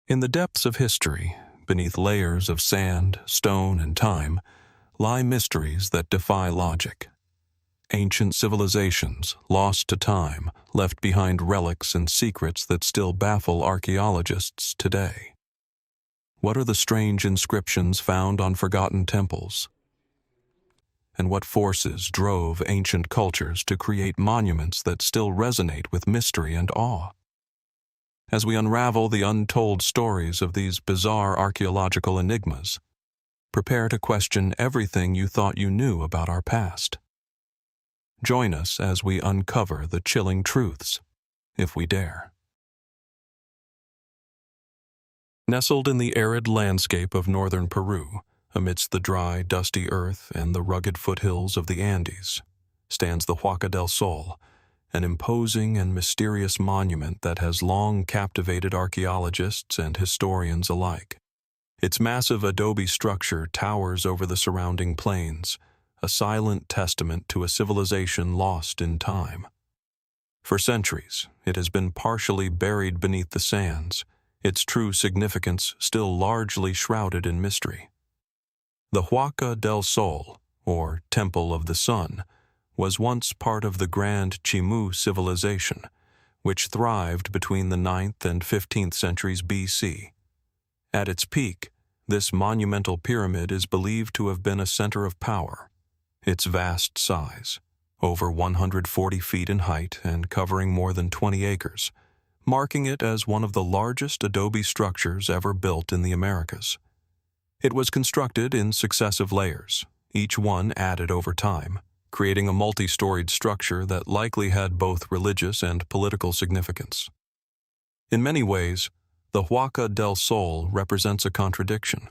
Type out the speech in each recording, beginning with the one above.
In the depths of history, beneath layers of sand, stone, and time, lie mysteries that defy logic. Ancient civilizations, lost to time, left behind relics and secrets that still baffle archaeologists today. What are the strange inscriptions found on forgotten temples? And what forces drove ancient cultures to create monuments that still resonate with mystery and awe? As we unravel the untold stories of these bizarre archaeological enigmas, prepare to question everything you thought you knew about our past. Join us as we uncover the chilling truths, if we dare. Nestled in the arid landscape of northern Peru, amidst the dry, dusty earth and the rugged foothills of the Andes, stands the Huaca del Sol, an imposing and mysterious monument that has long captivated archaeologists and historians alike. Its massive adobe structure towers over the surrounding plains, a silent testament to a civilization lost in time. For centuries, it has been partially buried beneath the sands, its true significance still largely shrouded in mystery. The Huaca del Sol, or Temple of the Sun, was once part of the Grand Chimu civilization, which thrived between the 9th and 15th centuries BC. At its peak, this monumental pyramid is believed to have been a center of power. Its vast size, over 140 feet in height and covering more than 20 acres, marking it as one of the largest adobe structures ever built in the Americas. It was constructed in successive layers, each one added over time, creating a multi-storied structure that likely had both religious and political significance. In many ways, the Huaca del Sol represents a contradiction.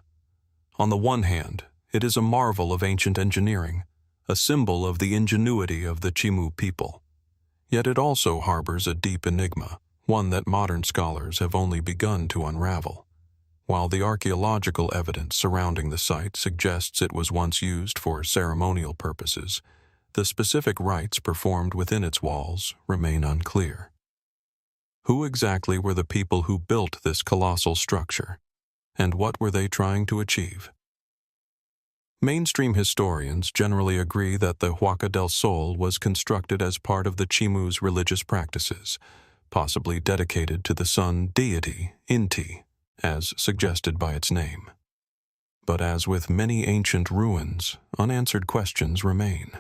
On the one hand, it is a marvel of ancient engineering, a symbol of the ingenuity of the Chimu people. Yet it also harbors a deep enigma, one that modern scholars have only begun to unravel. While the archaeological evidence surrounding the site suggests it was once used for ceremonial purposes, the specific rites performed within its walls remain unclear. Who exactly were the people who built this colossal structure, and what were they trying to achieve? Mainstream historians generally agree that the Huaca del Sol was constructed as part of the Chimu's religious practices, possibly dedicated to the sun deity, Inti, as suggested by its name. But as with many ancient ruins, unanswered questions remain.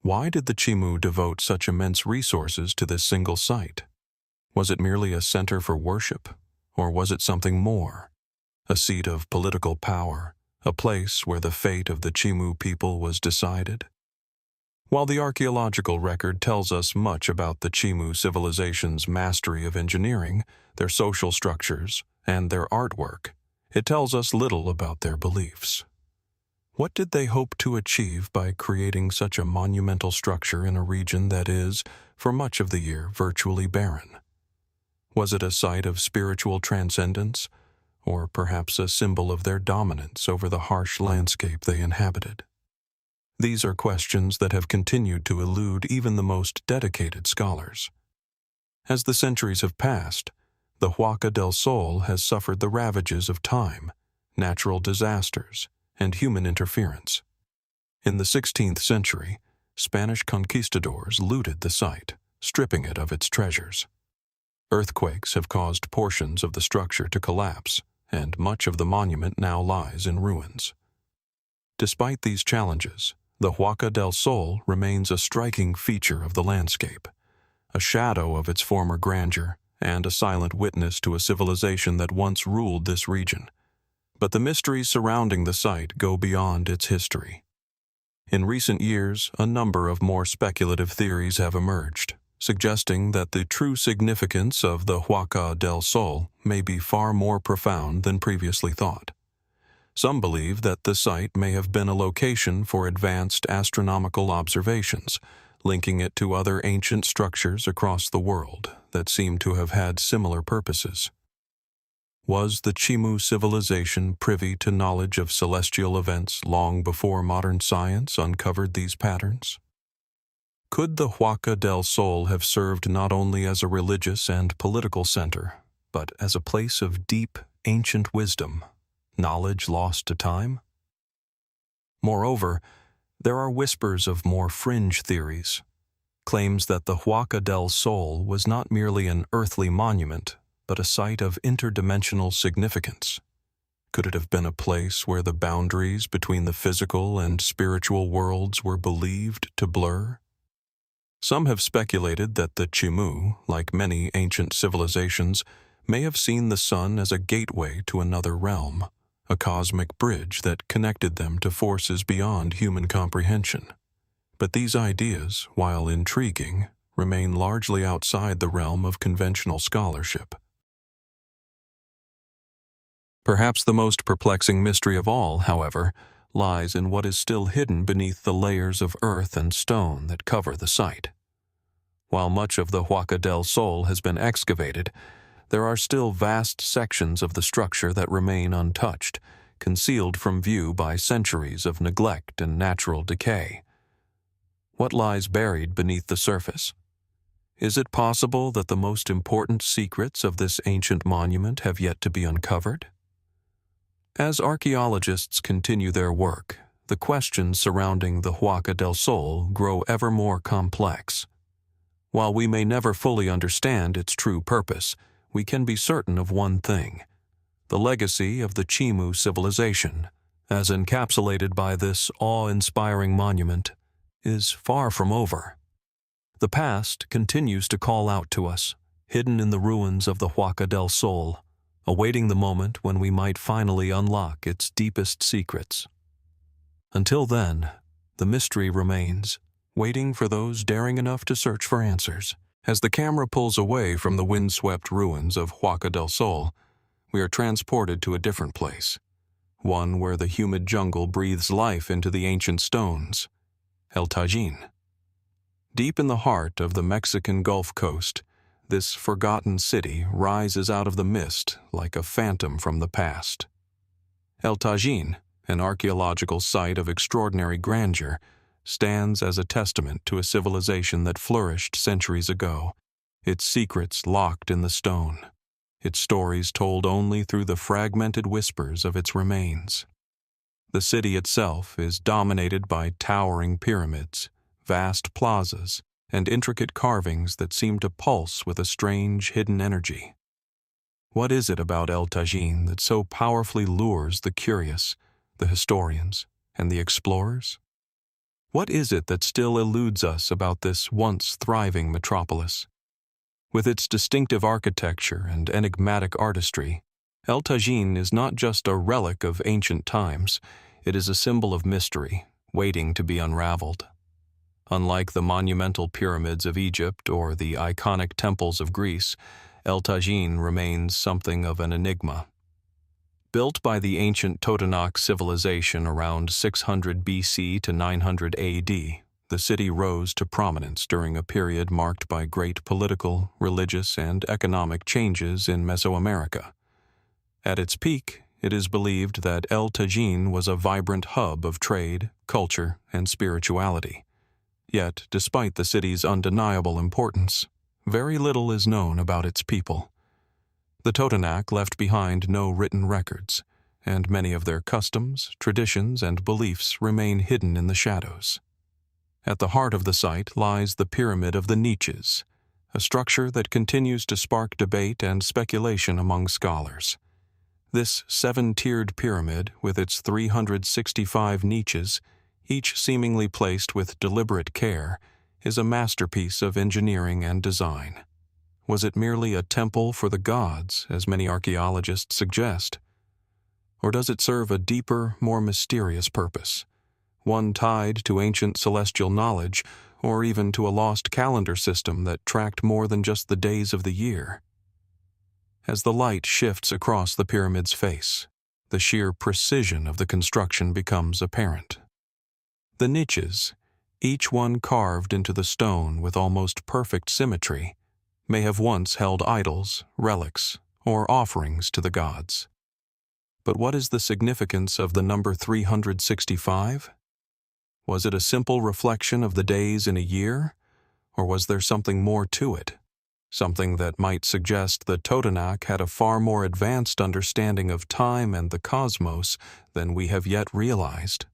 Why did the Chimu devote such immense resources to this single site? Was it merely a center for worship, or was it something more? A seat of political power, a place where the fate of the Chimu people was decided? While the archaeological record tells us much about the Chimu civilization's mastery of engineering, their social structures, and their artwork, it tells us little about their beliefs. What did they hope to achieve by creating such a monumental structure in a region that is, for much of the year, virtually barren? Was it a site of spiritual transcendence, or perhaps a symbol of their dominance over the harsh landscape they inhabited? These are questions that have continued to elude even the most dedicated scholars. As the centuries have passed, the Huaca del Sol has suffered the ravages of time, natural disasters, and human interference. In the 16th century, Spanish conquistadors looted the site, stripping it of its treasures. Earthquakes have caused portions of the structure to collapse, and much of the monument now lies in ruins. Despite these challenges, the Huaca del Sol remains a striking feature of the landscape, a shadow of its former grandeur, and a silent witness to a civilization that once ruled this region. But the mysteries surrounding the site go beyond its history. In recent years, a number of more speculative theories have emerged, suggesting that the true significance of the Huaca del Sol may be far more profound than previously thought. Some believe that the site may have been a location for advanced astronomical observations, linking it to other ancient structures across the world that seem to have had similar purposes. Was the Chimu civilization privy to knowledge of celestial events long before modern science uncovered these patterns? Could the Huaca del Sol have served not only as a religious and political center, but as a place of deep, ancient wisdom, knowledge lost to time? Moreover, there are whispers of more fringe theories, claims that the Huaca del Sol was not merely an earthly monument, but a site of interdimensional significance. Could it have been a place where the boundaries between the physical and spiritual worlds were believed to blur? Some have speculated that the Chimu, like many ancient civilizations, may have seen the sun as a gateway to another realm, a cosmic bridge that connected them to forces beyond human comprehension. But these ideas, while intriguing, remain largely outside the realm of conventional scholarship. Perhaps the most perplexing mystery of all, however, lies in what is still hidden beneath the layers of earth and stone that cover the site. While much of the Huaca del Sol has been excavated, there are still vast sections of the structure that remain untouched, concealed from view by centuries of neglect and natural decay. What lies buried beneath the surface? Is it possible that the most important secrets of this ancient monument have yet to be uncovered? As archaeologists continue their work, the questions surrounding the Huaca del Sol grow ever more complex. While we may never fully understand its true purpose, we can be certain of one thing: the legacy of the Chimu civilization, as encapsulated by this awe-inspiring monument, is far from over. The past continues to call out to us, hidden in the ruins of the Huaca del Sol, awaiting the moment when we might finally unlock its deepest secrets. Until then, the mystery remains, waiting for those daring enough to search for answers. As the camera pulls away from the windswept ruins of Huaca del Sol, we are transported to a different place, one where the humid jungle breathes life into the ancient stones, El Tajín. Deep in the heart of the Mexican Gulf Coast, this forgotten city rises out of the mist like a phantom from the past. El Tajín, an archaeological site of extraordinary grandeur, stands as a testament to a civilization that flourished centuries ago, its secrets locked in the stone, its stories told only through the fragmented whispers of its remains. The city itself is dominated by towering pyramids, vast plazas, and intricate carvings that seem to pulse with a strange hidden energy. What is it about El Tajín that so powerfully lures the curious, the historians, and the explorers? What is it that still eludes us about this once thriving metropolis? With its distinctive architecture and enigmatic artistry, El Tajín is not just a relic of ancient times, it is a symbol of mystery, waiting to be unraveled. Unlike the monumental pyramids of Egypt or the iconic temples of Greece, El Tajín remains something of an enigma. Built by the ancient Totonac civilization around 600 BC to 900 AD, the city rose to prominence during a period marked by great political, religious, and economic changes in Mesoamerica. At its peak, it is believed that El Tajín was a vibrant hub of trade, culture, and spirituality. Yet, despite the city's undeniable importance, very little is known about its people. The Totonac left behind no written records, and many of their customs, traditions, and beliefs remain hidden in the shadows. At the heart of the site lies the Pyramid of the Niches, a structure that continues to spark debate and speculation among scholars. This seven-tiered pyramid, with its 365 niches, each seemingly placed with deliberate care, is a masterpiece of engineering and design. Was it merely a temple for the gods, as many archaeologists suggest? Or does it serve a deeper, more mysterious purpose, one tied to ancient celestial knowledge or even to a lost calendar system that tracked more than just the days of the year? As the light shifts across the pyramid's face, the sheer precision of the construction becomes apparent. The niches, each one carved into the stone with almost perfect symmetry, may have once held idols, relics, or offerings to the gods. But what is the significance of the number 365? Was it a simple reflection of the days in a year, or was there something more to it? something that might suggest that Totonac had a far more advanced understanding of time and the cosmos than we have yet realized.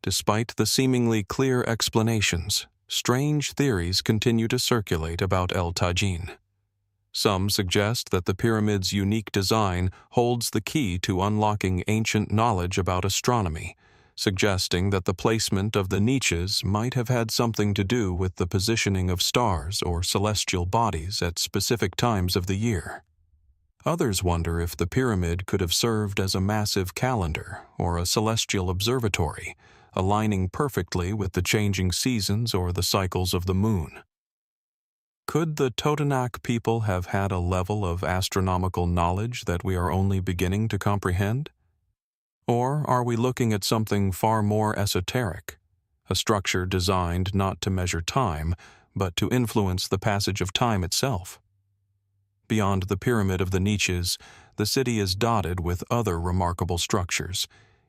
Despite the seemingly clear explanations, strange theories continue to circulate about El Tajín. Some suggest that the pyramid's unique design holds the key to unlocking ancient knowledge about astronomy, suggesting that the placement of the niches might have had something to do with the positioning of stars or celestial bodies at specific times of the year. Others wonder if the pyramid could have served as a massive calendar or a celestial observatory, aligning perfectly with the changing seasons or the cycles of the moon. Could the Totonac people have had a level of astronomical knowledge that we are only beginning to comprehend? Or are we looking at something far more esoteric, a structure designed not to measure time, but to influence the passage of time itself? Beyond the Pyramid of the Niches, the city is dotted with other remarkable structures,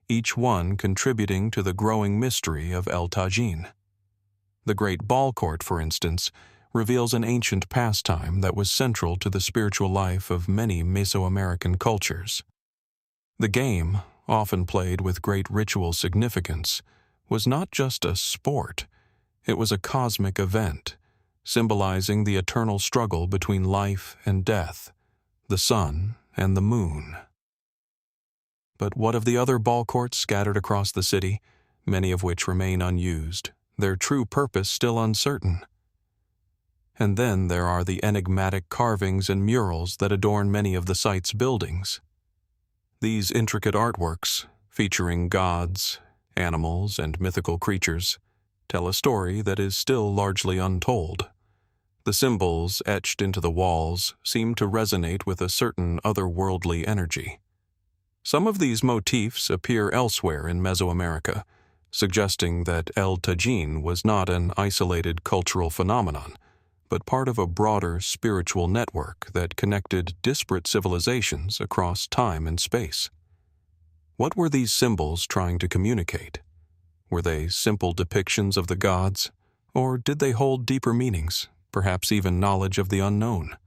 each one contributing to the growing mystery of El Tajín. The Great Ball Court, for instance, reveals an ancient pastime that was central to the spiritual life of many Mesoamerican cultures. The game, often played with great ritual significance, was not just a sport, it was a cosmic event, symbolizing the eternal struggle between life and death, the sun and the moon. But what of the other ball courts scattered across the city, many of which remain unused, their true purpose still uncertain? And then there are the enigmatic carvings and murals that adorn many of the site's buildings. These intricate artworks, featuring gods, animals, and mythical creatures, tell a story that is still largely untold. The symbols etched into the walls seem to resonate with a certain otherworldly energy. Some of these motifs appear elsewhere in Mesoamerica, suggesting that El Tajín was not an isolated cultural phenomenon, but part of a broader spiritual network that connected disparate civilizations across time and space. What were these symbols trying to communicate? Were they simple depictions of the gods, or did they hold deeper meanings, perhaps even knowledge of the unknown?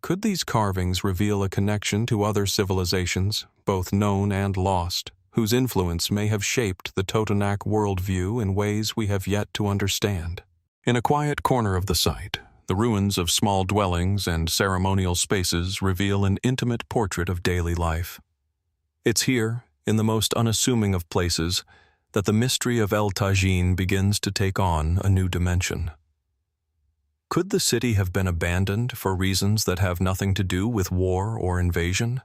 Could these carvings reveal a connection to other civilizations, both known and lost, whose influence may have shaped the Totonac worldview in ways we have yet to understand? In a quiet corner of the site, the ruins of small dwellings and ceremonial spaces reveal an intimate portrait of daily life. It's here, in the most unassuming of places, that the mystery of El Tajín begins to take on a new dimension. Could the city have been abandoned for reasons that have nothing to do with war or invasion?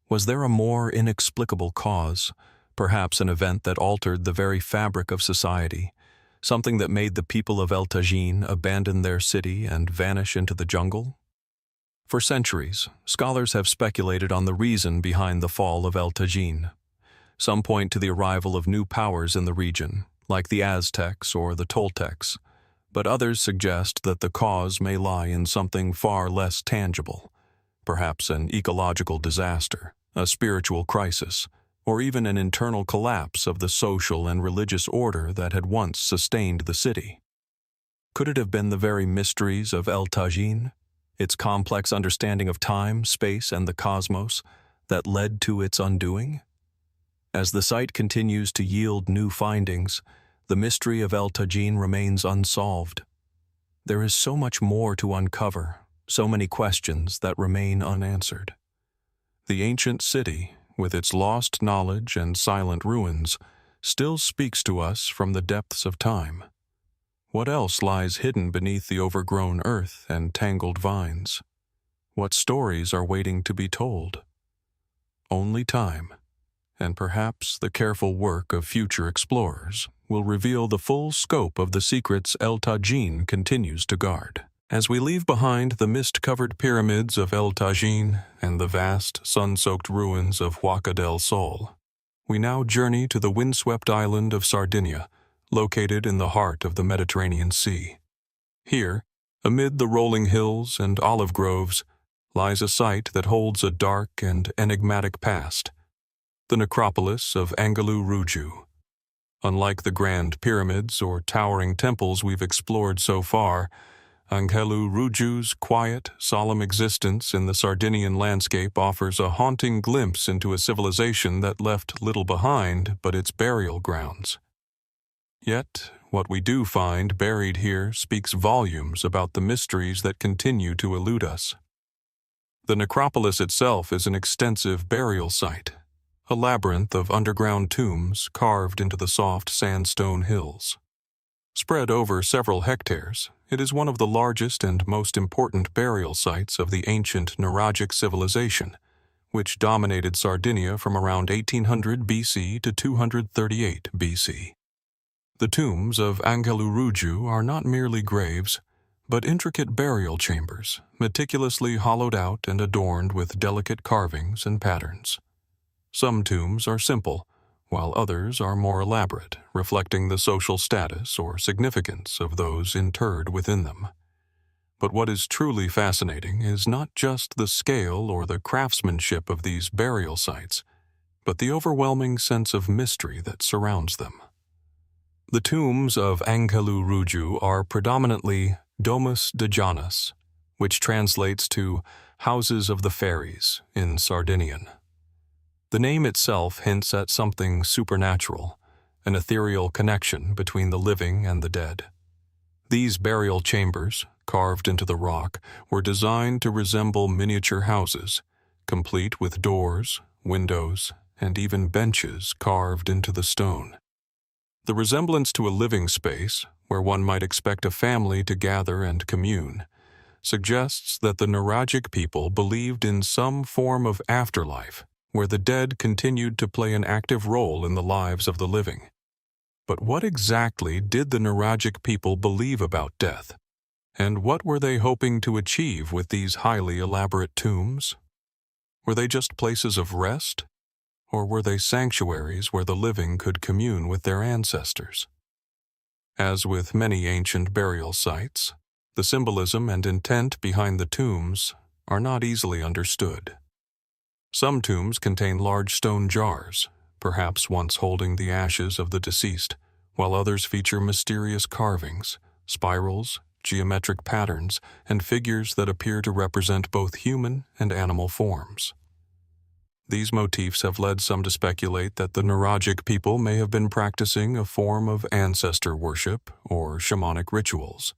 Was there a more inexplicable cause, perhaps an event that altered the very fabric of society, something that made the people of El Tajín abandon their city and vanish into the jungle? For centuries, scholars have speculated on the reason behind the fall of El Tajín. Some point to the arrival of new powers in the region, like the Aztecs or the Toltecs, but others suggest that the cause may lie in something far less tangible, perhaps an ecological disaster, a spiritual crisis, or even an internal collapse of the social and religious order that had once sustained the city. Could it have been the very mysteries of El Tajín, its complex understanding of time, space, and the cosmos, that led to its undoing? As the site continues to yield new findings, the mystery of El Tajín remains unsolved. There is so much more to uncover, so many questions that remain unanswered. The ancient city, with its lost knowledge and silent ruins, still speaks to us from the depths of time. What else lies hidden beneath the overgrown earth and tangled vines? What stories are waiting to be told? Only time, and perhaps the careful work of future explorers, will reveal the full scope of the secrets El Tajín continues to guard. As we leave behind the mist-covered pyramids of El Tajín and the vast, sun-soaked ruins of Huaca del Sol, we now journey to the windswept island of Sardinia, located in the heart of the Mediterranean Sea. Here, amid the rolling hills and olive groves, lies a site that holds a dark and enigmatic past, the necropolis of Anghelu Ruju. Unlike the grand pyramids or towering temples we've explored so far, Anghelu Ruju's quiet, solemn existence in the Sardinian landscape offers a haunting glimpse into a civilization that left little behind but its burial grounds. Yet, what we do find buried here speaks volumes about the mysteries that continue to elude us. The necropolis itself is an extensive burial site, a labyrinth of underground tombs carved into the soft sandstone hills. Spread over several hectares, it is one of the largest and most important burial sites of the ancient Nuragic civilization, which dominated Sardinia from around 1800 BC to 238 BC. The tombs of Anghelu Ruju are not merely graves, but intricate burial chambers, meticulously hollowed out and adorned with delicate carvings and patterns. Some tombs are simple, while others are more elaborate, reflecting the social status or significance of those interred within them. But what is truly fascinating is not just the scale or the craftsmanship of these burial sites, but the overwhelming sense of mystery that surrounds them. The tombs of Anghelu Ruju are predominantly Domus de Janus, which translates to Houses of the Fairies in Sardinian. The name itself hints at something supernatural, an ethereal connection between the living and the dead. These burial chambers, carved into the rock, were designed to resemble miniature houses, complete with doors, windows, and even benches carved into the stone. The resemblance to a living space, where one might expect a family to gather and commune, suggests that the Nuragic people believed in some form of afterlife, where the dead continued to play an active role in the lives of the living. But what exactly did the Nuragic people believe about death? And what were they hoping to achieve with these highly elaborate tombs? Were they just places of rest? Or were they sanctuaries where the living could commune with their ancestors? As with many ancient burial sites, the symbolism and intent behind the tombs are not easily understood. Some tombs contain large stone jars, perhaps once holding the ashes of the deceased, while others feature mysterious carvings, spirals, geometric patterns, and figures that appear to represent both human and animal forms. These motifs have led some to speculate that the Nuragic people may have been practicing a form of ancestor worship or shamanic rituals.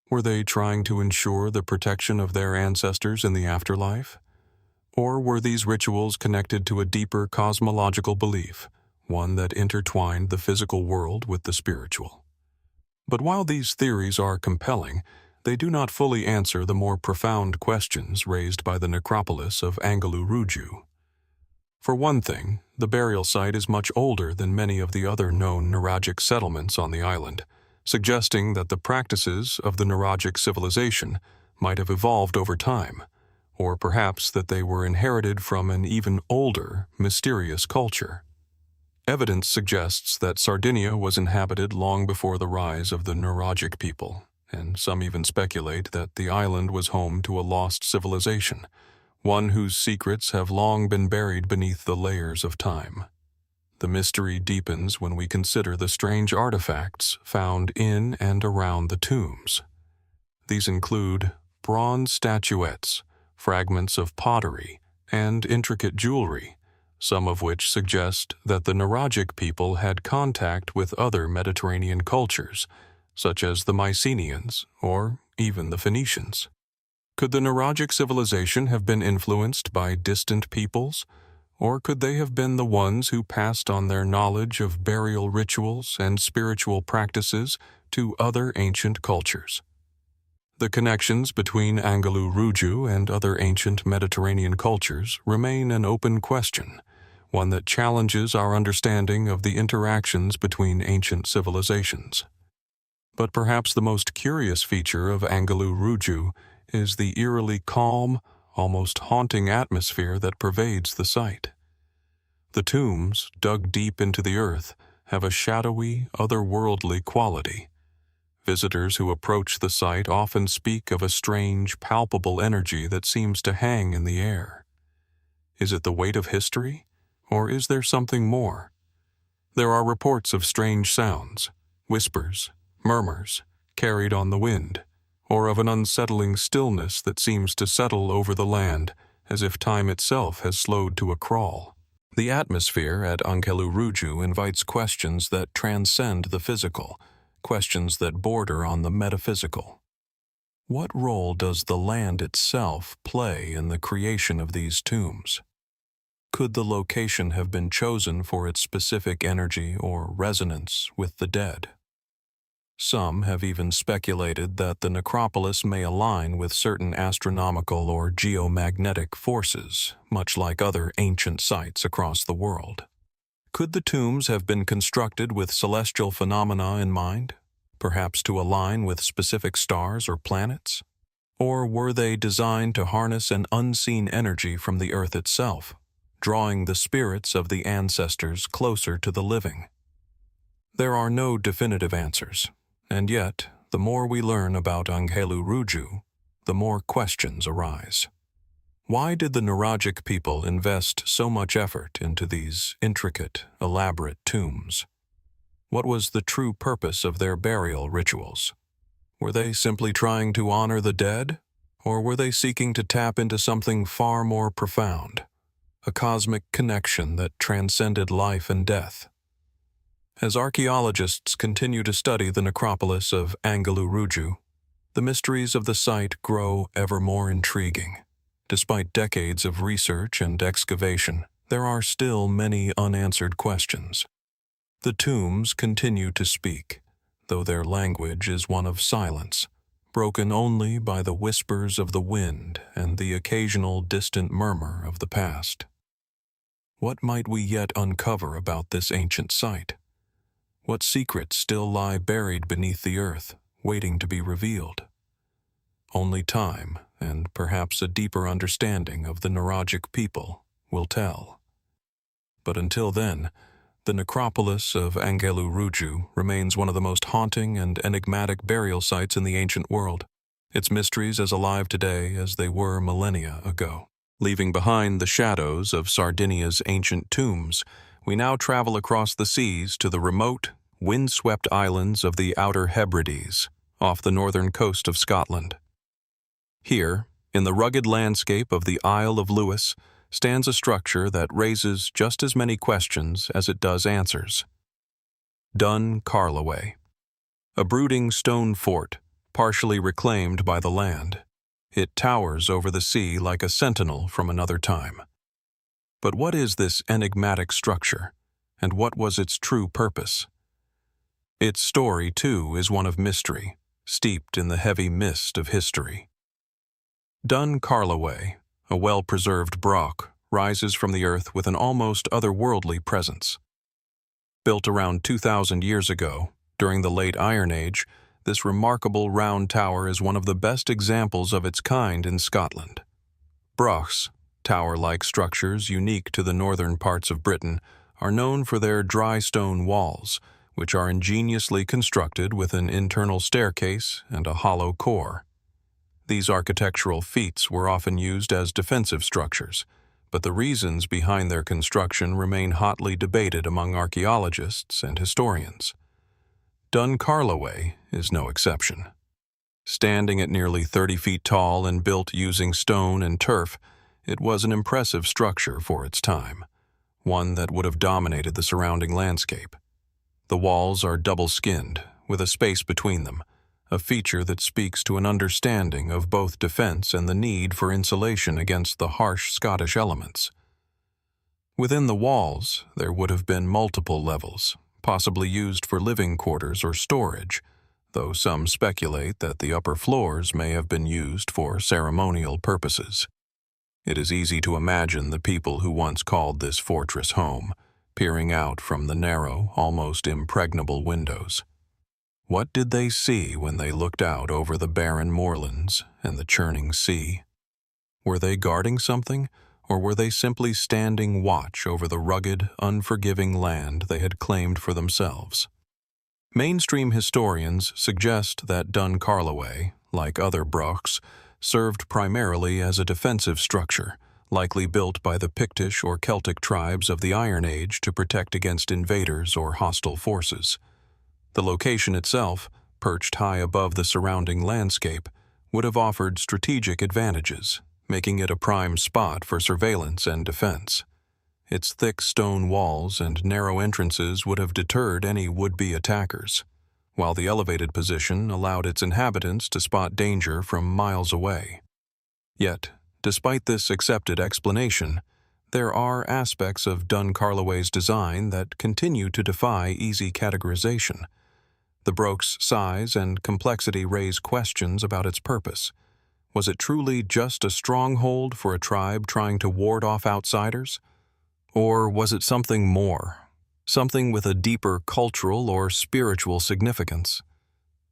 Were they trying to ensure the protection of their ancestors in the afterlife? Or were these rituals connected to a deeper cosmological belief, one that intertwined the physical world with the spiritual? But while these theories are compelling, they do not fully answer the more profound questions raised by the necropolis of Anghelu Ruju. For one thing, the burial site is much older than many of the other known Nuragic settlements on the island, suggesting that the practices of the Nuragic civilization might have evolved over time, or perhaps that they were inherited from an even older, mysterious culture. Evidence suggests that Sardinia was inhabited long before the rise of the Nuragic people, and some even speculate that the island was home to a lost civilization, one whose secrets have long been buried beneath the layers of time. The mystery deepens when we consider the strange artifacts found in and around the tombs. These include bronze statuettes, fragments of pottery, and intricate jewelry, some of which suggest that the Nuragic people had contact with other Mediterranean cultures, such as the Mycenaeans or even the Phoenicians. Could the Nuragic civilization have been influenced by distant peoples, or could they have been the ones who passed on their knowledge of burial rituals and spiritual practices to other ancient cultures? The connections between Anghelu Ruju and other ancient Mediterranean cultures remain an open question, one that challenges our understanding of the interactions between ancient civilizations. But perhaps the most curious feature of Anghelu Ruju is the eerily calm, almost haunting atmosphere that pervades the site. The tombs, dug deep into the earth, have a shadowy, otherworldly quality. Visitors who approach the site often speak of a strange, palpable energy that seems to hang in the air. Is it the weight of history, or is there something more? There are reports of strange sounds, whispers, murmurs, carried on the wind, or of an unsettling stillness that seems to settle over the land, as if time itself has slowed to a crawl. The atmosphere at Anghelu Ruju invites questions that transcend the physical, questions that border on the metaphysical. What role does the land itself play in the creation of these tombs? Could the location have been chosen for its specific energy or resonance with the dead? Some have even speculated that the necropolis may align with certain astronomical or geomagnetic forces, much like other ancient sites across the world. Could the tombs have been constructed with celestial phenomena in mind, perhaps to align with specific stars or planets? Or were they designed to harness an unseen energy from the earth itself, drawing the spirits of the ancestors closer to the living? There are no definitive answers, and yet, the more we learn about Anghelu Ruju, the more questions arise. Why did the Nuragic people invest so much effort into these intricate, elaborate tombs? What was the true purpose of their burial rituals? Were they simply trying to honor the dead, or were they seeking to tap into something far more profound? A cosmic connection that transcended life and death. As archaeologists continue to study the necropolis of Anghelu Ruju, the mysteries of the site grow ever more intriguing. Despite decades of research and excavation, there are still many unanswered questions. The tombs continue to speak, though their language is one of silence, broken only by the whispers of the wind and the occasional distant murmur of the past. What might we yet uncover about this ancient site? What secrets still lie buried beneath the earth, waiting to be revealed? Only time, and perhaps a deeper understanding of the Nuragic people, will tell. But until then, the necropolis of Anghelu Ruju remains one of the most haunting and enigmatic burial sites in the ancient world, its mysteries as alive today as they were millennia ago. Leaving behind the shadows of Sardinia's ancient tombs, we now travel across the seas to the remote, wind-swept islands of the Outer Hebrides, off the northern coast of Scotland. Here, in the rugged landscape of the Isle of Lewis, stands a structure that raises just as many questions as it does answers. Dun Carloway. A brooding stone fort, partially reclaimed by the land. It towers over the sea like a sentinel from another time. But what is this enigmatic structure, and what was its true purpose? Its story, too, is one of mystery, steeped in the heavy mist of history. Dun Carloway, a well-preserved broch, rises from the earth with an almost otherworldly presence. Built around 2,000 years ago, during the late Iron Age, this remarkable round tower is one of the best examples of its kind in Scotland. Brochs, tower-like structures unique to the northern parts of Britain, are known for their dry stone walls, which are ingeniously constructed with an internal staircase and a hollow core. These architectural feats were often used as defensive structures, but the reasons behind their construction remain hotly debated among archaeologists and historians. Dun Carloway is no exception. Standing at nearly 30 feet tall and built using stone and turf, it was an impressive structure for its time, one that would have dominated the surrounding landscape. The walls are double-skinned, with a space between them, a feature that speaks to an understanding of both defense and the need for insulation against the harsh Scottish elements. Within the walls, there would have been multiple levels, possibly used for living quarters or storage, though some speculate that the upper floors may have been used for ceremonial purposes. It is easy to imagine the people who once called this fortress home, peering out from the narrow, almost impregnable windows. What did they see when they looked out over the barren moorlands and the churning sea? Were they guarding something, or were they simply standing watch over the rugged, unforgiving land they had claimed for themselves? Mainstream historians suggest that Dun Carloway, like other brochs, served primarily as a defensive structure, likely built by the Pictish or Celtic tribes of the Iron Age to protect against invaders or hostile forces. The location itself, perched high above the surrounding landscape, would have offered strategic advantages, making it a prime spot for surveillance and defense. Its thick stone walls and narrow entrances would have deterred any would-be attackers, while the elevated position allowed its inhabitants to spot danger from miles away. Yet, despite this accepted explanation, there are aspects of Dun Carloway's design that continue to defy easy categorization. The broch's size and complexity raise questions about its purpose. Was it truly just a stronghold for a tribe trying to ward off outsiders? Or was it something more? Something with a deeper cultural or spiritual significance?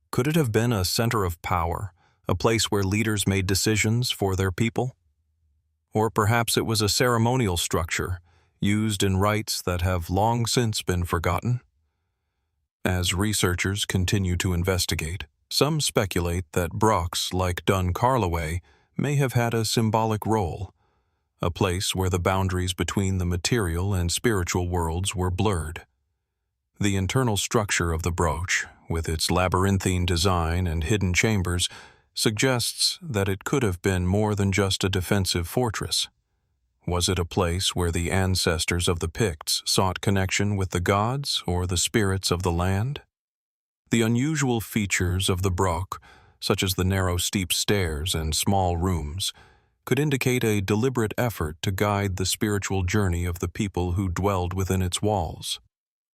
Could it have been a center of power, a place where leaders made decisions for their people? Or perhaps it was a ceremonial structure, used in rites that have long since been forgotten? As researchers continue to investigate, some speculate that brochs like Dun Carloway may have had a symbolic role, a place where the boundaries between the material and spiritual worlds were blurred. The internal structure of the broch, with its labyrinthine design and hidden chambers, suggests that it could have been more than just a defensive fortress. Was it a place where the ancestors of the Picts sought connection with the gods or the spirits of the land? The unusual features of the broch, such as the narrow steep stairs and small rooms, could indicate a deliberate effort to guide the spiritual journey of the people who dwelled within its walls.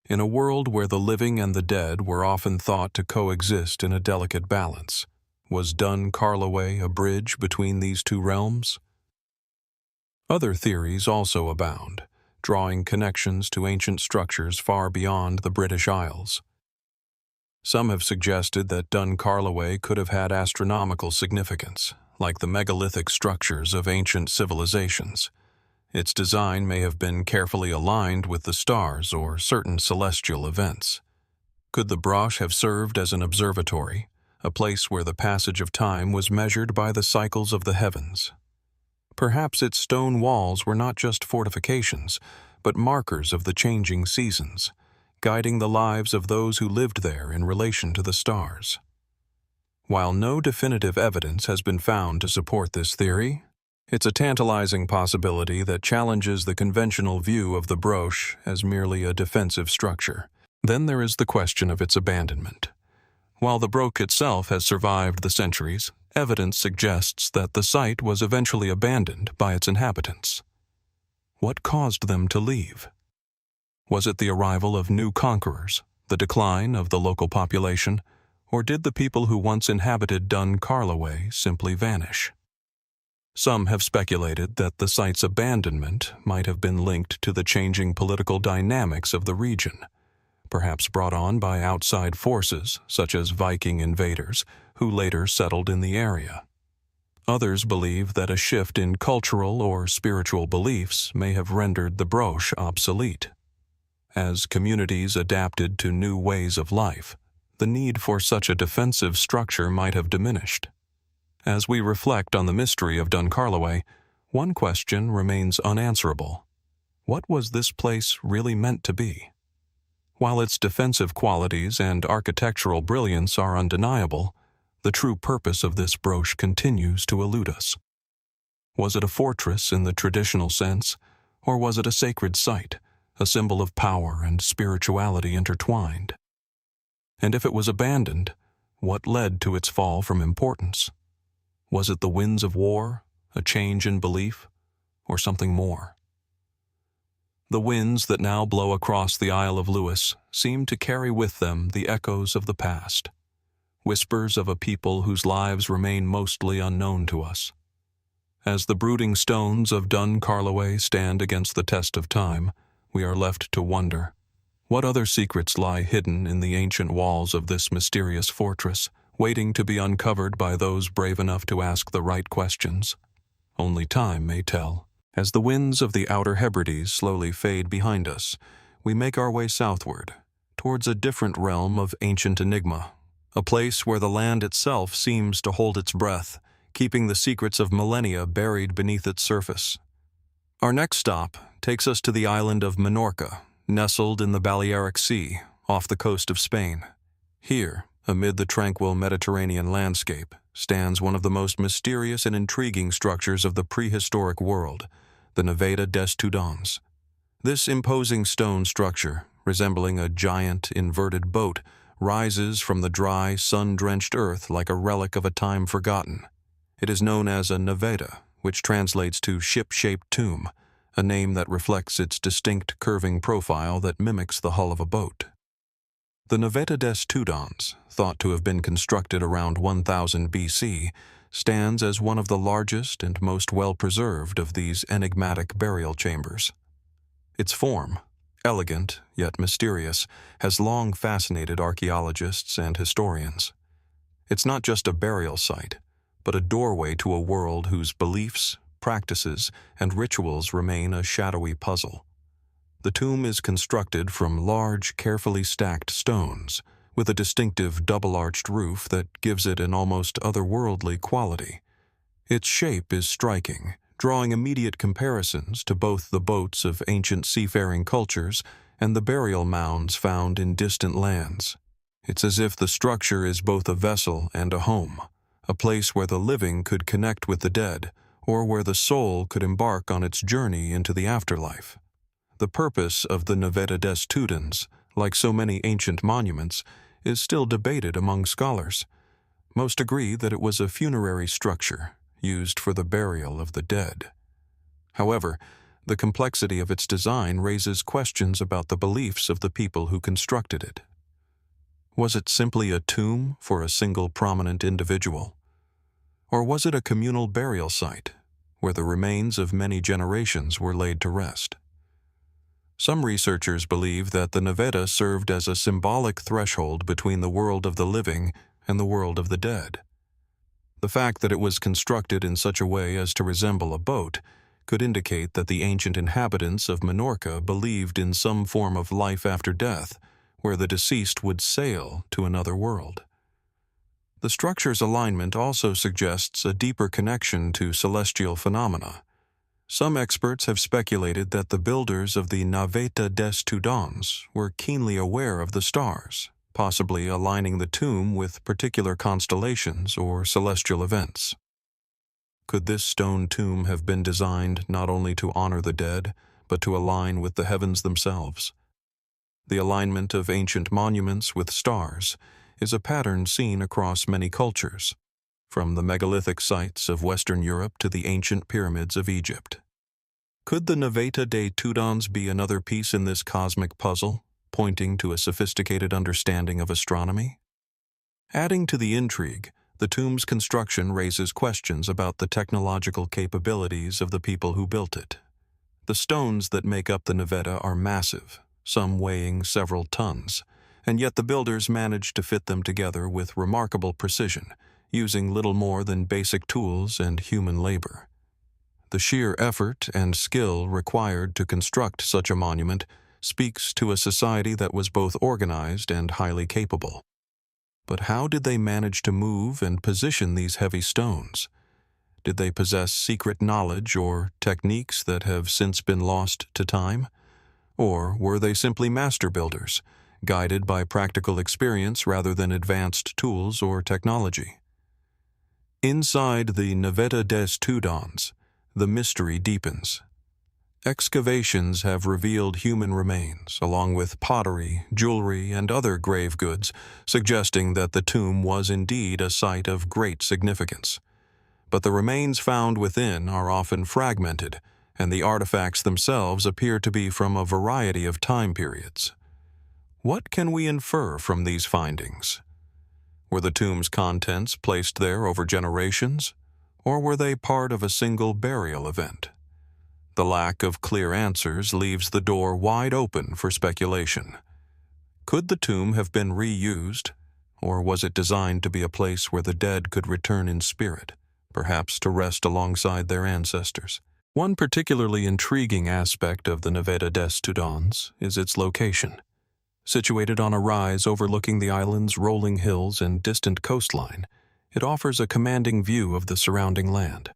In a world where the living and the dead were often thought to coexist in a delicate balance, was Dun Carloway a bridge between these two realms? Other theories also abound, drawing connections to ancient structures far beyond the British Isles. Some have suggested that Dun Carloway could have had astronomical significance, like the megalithic structures of ancient civilizations. Its design may have been carefully aligned with the stars or certain celestial events. Could the broch have served as an observatory, a place where the passage of time was measured by the cycles of the heavens? Perhaps its stone walls were not just fortifications, but markers of the changing seasons, guiding the lives of those who lived there in relation to the stars. While no definitive evidence has been found to support this theory, it's a tantalizing possibility that challenges the conventional view of the broch as merely a defensive structure. Then there is the question of its abandonment. While the broch itself has survived the centuries, evidence suggests that the site was eventually abandoned by its inhabitants. What caused them to leave? Was it the arrival of new conquerors, the decline of the local population, or did the people who once inhabited Dun Carloway simply vanish? Some have speculated that the site's abandonment might have been linked to the changing political dynamics of the region, perhaps brought on by outside forces such as Viking invaders who later settled in the area. Others believe that a shift in cultural or spiritual beliefs may have rendered the broch obsolete. As communities adapted to new ways of life, the need for such a defensive structure might have diminished. As we reflect on the mystery of Dun Carloway, one question remains unanswerable. What was this place really meant to be? While its defensive qualities and architectural brilliance are undeniable, the true purpose of this broch continues to elude us. Was it a fortress in the traditional sense, or was it a sacred site, a symbol of power and spirituality intertwined? And if it was abandoned, what led to its fall from importance? Was it the winds of war, a change in belief, or something more? The winds that now blow across the Isle of Lewis seem to carry with them the echoes of the past, whispers of a people whose lives remain mostly unknown to us. As the brooding stones of Dun Carloway stand against the test of time, we are left to wonder, what other secrets lie hidden in the ancient walls of this mysterious fortress, waiting to be uncovered by those brave enough to ask the right questions? Only time may tell. As the winds of the Outer Hebrides slowly fade behind us, we make our way southward, towards a different realm of ancient enigma, a place where the land itself seems to hold its breath, keeping the secrets of millennia buried beneath its surface. Our next stop takes us to the island of Minorca, nestled in the Balearic Sea, off the coast of Spain. Here, amid the tranquil Mediterranean landscape, stands one of the most mysterious and intriguing structures of the prehistoric world, the Naveta des Tudons. This imposing stone structure, resembling a giant inverted boat, rises from the dry, sun-drenched earth like a relic of a time forgotten. It is known as a Naveta, which translates to ship-shaped tomb, a name that reflects its distinct curving profile that mimics the hull of a boat. The Naveta des Tudons, thought to have been constructed around 1000 BC, stands as one of the largest and most well-preserved of these enigmatic burial chambers. Its form, elegant yet mysterious, has long fascinated archaeologists and historians. It's not just a burial site, but a doorway to a world whose beliefs, practices, and rituals remain a shadowy puzzle. The tomb is constructed from large, carefully stacked stones, with a distinctive double-arched roof that gives it an almost otherworldly quality. Its shape is striking, drawing immediate comparisons to both the boats of ancient seafaring cultures and the burial mounds found in distant lands. It's as if the structure is both a vessel and a home, a place where the living could connect with the dead, or where the soul could embark on its journey into the afterlife. The purpose of the Naveta des Tudons, like so many ancient monuments, is still debated among scholars. Most agree that it was a funerary structure used for the burial of the dead. However, the complexity of its design raises questions about the beliefs of the people who constructed it. Was it simply a tomb for a single prominent individual? Or was it a communal burial site, where the remains of many generations were laid to rest? Some researchers believe that the Naveta served as a symbolic threshold between the world of the living and the world of the dead. The fact that it was constructed in such a way as to resemble a boat could indicate that the ancient inhabitants of Minorca believed in some form of life after death, where the deceased would sail to another world. The structure's alignment also suggests a deeper connection to celestial phenomena. Some experts have speculated that the builders of the Naveta des Tudons were keenly aware of the stars, possibly aligning the tomb with particular constellations or celestial events. Could this stone tomb have been designed not only to honor the dead, but to align with the heavens themselves? The alignment of ancient monuments with stars is a pattern seen across many cultures, from the megalithic sites of Western Europe to the ancient pyramids of Egypt. Could the Naveta des Tudons be another piece in this cosmic puzzle, pointing to a sophisticated understanding of astronomy? Adding to the intrigue, the tomb's construction raises questions about the technological capabilities of the people who built it. The stones that make up the Naveta are massive, some weighing several tons, and yet the builders managed to fit them together with remarkable precision, using little more than basic tools and human labor. The sheer effort and skill required to construct such a monument speaks to a society that was both organized and highly capable. But how did they manage to move and position these heavy stones? Did they possess secret knowledge or techniques that have since been lost to time? Or were they simply master builders, guided by practical experience rather than advanced tools or technology? Inside the Naveta des Tudons, the mystery deepens. Excavations have revealed human remains, along with pottery, jewelry, and other grave goods, suggesting that the tomb was indeed a site of great significance. But the remains found within are often fragmented, and the artifacts themselves appear to be from a variety of time periods. What can we infer from these findings? Were the tomb's contents placed there over generations, or were they part of a single burial event? The lack of clear answers leaves the door wide open for speculation. Could the tomb have been reused, or was it designed to be a place where the dead could return in spirit, perhaps to rest alongside their ancestors? One particularly intriguing aspect of the Naveta des Tudons is its location. Situated on a rise overlooking the island's rolling hills and distant coastline, it offers a commanding view of the surrounding land.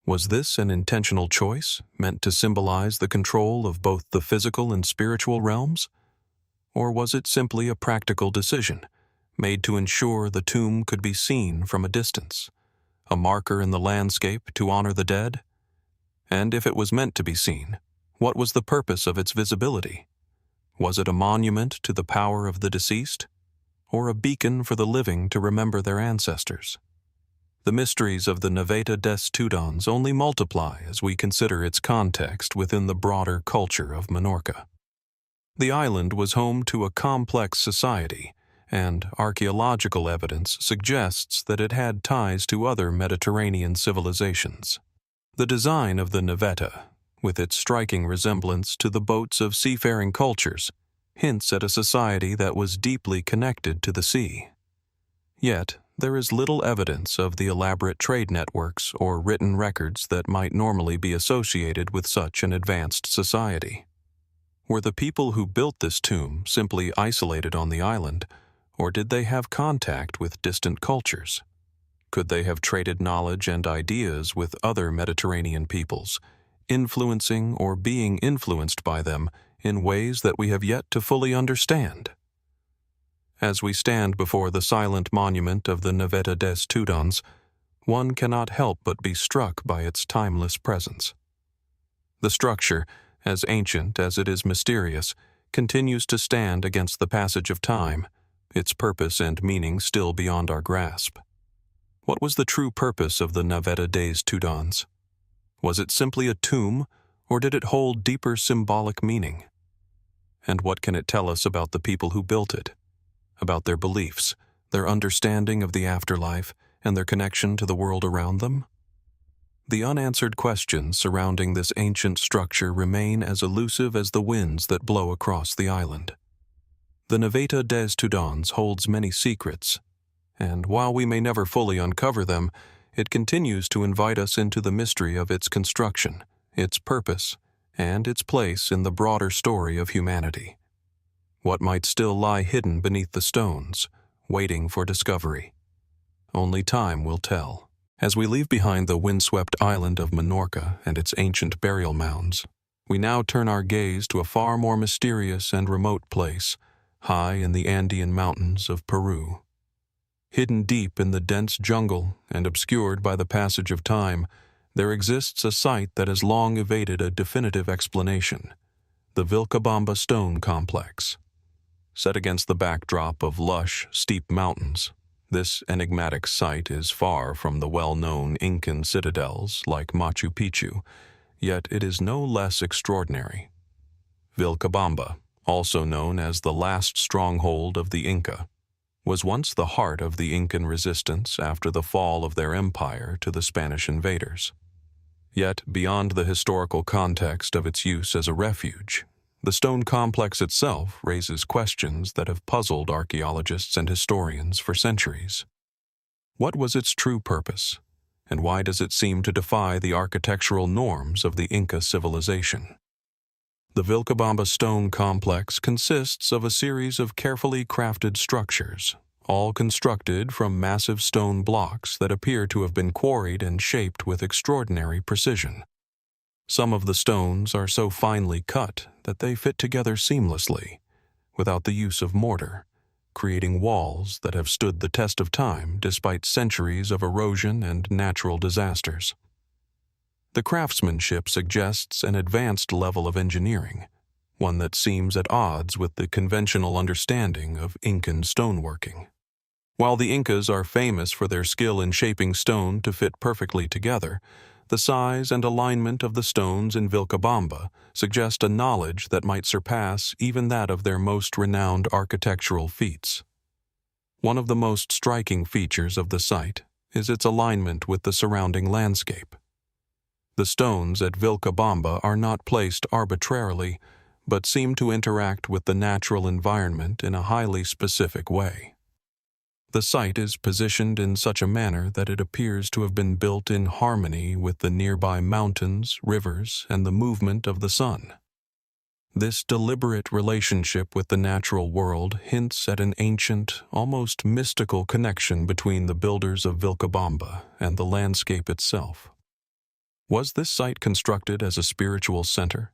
Was this an intentional choice, meant to symbolize the control of both the physical and spiritual realms? Or was it simply a practical decision, made to ensure the tomb could be seen from a distance, a marker in the landscape to honor the dead? And if it was meant to be seen, what was the purpose of its visibility? Was it a monument to the power of the deceased, or a beacon for the living to remember their ancestors? The mysteries of the Naveta des Tudons only multiply as we consider its context within the broader culture of Menorca. The island was home to a complex society, and archaeological evidence suggests that it had ties to other Mediterranean civilizations. The design of the Naveta, with its striking resemblance to the boats of seafaring cultures, hints at a society that was deeply connected to the sea. Yet, there is little evidence of the elaborate trade networks or written records that might normally be associated with such an advanced society. Were the people who built this tomb simply isolated on the island, or did they have contact with distant cultures? Could they have traded knowledge and ideas with other Mediterranean peoples, influencing or being influenced by them in ways that we have yet to fully understand? As we stand before the silent monument of the Naveta des Tudons, one cannot help but be struck by its timeless presence. The structure, as ancient as it is mysterious, continues to stand against the passage of time, its purpose and meaning still beyond our grasp. What was the true purpose of the Naveta des Tudons? Was it simply a tomb, or did it hold deeper symbolic meaning? And what can it tell us about the people who built it? About their beliefs, their understanding of the afterlife, and their connection to the world around them? The unanswered questions surrounding this ancient structure remain as elusive as the winds that blow across the island. The Naveta des Tudons holds many secrets, and while we may never fully uncover them, it continues to invite us into the mystery of its construction, its purpose, and its place in the broader story of humanity. What might still lie hidden beneath the stones, waiting for discovery? Only time will tell. As we leave behind the windswept island of Menorca and its ancient burial mounds, we now turn our gaze to a far more mysterious and remote place, high in the Andean mountains of Peru. Hidden deep in the dense jungle and obscured by the passage of time, there exists a site that has long evaded a definitive explanation: the Vilcabamba stone complex. Set against the backdrop of lush, steep mountains, this enigmatic site is far from the well-known Incan citadels like Machu Picchu, yet it is no less extraordinary. Vilcabamba, also known as the last stronghold of the Inca, was once the heart of the Incan resistance after the fall of their empire to the Spanish invaders. Yet, beyond the historical context of its use as a refuge, the stone complex itself raises questions that have puzzled archaeologists and historians for centuries. What was its true purpose, and why does it seem to defy the architectural norms of the Inca civilization? The Vilcabamba stone complex consists of a series of carefully crafted structures, all constructed from massive stone blocks that appear to have been quarried and shaped with extraordinary precision. Some of the stones are so finely cut that they fit together seamlessly, without the use of mortar, creating walls that have stood the test of time despite centuries of erosion and natural disasters. The craftsmanship suggests an advanced level of engineering, one that seems at odds with the conventional understanding of Incan stoneworking. While the Incas are famous for their skill in shaping stone to fit perfectly together, the size and alignment of the stones in Vilcabamba suggest a knowledge that might surpass even that of their most renowned architectural feats. One of the most striking features of the site is its alignment with the surrounding landscape. The stones at Vilcabamba are not placed arbitrarily, but seem to interact with the natural environment in a highly specific way. The site is positioned in such a manner that it appears to have been built in harmony with the nearby mountains, rivers, and the movement of the sun. This deliberate relationship with the natural world hints at an ancient, almost mystical connection between the builders of Vilcabamba and the landscape itself. Was this site constructed as a spiritual center,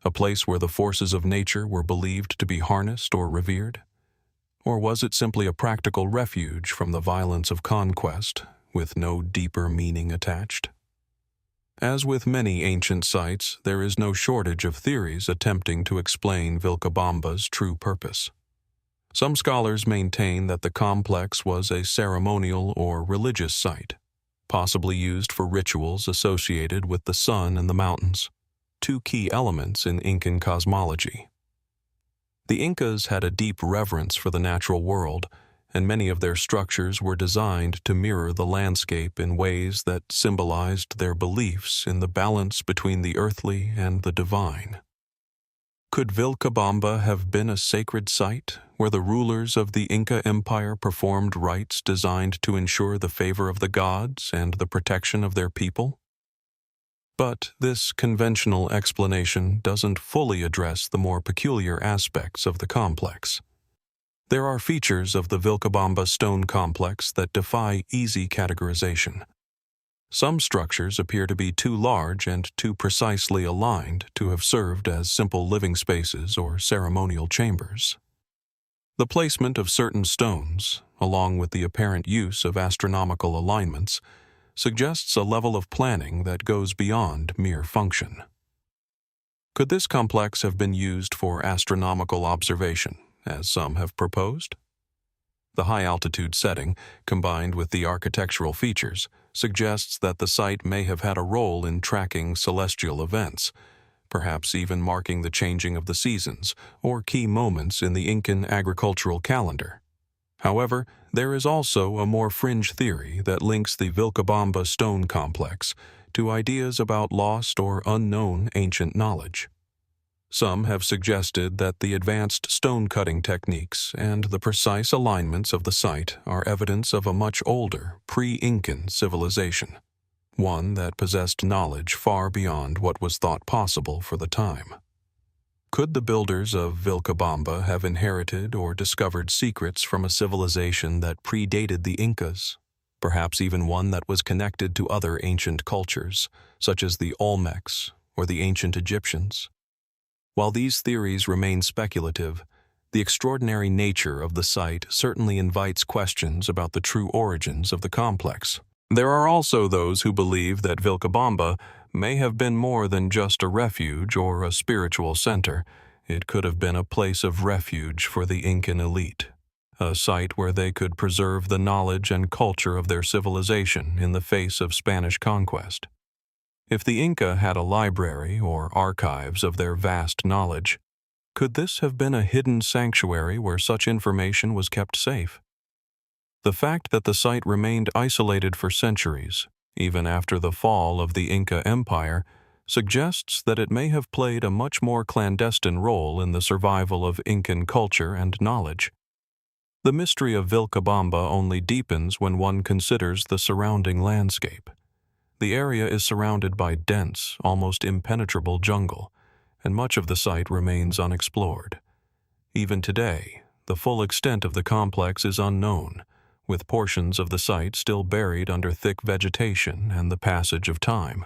a place where the forces of nature were believed to be harnessed or revered? Or was it simply a practical refuge from the violence of conquest, with no deeper meaning attached? As with many ancient sites, there is no shortage of theories attempting to explain Vilcabamba's true purpose. Some scholars maintain that the complex was a ceremonial or religious site, possibly used for rituals associated with the sun and the mountains, two key elements in Incan cosmology. The Incas had a deep reverence for the natural world, and many of their structures were designed to mirror the landscape in ways that symbolized their beliefs in the balance between the earthly and the divine. Could Vilcabamba have been a sacred site where the rulers of the Inca Empire performed rites designed to ensure the favor of the gods and the protection of their people? But this conventional explanation doesn't fully address the more peculiar aspects of the complex. There are features of the Vilcabamba stone complex that defy easy categorization. Some structures appear to be too large and too precisely aligned to have served as simple living spaces or ceremonial chambers. The placement of certain stones, along with the apparent use of astronomical alignments, suggests a level of planning that goes beyond mere function. Could this complex have been used for astronomical observation, as some have proposed? The high-altitude setting, combined with the architectural features, suggests that the site may have had a role in tracking celestial events, perhaps even marking the changing of the seasons or key moments in the Incan agricultural calendar. However, there is also a more fringe theory that links the Vilcabamba stone complex to ideas about lost or unknown ancient knowledge. Some have suggested that the advanced stone-cutting techniques and the precise alignments of the site are evidence of a much older, pre-Incan civilization, one that possessed knowledge far beyond what was thought possible for the time. Could the builders of Vilcabamba have inherited or discovered secrets from a civilization that predated the Incas, perhaps even one that was connected to other ancient cultures, such as the Olmecs or the ancient Egyptians? While these theories remain speculative, the extraordinary nature of the site certainly invites questions about the true origins of the complex. There are also those who believe that Vilcabamba may have been more than just a refuge or a spiritual center. It could have been a place of refuge for the Incan elite, a site where they could preserve the knowledge and culture of their civilization in the face of Spanish conquest. If the Inca had a library or archives of their vast knowledge, could this have been a hidden sanctuary where such information was kept safe? The fact that the site remained isolated for centuries, even after the fall of the Inca Empire, suggests that it may have played a much more clandestine role in the survival of Incan culture and knowledge. The mystery of Vilcabamba only deepens when one considers the surrounding landscape. The area is surrounded by dense, almost impenetrable jungle, and much of the site remains unexplored. Even today, the full extent of the complex is unknown, with portions of the site still buried under thick vegetation and the passage of time.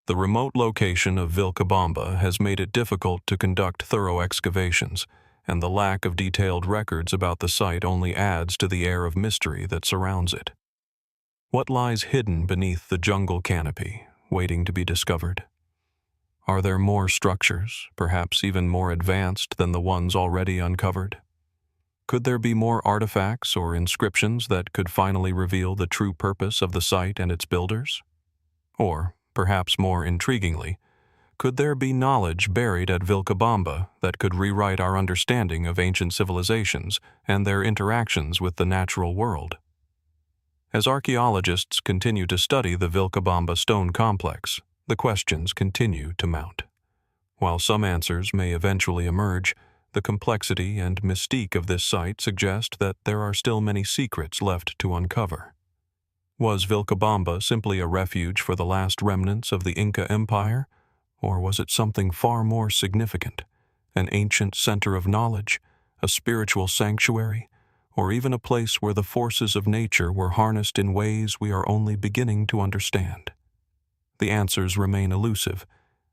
The remote location of Vilcabamba has made it difficult to conduct thorough excavations, and the lack of detailed records about the site only adds to the air of mystery that surrounds it. What lies hidden beneath the jungle canopy, waiting to be discovered? Are there more structures, perhaps even more advanced than the ones already uncovered? Could there be more artifacts or inscriptions that could finally reveal the true purpose of the site and its builders? Or, perhaps more intriguingly, could there be knowledge buried at Vilcabamba that could rewrite our understanding of ancient civilizations and their interactions with the natural world? As archaeologists continue to study the Vilcabamba stone complex, the questions continue to mount. While some answers may eventually emerge, the complexity and mystique of this site suggest that there are still many secrets left to uncover. Was Vilcabamba simply a refuge for the last remnants of the Inca Empire, or was it something far more significant, an ancient center of knowledge, a spiritual sanctuary, or even a place where the forces of nature were harnessed in ways we are only beginning to understand? The answers remain elusive,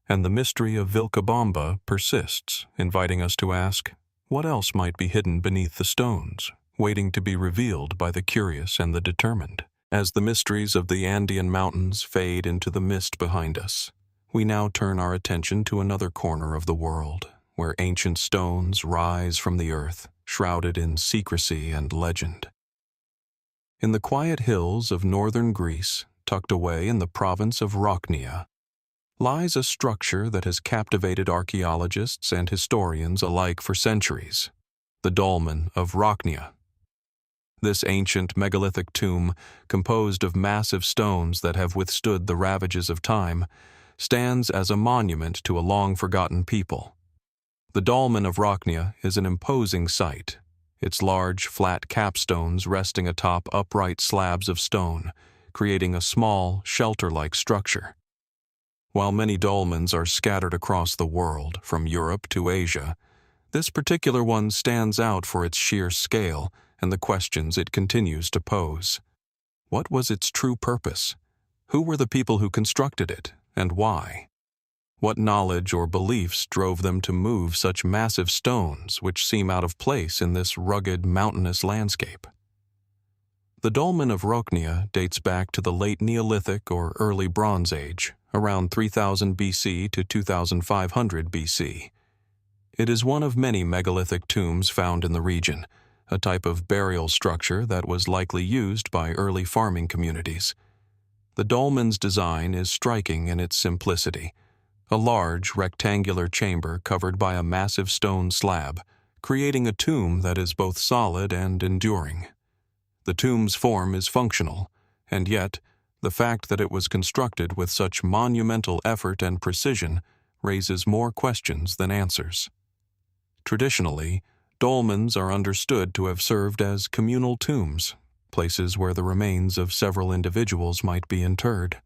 and the mystery of Vilcabamba persists, inviting us to ask, What else might be hidden beneath the stones, waiting to be revealed by the curious and the determined? As the mysteries of the Andean mountains fade into the mist behind us, we now turn our attention to another corner of the world, where ancient stones rise from the earth, shrouded in secrecy and legend. In the quiet hills of northern Greece, tucked away in the province of Roknia, lies a structure that has captivated archaeologists and historians alike for centuries, the Dolmen of Roknia. This ancient megalithic tomb, composed of massive stones that have withstood the ravages of time, stands as a monument to a long-forgotten people. The Dolmen of Roknia is an imposing sight, its large, flat capstones resting atop upright slabs of stone, creating a small, shelter-like structure. While many dolmens are scattered across the world, from Europe to Asia, this particular one stands out for its sheer scale and the questions it continues to pose. What was its true purpose? Who were the people who constructed it, and why? What knowledge or beliefs drove them to move such massive stones which seem out of place in this rugged, mountainous landscape? The Dolmen of Roknia dates back to the late Neolithic or early Bronze Age, around 3000 BC to 2500 BC. It is one of many megalithic tombs found in the region, a type of burial structure that was likely used by early farming communities. The dolmen's design is striking in its simplicity, a large rectangular chamber covered by a massive stone slab, creating a tomb that is both solid and enduring. The tomb's form is functional, and yet, the fact that it was constructed with such monumental effort and precision raises more questions than answers. Traditionally, dolmens are understood to have served as communal tombs, places where the remains of several individuals might be interred.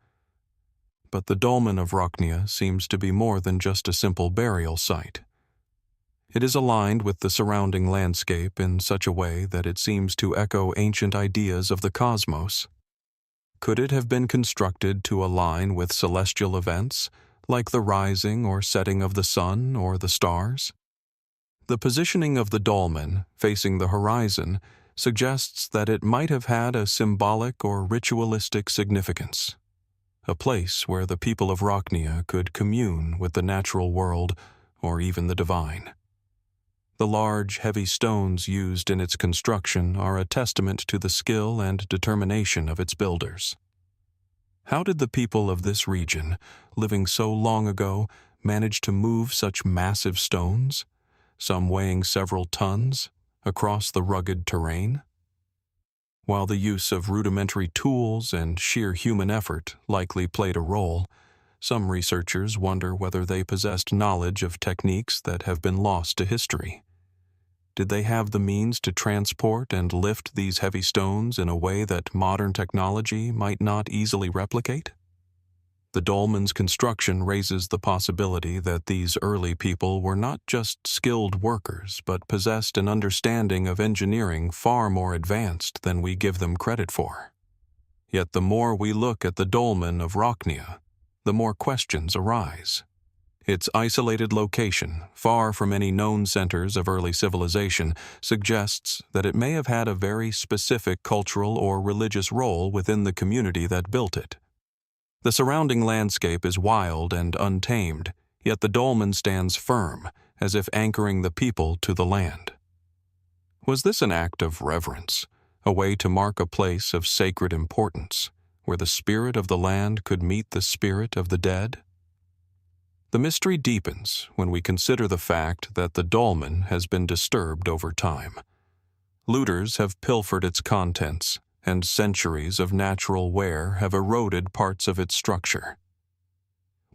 But the Dolmen of Roknia seems to be more than just a simple burial site. It is aligned with the surrounding landscape in such a way that it seems to echo ancient ideas of the cosmos. Could it have been constructed to align with celestial events, like the rising or setting of the sun or the stars? The positioning of the dolmen, facing the horizon, suggests that it might have had a symbolic or ritualistic significance, a place where the people of Roknia could commune with the natural world or even the divine. The large, heavy stones used in its construction are a testament to the skill and determination of its builders. How did the people of this region, living so long ago, manage to move such massive stones, some weighing several tons, across the rugged terrain? While the use of rudimentary tools and sheer human effort likely played a role, some researchers wonder whether they possessed knowledge of techniques that have been lost to history. Did they have the means to transport and lift these heavy stones in a way that modern technology might not easily replicate? The dolmen's construction raises the possibility that these early people were not just skilled workers, but possessed an understanding of engineering far more advanced than we give them credit for. Yet the more we look at the Dolmen of Roknia, the more questions arise. Its isolated location, far from any known centers of early civilization, suggests that it may have had a very specific cultural or religious role within the community that built it. The surrounding landscape is wild and untamed, yet the dolmen stands firm, as if anchoring the people to the land. Was this an act of reverence, a way to mark a place of sacred importance, where the spirit of the land could meet the spirit of the dead? The mystery deepens when we consider the fact that the dolmen has been disturbed over time. Looters have pilfered its contents, and centuries of natural wear have eroded parts of its structure.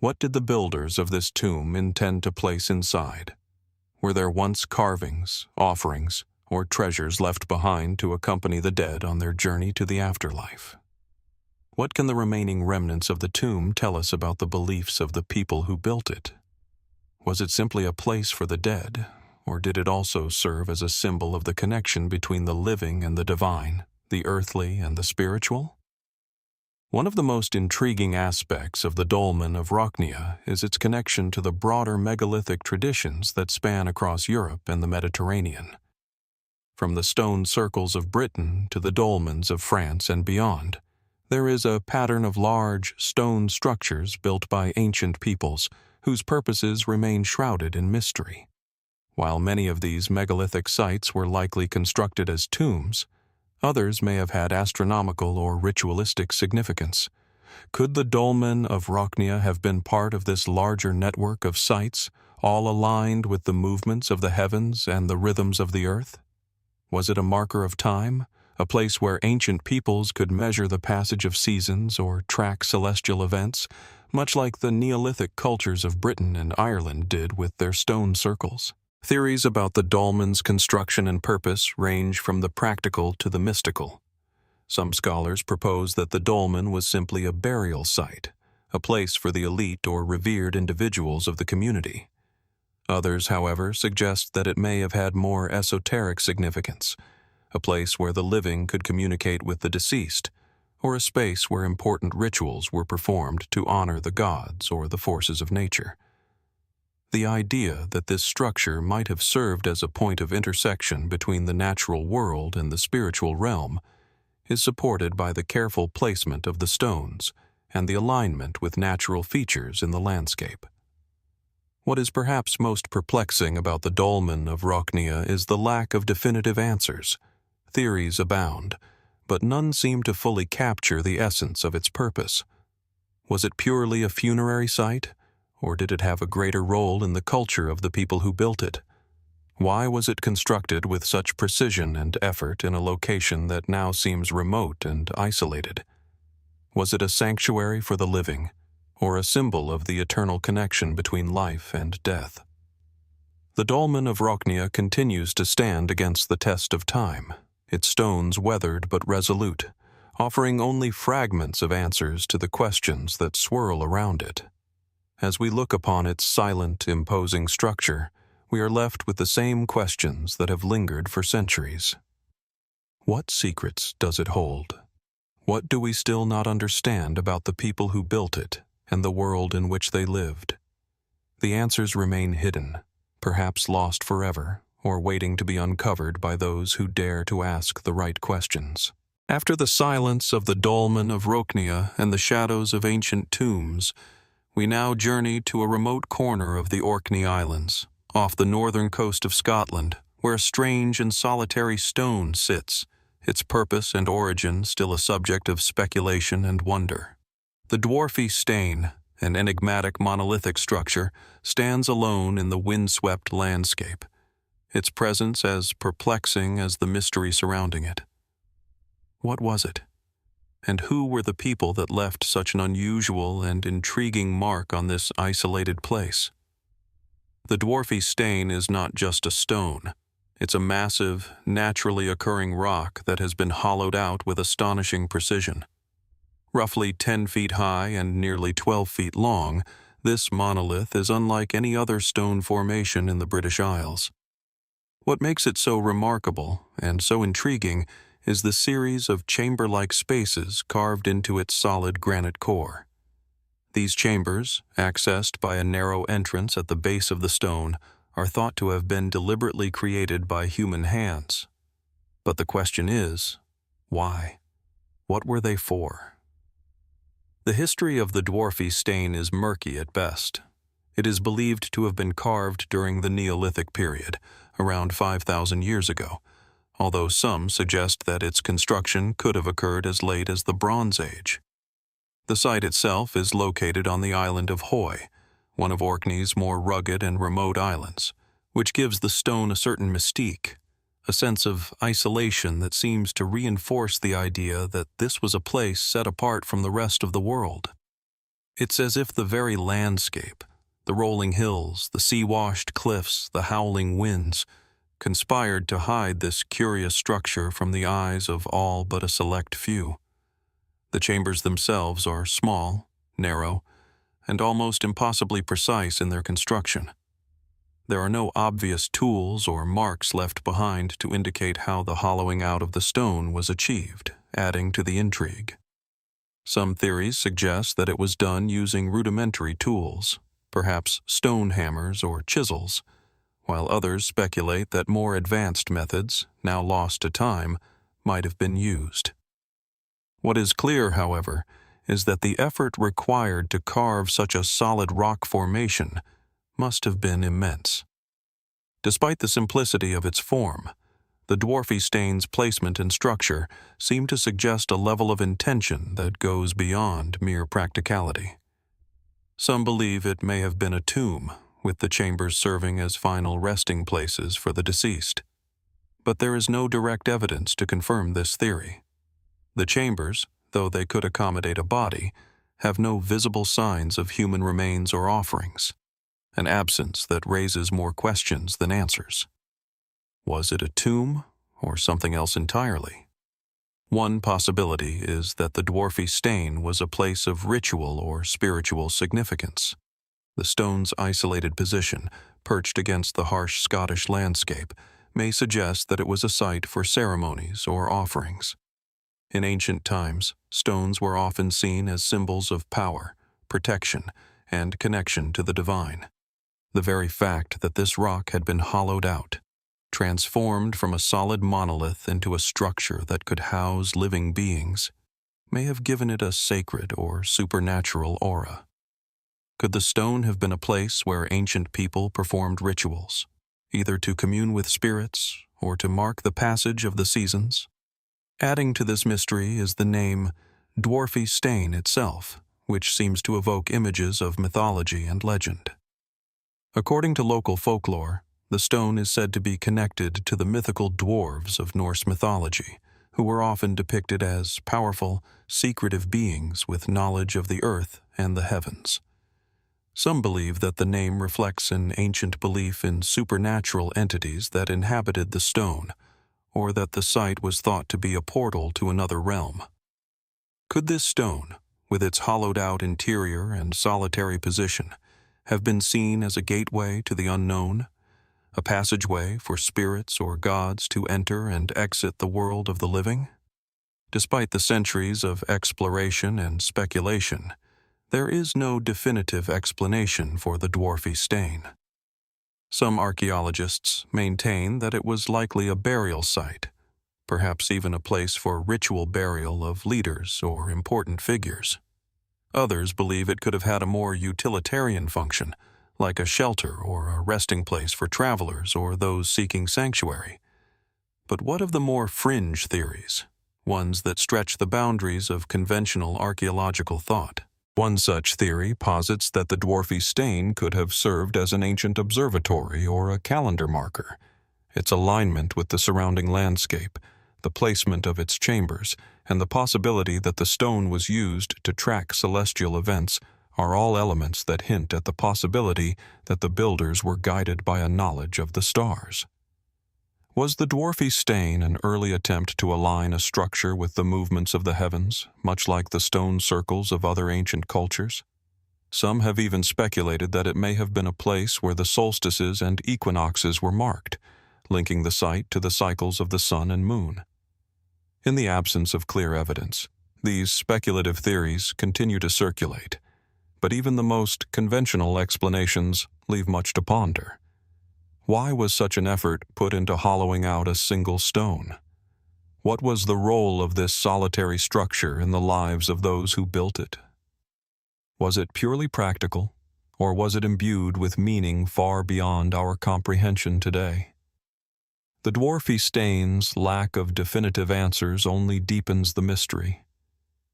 What did the builders of this tomb intend to place inside? Were there once carvings, offerings, or treasures left behind to accompany the dead on their journey to the afterlife? What can the remaining remnants of the tomb tell us about the beliefs of the people who built it? Was it simply a place for the dead, or did it also serve as a symbol of the connection between the living and the divine, the earthly and the spiritual? One of the most intriguing aspects of the Dolmen of Roknia is its connection to the broader megalithic traditions that span across Europe and the Mediterranean. From the stone circles of Britain to the dolmens of France and beyond, there is a pattern of large stone structures built by ancient peoples whose purposes remain shrouded in mystery. While many of these megalithic sites were likely constructed as tombs, others may have had astronomical or ritualistic significance. Could the Dolmen of Roknia have been part of this larger network of sites, all aligned with the movements of the heavens and the rhythms of the earth? Was it a marker of time, a place where ancient peoples could measure the passage of seasons or track celestial events, much like the Neolithic cultures of Britain and Ireland did with their stone circles? Theories about the dolmen's construction and purpose range from the practical to the mystical. Some scholars propose that the dolmen was simply a burial site, a place for the elite or revered individuals of the community. Others, however, suggest that it may have had more esoteric significance, a place where the living could communicate with the deceased, or a space where important rituals were performed to honor the gods or the forces of nature. The idea that this structure might have served as a point of intersection between the natural world and the spiritual realm is supported by the careful placement of the stones and the alignment with natural features in the landscape. What is perhaps most perplexing about the Dolmen of Roknia is the lack of definitive answers. Theories abound, but none seem to fully capture the essence of its purpose. Was it purely a funerary site, or did it have a greater role in the culture of the people who built it? Why was it constructed with such precision and effort in a location that now seems remote and isolated? Was it a sanctuary for the living, or a symbol of the eternal connection between life and death? The Dolmen of Roknia continues to stand against the test of time, its stones weathered but resolute, offering only fragments of answers to the questions that swirl around it. As we look upon its silent, imposing structure, we are left with the same questions that have lingered for centuries. What secrets does it hold? What do we still not understand about the people who built it and the world in which they lived? The answers remain hidden, perhaps lost forever, or waiting to be uncovered by those who dare to ask the right questions. After the silence of the Dolmen of Roknia and the shadows of ancient tombs, we now journey to a remote corner of the Orkney Islands, off the northern coast of Scotland, where a strange and solitary stone sits, its purpose and origin still a subject of speculation and wonder. The Dwarfie Stane, an enigmatic monolithic structure, stands alone in the windswept landscape, its presence as perplexing as the mystery surrounding it. What was it? And who were the people that left such an unusual and intriguing mark on this isolated place? The Dwarfie Stane is not just a stone. It's a massive, naturally occurring rock that has been hollowed out with astonishing precision. Roughly 10 feet high and nearly 12 feet long, this monolith is unlike any other stone formation in the British Isles. What makes it so remarkable and so intriguing is the series of chamber-like spaces carved into its solid granite core. These chambers, accessed by a narrow entrance at the base of the stone, are thought to have been deliberately created by human hands. But the question is, why? What were they for? The history of the Dwarfie Stane is murky at best. It is believed to have been carved during the Neolithic period, around 5,000 years ago, although some suggest that its construction could have occurred as late as the Bronze Age. The site itself is located on the island of Hoy, one of Orkney's more rugged and remote islands, which gives the stone a certain mystique, a sense of isolation that seems to reinforce the idea that this was a place set apart from the rest of the world. It's as if the very landscape, the rolling hills, the sea-washed cliffs, the howling winds, conspired to hide this curious structure from the eyes of all but a select few. The chambers themselves are small, narrow, and almost impossibly precise in their construction. There are no obvious tools or marks left behind to indicate how the hollowing out of the stone was achieved, adding to the intrigue. Some theories suggest that it was done using rudimentary tools, perhaps stone hammers or chisels, while others speculate that more advanced methods, now lost to time, might have been used. What is clear, however, is that the effort required to carve such a solid rock formation must have been immense. Despite the simplicity of its form, the Dwarfie Stane's placement and structure seem to suggest a level of intention that goes beyond mere practicality. Some believe it may have been a tomb, with the chambers serving as final resting places for the deceased. But there is no direct evidence to confirm this theory. The chambers, though they could accommodate a body, have no visible signs of human remains or offerings, an absence that raises more questions than answers. Was it a tomb or something else entirely? One possibility is that the Dwarfie Stane was a place of ritual or spiritual significance. The stone's isolated position, perched against the harsh Scottish landscape, may suggest that it was a site for ceremonies or offerings. In ancient times, stones were often seen as symbols of power, protection, and connection to the divine. The very fact that this rock had been hollowed out, transformed from a solid monolith into a structure that could house living beings, may have given it a sacred or supernatural aura. Could the stone have been a place where ancient people performed rituals, either to commune with spirits or to mark the passage of the seasons? Adding to this mystery is the name Dwarfie Stane itself, which seems to evoke images of mythology and legend. According to local folklore, the stone is said to be connected to the mythical dwarves of Norse mythology, who were often depicted as powerful, secretive beings with knowledge of the earth and the heavens. Some believe that the name reflects an ancient belief in supernatural entities that inhabited the stone, or that the site was thought to be a portal to another realm. Could this stone, with its hollowed-out interior and solitary position, have been seen as a gateway to the unknown, a passageway for spirits or gods to enter and exit the world of the living? Despite the centuries of exploration and speculation, there is no definitive explanation for the Dwarfie Stane. Some archaeologists maintain that it was likely a burial site, perhaps even a place for ritual burial of leaders or important figures. Others believe it could have had a more utilitarian function, like a shelter or a resting place for travelers or those seeking sanctuary. But what of the more fringe theories, ones that stretch the boundaries of conventional archaeological thought? One such theory posits that the Dwarfie Stane could have served as an ancient observatory or a calendar marker. Its alignment with the surrounding landscape, the placement of its chambers, and the possibility that the stone was used to track celestial events are all elements that hint at the possibility that the builders were guided by a knowledge of the stars. Was the Dwarfie Stane an early attempt to align a structure with the movements of the heavens, much like the stone circles of other ancient cultures? Some have even speculated that it may have been a place where the solstices and equinoxes were marked, linking the site to the cycles of the sun and moon. In the absence of clear evidence, these speculative theories continue to circulate, but even the most conventional explanations leave much to ponder. Why was such an effort put into hollowing out a single stone? What was the role of this solitary structure in the lives of those who built it? Was it purely practical, or was it imbued with meaning far beyond our comprehension today? The Dwarfie Stane's lack of definitive answers only deepens the mystery.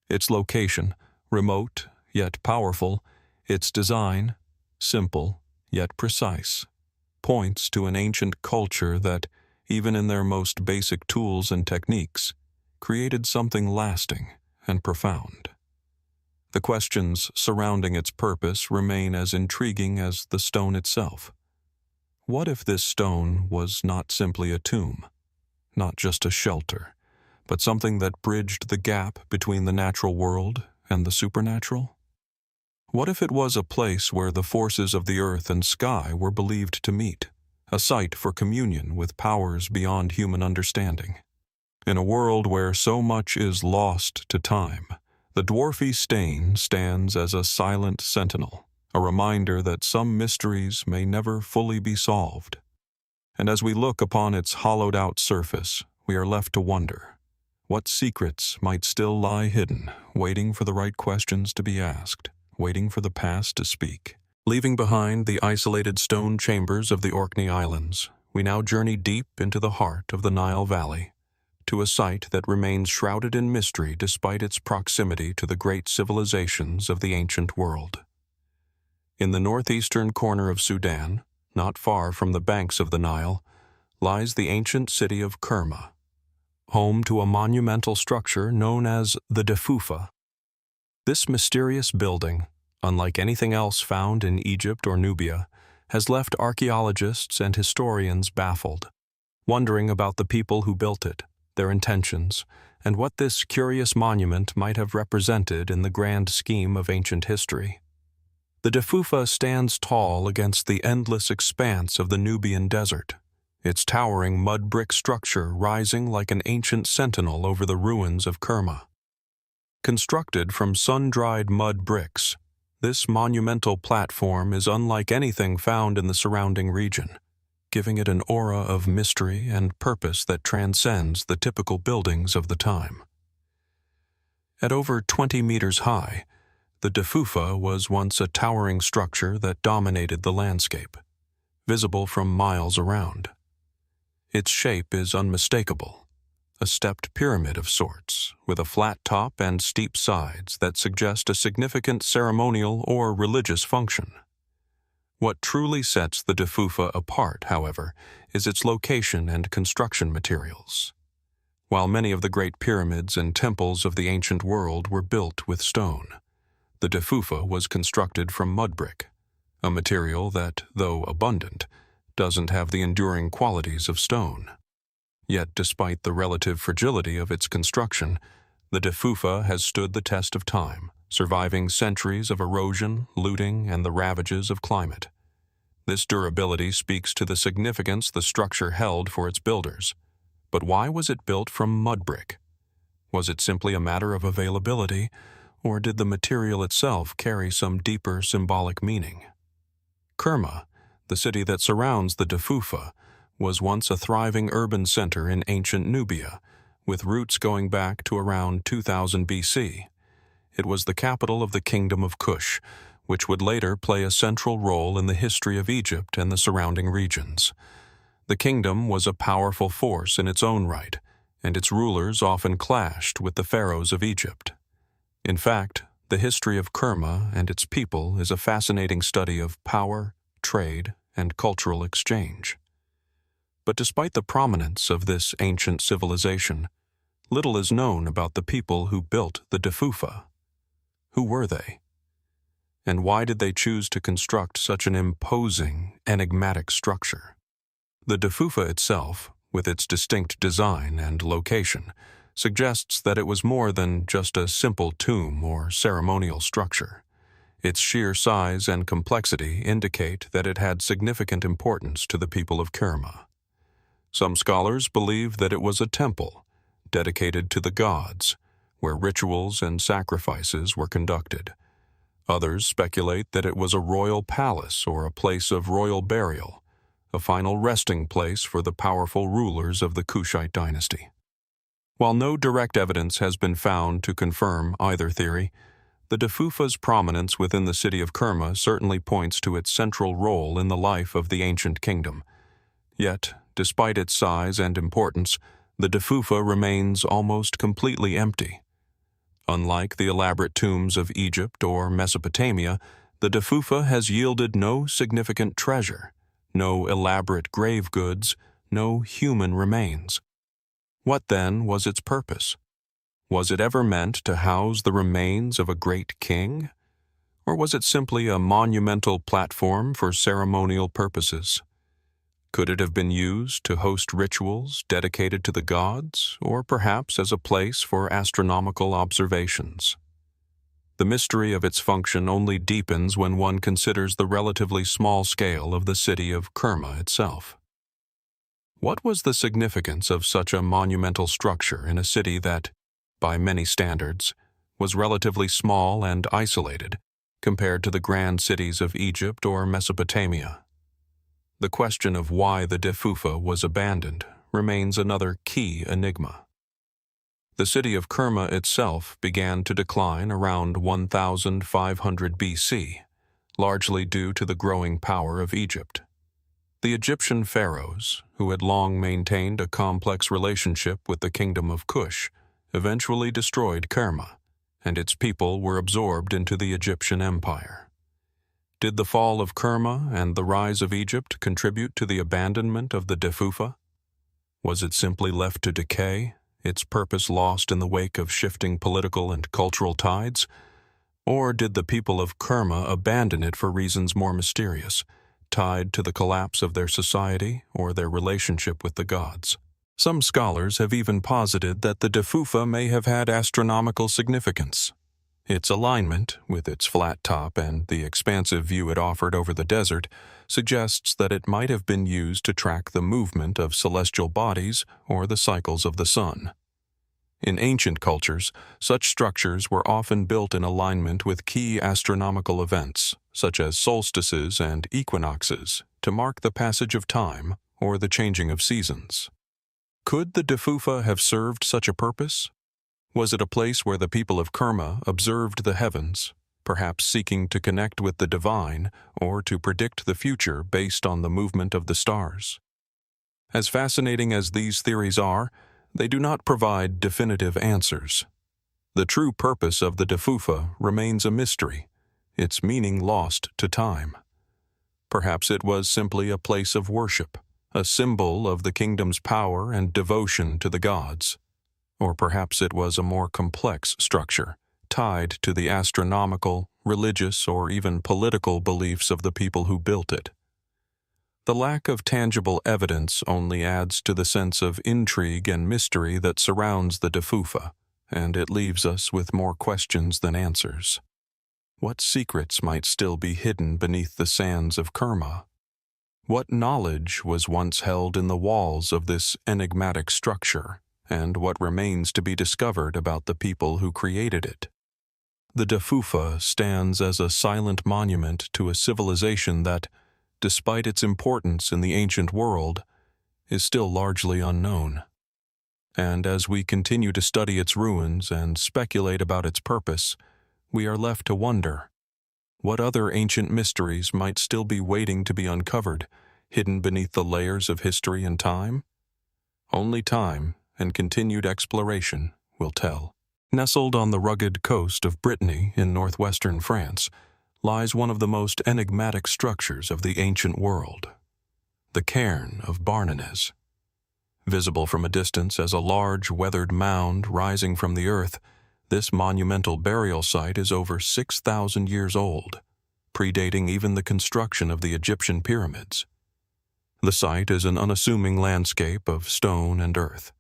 Its location, remote yet powerful, its design, simple yet precise, points to an ancient culture that, even in their most basic tools and techniques, created something lasting and profound. The questions surrounding its purpose remain as intriguing as the stone itself. What if this stone was not simply a tomb, not just a shelter, but something that bridged the gap between the natural world and the supernatural? What if it was a place where the forces of the earth and sky were believed to meet, a site for communion with powers beyond human understanding? In a world where so much is lost to time, The Dwarfie Stane stands as a silent sentinel, a reminder that some mysteries may never fully be solved. And as we look upon its hollowed-out surface, we are left to wonder, what secrets might still lie hidden, waiting for the right questions to be asked, waiting for the past to speak. Leaving behind the isolated stone chambers of the Orkney Islands, we now journey deep into the heart of the Nile Valley, to a site that remains shrouded in mystery despite its proximity to the great civilizations of the ancient world. In the northeastern corner of Sudan, not far from the banks of the Nile, lies the ancient city of Kerma, home to a monumental structure known as the Deffufa. This mysterious building, unlike anything else found in Egypt or Nubia, has left archaeologists and historians baffled, wondering about the people who built it, their intentions, and what this curious monument might have represented in the grand scheme of ancient history. The Deffufa stands tall against the endless expanse of the Nubian desert, its towering mud brick structure rising like an ancient sentinel over the ruins of Kerma. Constructed from sun-dried mud bricks, this monumental platform is unlike anything found in the surrounding region, giving it an aura of mystery and purpose that transcends the typical buildings of the time. At over 20 meters high, the Deffufa was once a towering structure that dominated the landscape, visible from miles around. Its shape is unmistakable, a stepped pyramid of sorts, with a flat top and steep sides that suggest a significant ceremonial or religious function. What truly sets the Deffufa apart, however, is its location and construction materials. While many of the great pyramids and temples of the ancient world were built with stone, the Deffufa was constructed from mud brick, a material that, though abundant, doesn't have the enduring qualities of stone. Yet, despite the relative fragility of its construction, the Deffufa has stood the test of time, surviving centuries of erosion, looting, and the ravages of climate. This durability speaks to the significance the structure held for its builders. But why was it built from mud brick? Was it simply a matter of availability, or did the material itself carry some deeper symbolic meaning? Kerma, the city that surrounds the Deffufa, was once a thriving urban center in ancient Nubia, with roots going back to around 2000 BC. It was the capital of the Kingdom of Kush, which would later play a central role in the history of Egypt and the surrounding regions. The kingdom was a powerful force in its own right, and its rulers often clashed with the pharaohs of Egypt. In fact, the history of Kerma and its people is a fascinating study of power, trade, and cultural exchange. But despite the prominence of this ancient civilization, little is known about the people who built the Deffufa. Who were they? And why did they choose to construct such an imposing, enigmatic structure? The Deffufa itself, with its distinct design and location, suggests that it was more than just a simple tomb or ceremonial structure. Its sheer size and complexity indicate that it had significant importance to the people of Kerma. Some scholars believe that it was a temple, dedicated to the gods, where rituals and sacrifices were conducted. Others speculate that it was a royal palace or a place of royal burial, a final resting place for the powerful rulers of the Kushite dynasty. While no direct evidence has been found to confirm either theory, the Deffufa's prominence within the city of Kerma certainly points to its central role in the life of the ancient kingdom. Yet, despite its size and importance, the Deffufa remains almost completely empty. Unlike the elaborate tombs of Egypt or Mesopotamia, the Deffufa has yielded no significant treasure, no elaborate grave goods, no human remains. What then was its purpose? Was it ever meant to house the remains of a great king? Or was it simply a monumental platform for ceremonial purposes? Could it have been used to host rituals dedicated to the gods, or perhaps as a place for astronomical observations? The mystery of its function only deepens when one considers the relatively small scale of the city of Kerma itself. What was the significance of such a monumental structure in a city that, by many standards, was relatively small and isolated compared to the grand cities of Egypt or Mesopotamia. The question of why the Deffufa was abandoned remains another key enigma. The city of Kerma itself began to decline around 1500 BC, largely due to the growing power of Egypt. The Egyptian pharaohs, who had long maintained a complex relationship with the kingdom of Kush, eventually destroyed Kerma, and its people were absorbed into the Egyptian empire. Did the fall of Kerma and the rise of Egypt contribute to the abandonment of the Deffufa? Was it simply left to decay, its purpose lost in the wake of shifting political and cultural tides? Or did the people of Kerma abandon it for reasons more mysterious, tied to the collapse of their society or their relationship with the gods? Some scholars have even posited that the Deffufa may have had astronomical significance. Its alignment, with its flat top and the expansive view it offered over the desert, suggests that it might have been used to track the movement of celestial bodies or the cycles of the sun. In ancient cultures, such structures were often built in alignment with key astronomical events, such as solstices and equinoxes, to mark the passage of time or the changing of seasons. Could the Deffufa have served such a purpose? Was it a place where the people of Kerma observed the heavens, perhaps seeking to connect with the divine or to predict the future based on the movement of the stars? As fascinating as these theories are, they do not provide definitive answers. The true purpose of the Deffufa remains a mystery, its meaning lost to time. Perhaps it was simply a place of worship, a symbol of the kingdom's power and devotion to the gods. Or perhaps it was a more complex structure, tied to the astronomical, religious, or even political beliefs of the people who built it. The lack of tangible evidence only adds to the sense of intrigue and mystery that surrounds the Deffufa, and it leaves us with more questions than answers. What secrets might still be hidden beneath the sands of Kerma? What knowledge was once held in the walls of this enigmatic structure, and what remains to be discovered about the people who created it? The Deffufa stands as a silent monument to a civilization that, despite its importance in the ancient world, is still largely unknown. And as we continue to study its ruins and speculate about its purpose, we are left to wonder, what other ancient mysteries might still be waiting to be uncovered, hidden beneath the layers of history and time? Only time and continued exploration will tell. Nestled on the rugged coast of Brittany in northwestern France lies one of the most enigmatic structures of the ancient world, the Cairn of Barnenez. Visible from a distance as a large, weathered mound rising from the earth, this monumental burial site is over 6,000 years old, predating even the construction of the Egyptian pyramids. The site is an unassuming landscape of stone and earth.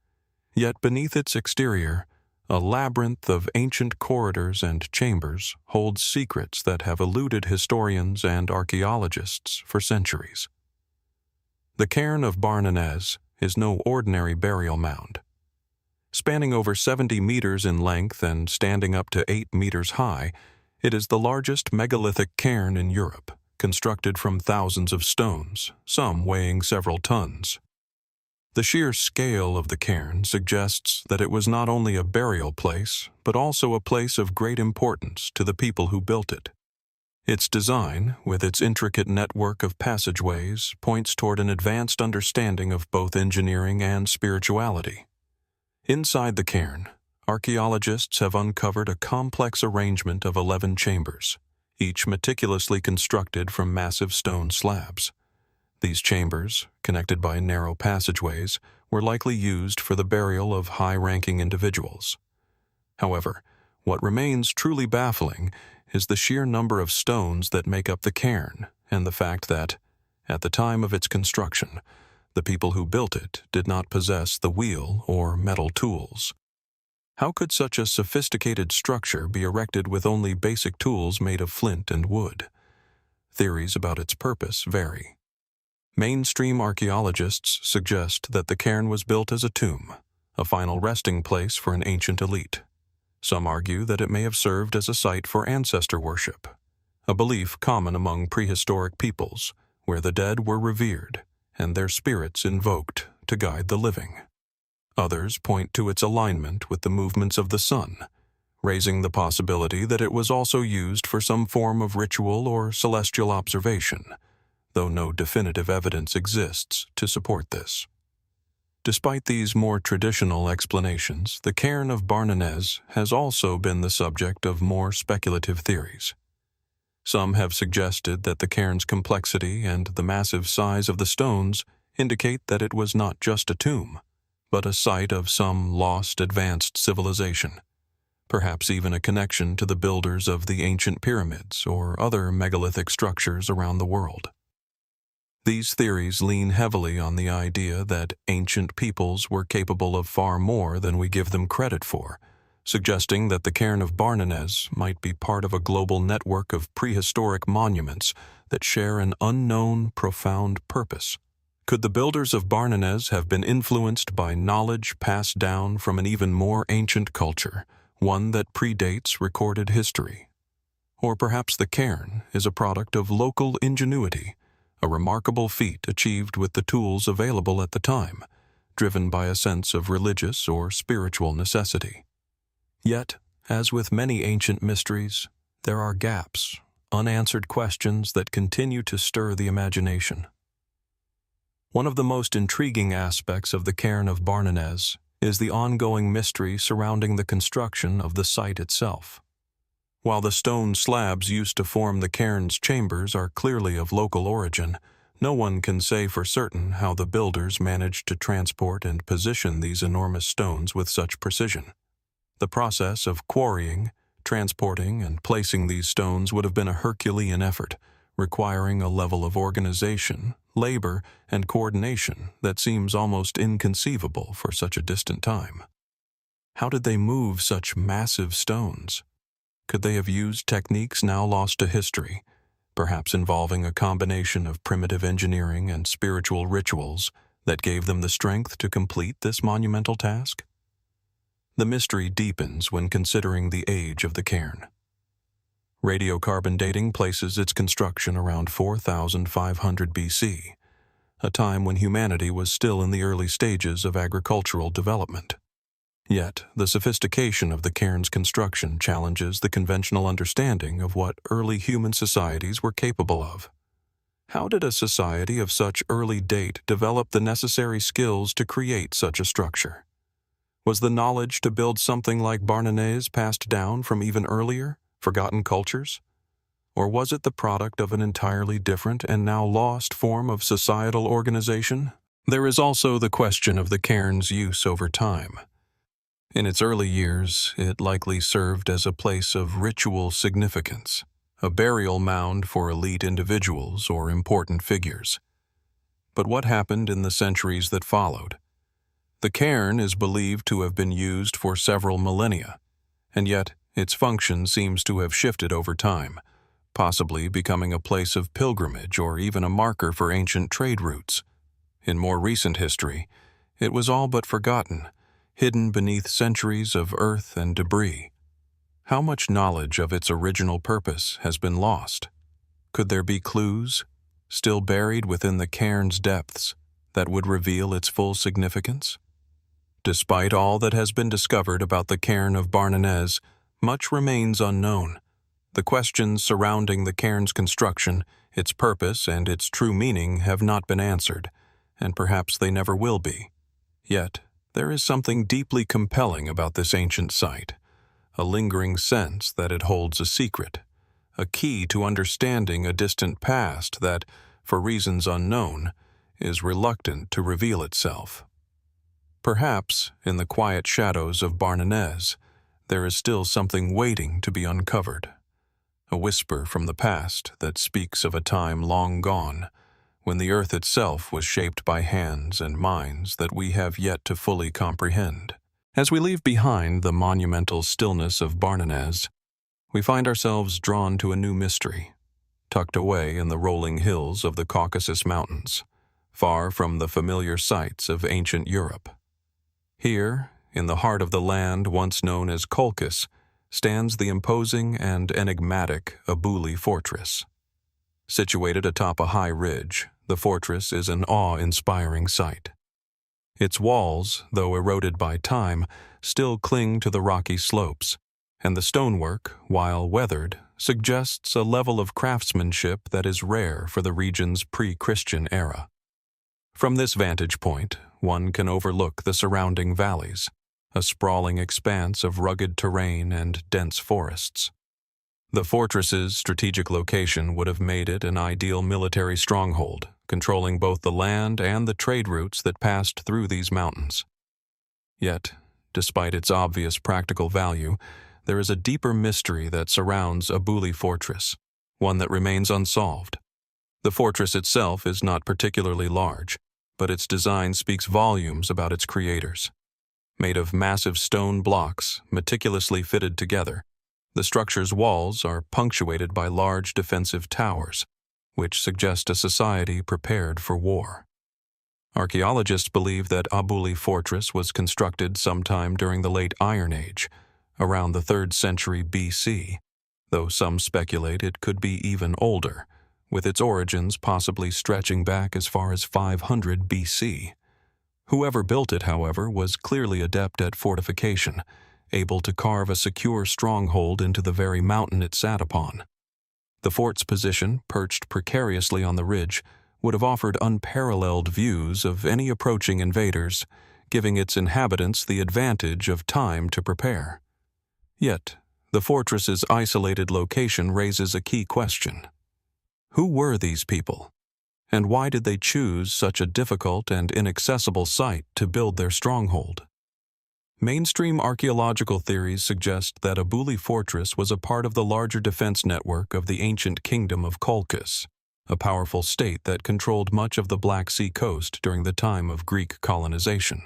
Yet beneath its exterior, a labyrinth of ancient corridors and chambers holds secrets that have eluded historians and archaeologists for centuries. The Cairn of Barnenez is no ordinary burial mound. Spanning over 70 meters in length and standing up to 8 meters high, it is the largest megalithic cairn in Europe, constructed from thousands of stones, some weighing several tons. The sheer scale of the cairn suggests that it was not only a burial place, but also a place of great importance to the people who built it. Its design, with its intricate network of passageways, points toward an advanced understanding of both engineering and spirituality. Inside the cairn, archaeologists have uncovered a complex arrangement of 11 chambers, each meticulously constructed from massive stone slabs. These chambers, connected by narrow passageways, were likely used for the burial of high-ranking individuals. However, what remains truly baffling is the sheer number of stones that make up the cairn and the fact that, at the time of its construction, the people who built it did not possess the wheel or metal tools. How could such a sophisticated structure be erected with only basic tools made of flint and wood? Theories about its purpose vary. Mainstream archaeologists suggest that the cairn was built as a tomb, a final resting place for an ancient elite. Some argue that it may have served as a site for ancestor worship, a belief common among prehistoric peoples, where the dead were revered and their spirits invoked to guide the living. Others point to its alignment with the movements of the sun, raising the possibility that it was also used for some form of ritual or celestial observation, though no definitive evidence exists to support this. Despite these more traditional explanations, the Cairn of Barnenez has also been the subject of more speculative theories. Some have suggested that the cairn's complexity and the massive size of the stones indicate that it was not just a tomb, but a site of some lost advanced civilization, perhaps even a connection to the builders of the ancient pyramids or other megalithic structures around the world. These theories lean heavily on the idea that ancient peoples were capable of far more than we give them credit for, suggesting that the Cairn of Barnenez might be part of a global network of prehistoric monuments that share an unknown, profound purpose. Could the builders of Barnenez have been influenced by knowledge passed down from an even more ancient culture, one that predates recorded history? Or perhaps the cairn is a product of local ingenuity, a remarkable feat achieved with the tools available at the time, driven by a sense of religious or spiritual necessity. Yet, as with many ancient mysteries, there are gaps, unanswered questions that continue to stir the imagination. One of the most intriguing aspects of the Cairn of Barnenez is the ongoing mystery surrounding the construction of the site itself. While the stone slabs used to form the cairn's chambers are clearly of local origin, no one can say for certain how the builders managed to transport and position these enormous stones with such precision. The process of quarrying, transporting, and placing these stones would have been a Herculean effort, requiring a level of organization, labor, and coordination that seems almost inconceivable for such a distant time. How did they move such massive stones? Could they have used techniques now lost to history, perhaps involving a combination of primitive engineering and spiritual rituals that gave them the strength to complete this monumental task? The mystery deepens when considering the age of the cairn. Radiocarbon dating places its construction around 4,500 BC, a time when humanity was still in the early stages of agricultural development. Yet, the sophistication of the cairn's construction challenges the conventional understanding of what early human societies were capable of. How did a society of such early date develop the necessary skills to create such a structure? Was the knowledge to build something like Barnenez passed down from even earlier, forgotten cultures? Or was it the product of an entirely different and now lost form of societal organization? There is also the question of the cairn's use over time. In its early years, it likely served as a place of ritual significance, a burial mound for elite individuals or important figures. But what happened in the centuries that followed? The cairn is believed to have been used for several millennia, and yet its function seems to have shifted over time, possibly becoming a place of pilgrimage or even a marker for ancient trade routes. In more recent history, it was all but forgotten, hidden beneath centuries of earth and debris. How much knowledge of its original purpose has been lost? Could there be clues, still buried within the cairn's depths, that would reveal its full significance? Despite all that has been discovered about the Cairn of Barnenez, much remains unknown. The questions surrounding the cairn's construction, its purpose, and its true meaning have not been answered, and perhaps they never will be. Yet, there is something deeply compelling about this ancient site, a lingering sense that it holds a secret, a key to understanding a distant past that, for reasons unknown, is reluctant to reveal itself. Perhaps, in the quiet shadows of Barnenez, there is still something waiting to be uncovered, a whisper from the past that speaks of a time long gone, when the earth itself was shaped by hands and minds that we have yet to fully comprehend. As we leave behind the monumental stillness of Barnenez, we find ourselves drawn to a new mystery, tucked away in the rolling hills of the Caucasus Mountains, far from the familiar sights of ancient Europe. Here, in the heart of the land once known as Colchis, stands the imposing and enigmatic Abuli Fortress. Situated atop a high ridge, the fortress is an awe-inspiring sight. Its walls, though eroded by time, still cling to the rocky slopes, and the stonework, while weathered, suggests a level of craftsmanship that is rare for the region's pre-Christian era. From this vantage point, one can overlook the surrounding valleys, a sprawling expanse of rugged terrain and dense forests. The fortress's strategic location would have made it an ideal military stronghold, controlling both the land and the trade routes that passed through these mountains. Yet, despite its obvious practical value, there is a deeper mystery that surrounds Abuli Fortress, one that remains unsolved. The fortress itself is not particularly large, but its design speaks volumes about its creators. Made of massive stone blocks meticulously fitted together, the structure's walls are punctuated by large defensive towers, which suggest a society prepared for war. Archaeologists believe that Abuli Fortress was constructed sometime during the late Iron Age, around the 3rd century BC, though some speculate it could be even older, with its origins possibly stretching back as far as 500 BC. Whoever built it, however, was clearly adept at fortification, able to carve a secure stronghold into the very mountain it sat upon. The fort's position, perched precariously on the ridge, would have offered unparalleled views of any approaching invaders, giving its inhabitants the advantage of time to prepare. Yet, the fortress's isolated location raises a key question. Who were these people? And why did they choose such a difficult and inaccessible site to build their stronghold? Mainstream archaeological theories suggest that Abuli Fortress was a part of the larger defense network of the ancient kingdom of Colchis, a powerful state that controlled much of the Black Sea coast during the time of Greek colonization.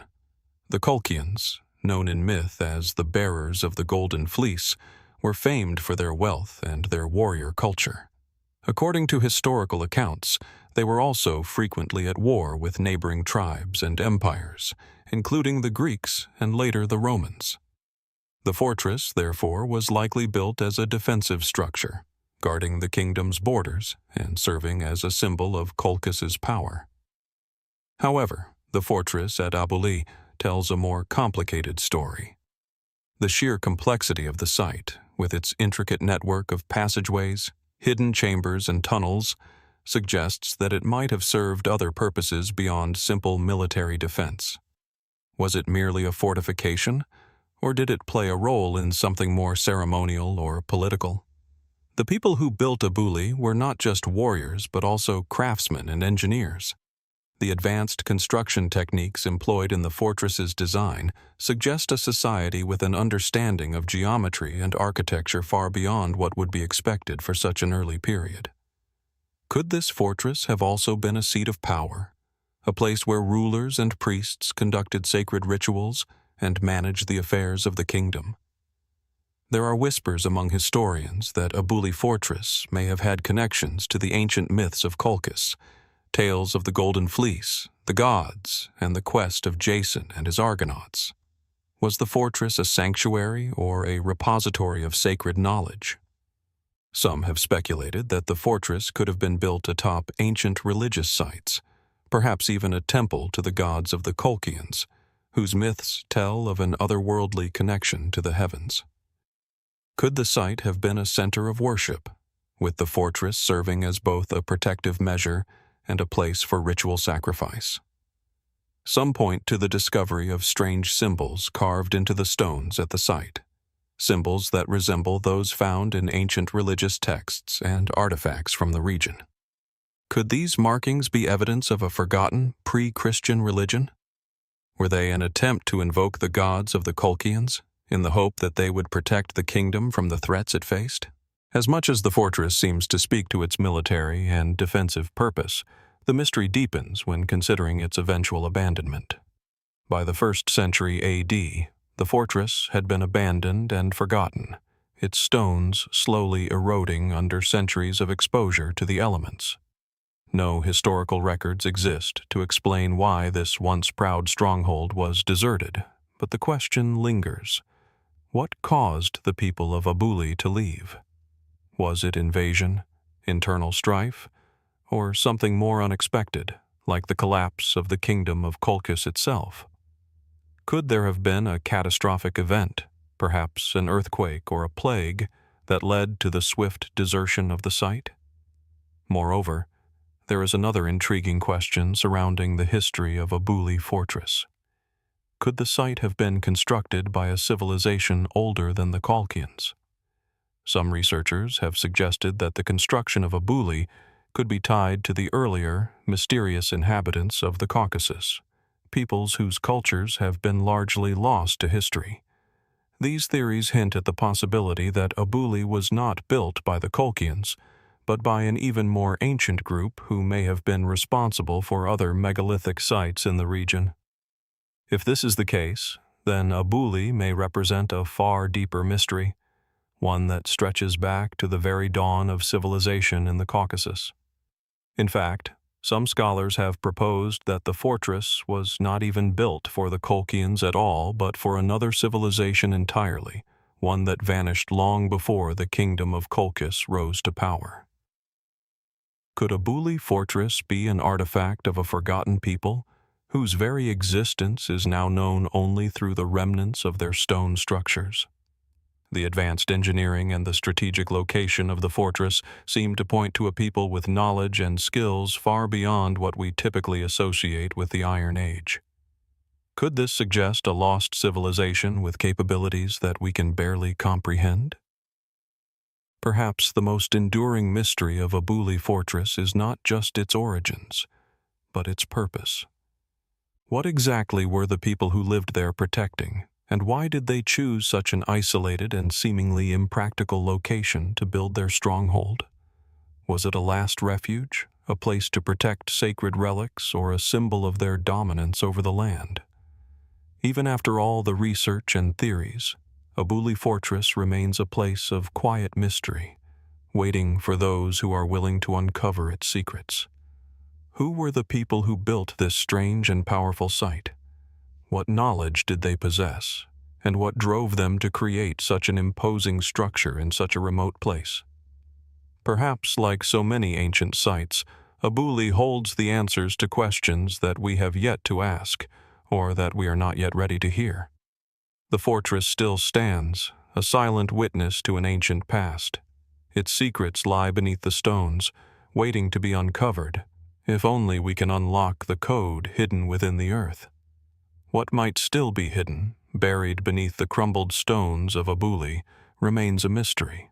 The Colchians, known in myth as the bearers of the Golden Fleece, were famed for their wealth and their warrior culture. According to historical accounts, they were also frequently at war with neighboring tribes and empires, including the Greeks and later the Romans. The fortress, therefore, was likely built as a defensive structure, guarding the kingdom's borders and serving as a symbol of Colchis's power. However, the fortress at Abuli tells a more complicated story. The sheer complexity of the site, with its intricate network of passageways, hidden chambers, and tunnels, suggests that it might have served other purposes beyond simple military defense. Was it merely a fortification, or did it play a role in something more ceremonial or political? The people who built Abuli were not just warriors but also craftsmen and engineers. The advanced construction techniques employed in the fortress's design suggest a society with an understanding of geometry and architecture far beyond what would be expected for such an early period. Could this fortress have also been a seat of power, a place where rulers and priests conducted sacred rituals and managed the affairs of the kingdom? There are whispers among historians that Abuli Fortress may have had connections to the ancient myths of Colchis, tales of the Golden Fleece, the gods, and the quest of Jason and his Argonauts. Was the fortress a sanctuary or a repository of sacred knowledge? Some have speculated that the fortress could have been built atop ancient religious sites, perhaps even a temple to the gods of the Colchians, whose myths tell of an otherworldly connection to the heavens. Could the site have been a center of worship, with the fortress serving as both a protective measure and a place for ritual sacrifice? Some point to the discovery of strange symbols carved into the stones at the site, symbols that resemble those found in ancient religious texts and artifacts from the region. Could these markings be evidence of a forgotten pre-Christian religion? Were they an attempt to invoke the gods of the Colchians, in the hope that they would protect the kingdom from the threats it faced? As much as the fortress seems to speak to its military and defensive purpose, the mystery deepens when considering its eventual abandonment. By the 1st century AD, the fortress had been abandoned and forgotten, its stones slowly eroding under centuries of exposure to the elements. No historical records exist to explain why this once proud stronghold was deserted, but the question lingers. What caused the people of Abuli to leave? Was it invasion, internal strife, or something more unexpected, like the collapse of the kingdom of Colchis itself? Could there have been a catastrophic event, perhaps an earthquake or a plague, that led to the swift desertion of the site? Moreover, there is another intriguing question surrounding the history of Abuli Fortress. Could the site have been constructed by a civilization older than the Colchians? Some researchers have suggested that the construction of Abuli could be tied to the earlier, mysterious inhabitants of the Caucasus, peoples whose cultures have been largely lost to history. These theories hint at the possibility that Abuli was not built by the Colchians, but by an even more ancient group who may have been responsible for other megalithic sites in the region. If this is the case, then Abuli may represent a far deeper mystery, one that stretches back to the very dawn of civilization in the Caucasus. In fact, some scholars have proposed that the fortress was not even built for the Colchians at all, but for another civilization entirely, one that vanished long before the kingdom of Colchis rose to power. Could Abuli Fortress be an artifact of a forgotten people, whose very existence is now known only through the remnants of their stone structures? The advanced engineering and the strategic location of the fortress seem to point to a people with knowledge and skills far beyond what we typically associate with the Iron Age. Could this suggest a lost civilization with capabilities that we can barely comprehend? Perhaps the most enduring mystery of Abuli Fortress is not just its origins, but its purpose. What exactly were the people who lived there protecting, and why did they choose such an isolated and seemingly impractical location to build their stronghold? Was it a last refuge, a place to protect sacred relics, or a symbol of their dominance over the land? Even after all the research and theories, Abuli Fortress remains a place of quiet mystery, waiting for those who are willing to uncover its secrets. Who were the people who built this strange and powerful site? What knowledge did they possess, and what drove them to create such an imposing structure in such a remote place? Perhaps, like so many ancient sites, Abuli holds the answers to questions that we have yet to ask, or that we are not yet ready to hear. The fortress still stands, a silent witness to an ancient past. Its secrets lie beneath the stones, waiting to be uncovered, if only we can unlock the code hidden within the earth. What might still be hidden, buried beneath the crumbled stones of Abuli, remains a mystery,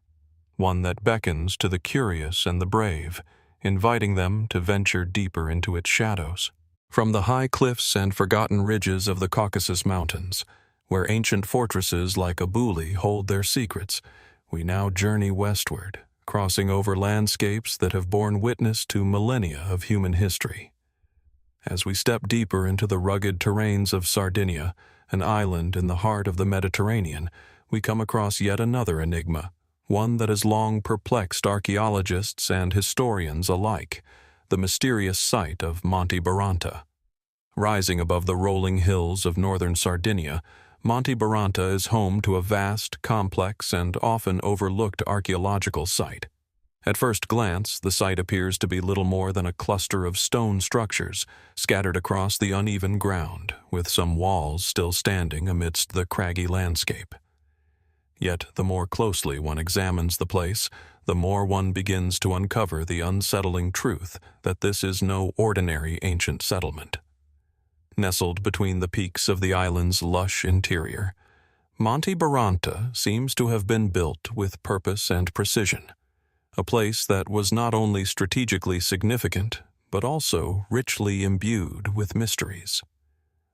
one that beckons to the curious and the brave, inviting them to venture deeper into its shadows. From the high cliffs and forgotten ridges of the Caucasus Mountains, where ancient fortresses like Abuli hold their secrets, we now journey westward, crossing over landscapes that have borne witness to millennia of human history. As we step deeper into the rugged terrains of Sardinia, an island in the heart of the Mediterranean, we come across yet another enigma, one that has long perplexed archaeologists and historians alike, the mysterious site of Monte Baranta. Rising above the rolling hills of northern Sardinia, Monte Baranta is home to a vast, complex, and often overlooked archaeological site. At first glance, the site appears to be little more than a cluster of stone structures scattered across the uneven ground, with some walls still standing amidst the craggy landscape. Yet, the more closely one examines the place, the more one begins to uncover the unsettling truth that this is no ordinary ancient settlement. Nestled between the peaks of the island's lush interior, Monte Baranta seems to have been built with purpose and precision, a place that was not only strategically significant, but also richly imbued with mysteries.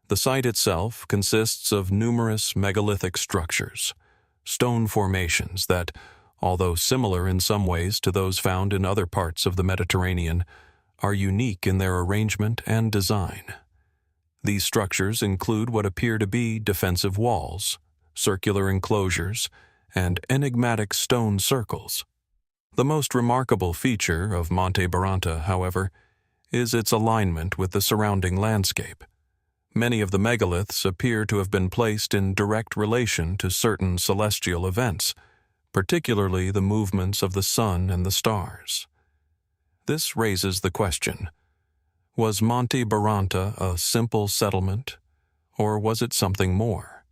The site itself consists of numerous megalithic structures, stone formations that, although similar in some ways to those found in other parts of the Mediterranean, are unique in their arrangement and design. These structures include what appear to be defensive walls, circular enclosures, and enigmatic stone circles. The most remarkable feature of Monte Baranta, however, is its alignment with the surrounding landscape. Many of the megaliths appear to have been placed in direct relation to certain celestial events, particularly the movements of the sun and the stars. This raises the question, was Monte Baranta a simple settlement, or was it something more?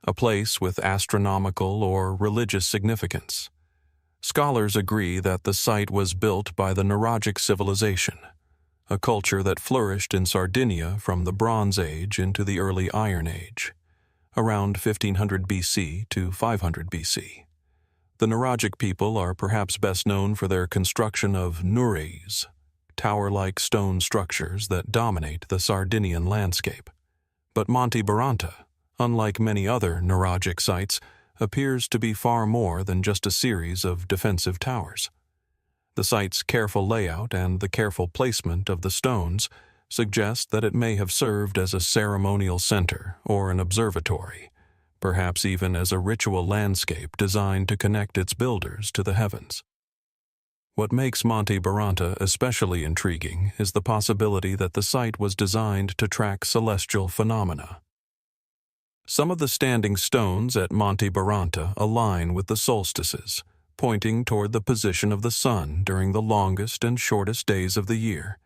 A place with astronomical or religious significance? Scholars agree that the site was built by the Nuragic civilization, a culture that flourished in Sardinia from the Bronze Age into the early Iron Age, around 1500 BC to 500 BC. The Nuragic people are perhaps best known for their construction of nuries, tower-like stone structures that dominate the Sardinian landscape. But Monte Baranta, unlike many other Nuragic sites, appears to be far more than just a series of defensive towers. The site's careful layout and the careful placement of the stones suggest that it may have served as a ceremonial center or an observatory, perhaps even as a ritual landscape designed to connect its builders to the heavens. What makes Monte Baranta especially intriguing is the possibility that the site was designed to track celestial phenomena. Some of the standing stones at Monte Baranta align with the solstices, pointing toward the position of the sun during the longest and shortest days of the year.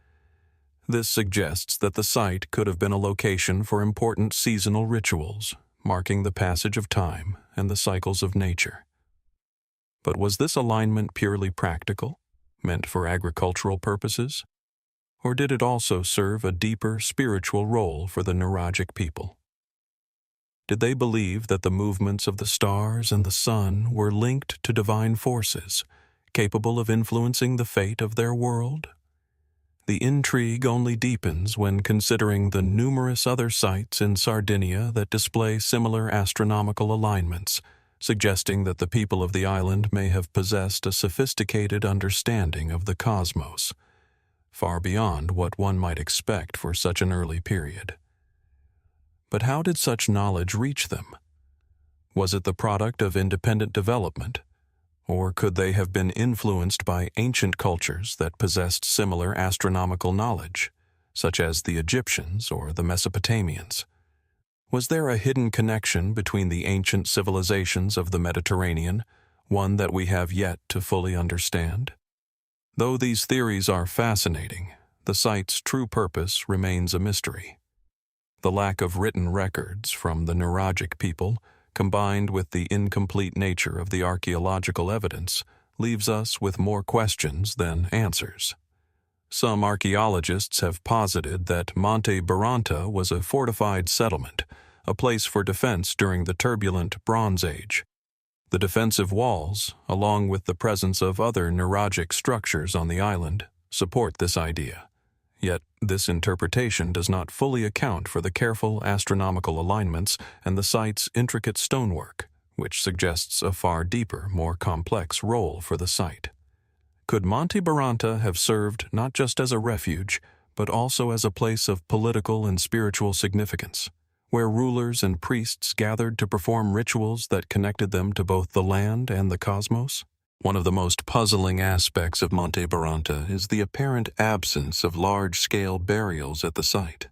This suggests that the site could have been a location for important seasonal rituals, marking the passage of time and the cycles of nature. But was this alignment purely practical, meant for agricultural purposes? Or did it also serve a deeper spiritual role for the Nuragic people? Did they believe that the movements of the stars and the sun were linked to divine forces, capable of influencing the fate of their world? The intrigue only deepens when considering the numerous other sites in Sardinia that display similar astronomical alignments, suggesting that the people of the island may have possessed a sophisticated understanding of the cosmos, far beyond what one might expect for such an early period. But how did such knowledge reach them? Was it the product of independent development, or could they have been influenced by ancient cultures that possessed similar astronomical knowledge, such as the Egyptians or the Mesopotamians? Was there a hidden connection between the ancient civilizations of the Mediterranean, one that we have yet to fully understand? Though these theories are fascinating, the site's true purpose remains a mystery. The lack of written records from the Nuragic people, combined with the incomplete nature of the archaeological evidence, leaves us with more questions than answers. Some archaeologists have posited that Monte Baranta was a fortified settlement, a place for defense during the turbulent Bronze Age. The defensive walls, along with the presence of other Nuragic structures on the island, support this idea. Yet this interpretation does not fully account for the careful astronomical alignments and the site's intricate stonework, which suggests a far deeper, more complex role for the site. Could Monte Baranta have served not just as a refuge, but also as a place of political and spiritual significance, where rulers and priests gathered to perform rituals that connected them to both the land and the cosmos? One of the most puzzling aspects of Monte Baranta is the apparent absence of large-scale burials at the site.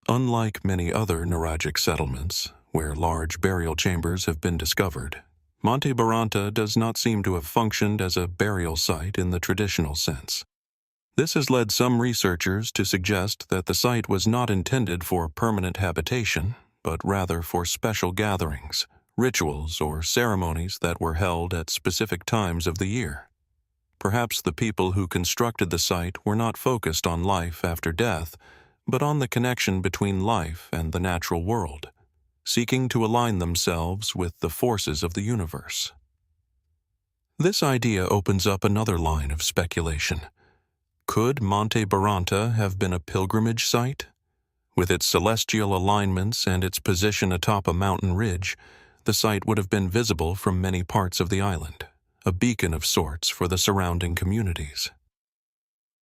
Unlike many other Nuragic settlements, where large burial chambers have been discovered, Monte Baranta does not seem to have functioned as a burial site in the traditional sense. This has led some researchers to suggest that the site was not intended for permanent habitation, but rather for special gatherings, rituals, or ceremonies that were held at specific times of the year. Perhaps the people who constructed the site were not focused on life after death, but on the connection between life and the natural world, seeking to align themselves with the forces of the universe. This idea opens up another line of speculation. Could Monte Baranta have been a pilgrimage site? With its celestial alignments and its position atop a mountain ridge, the site would have been visible from many parts of the island, a beacon of sorts for the surrounding communities.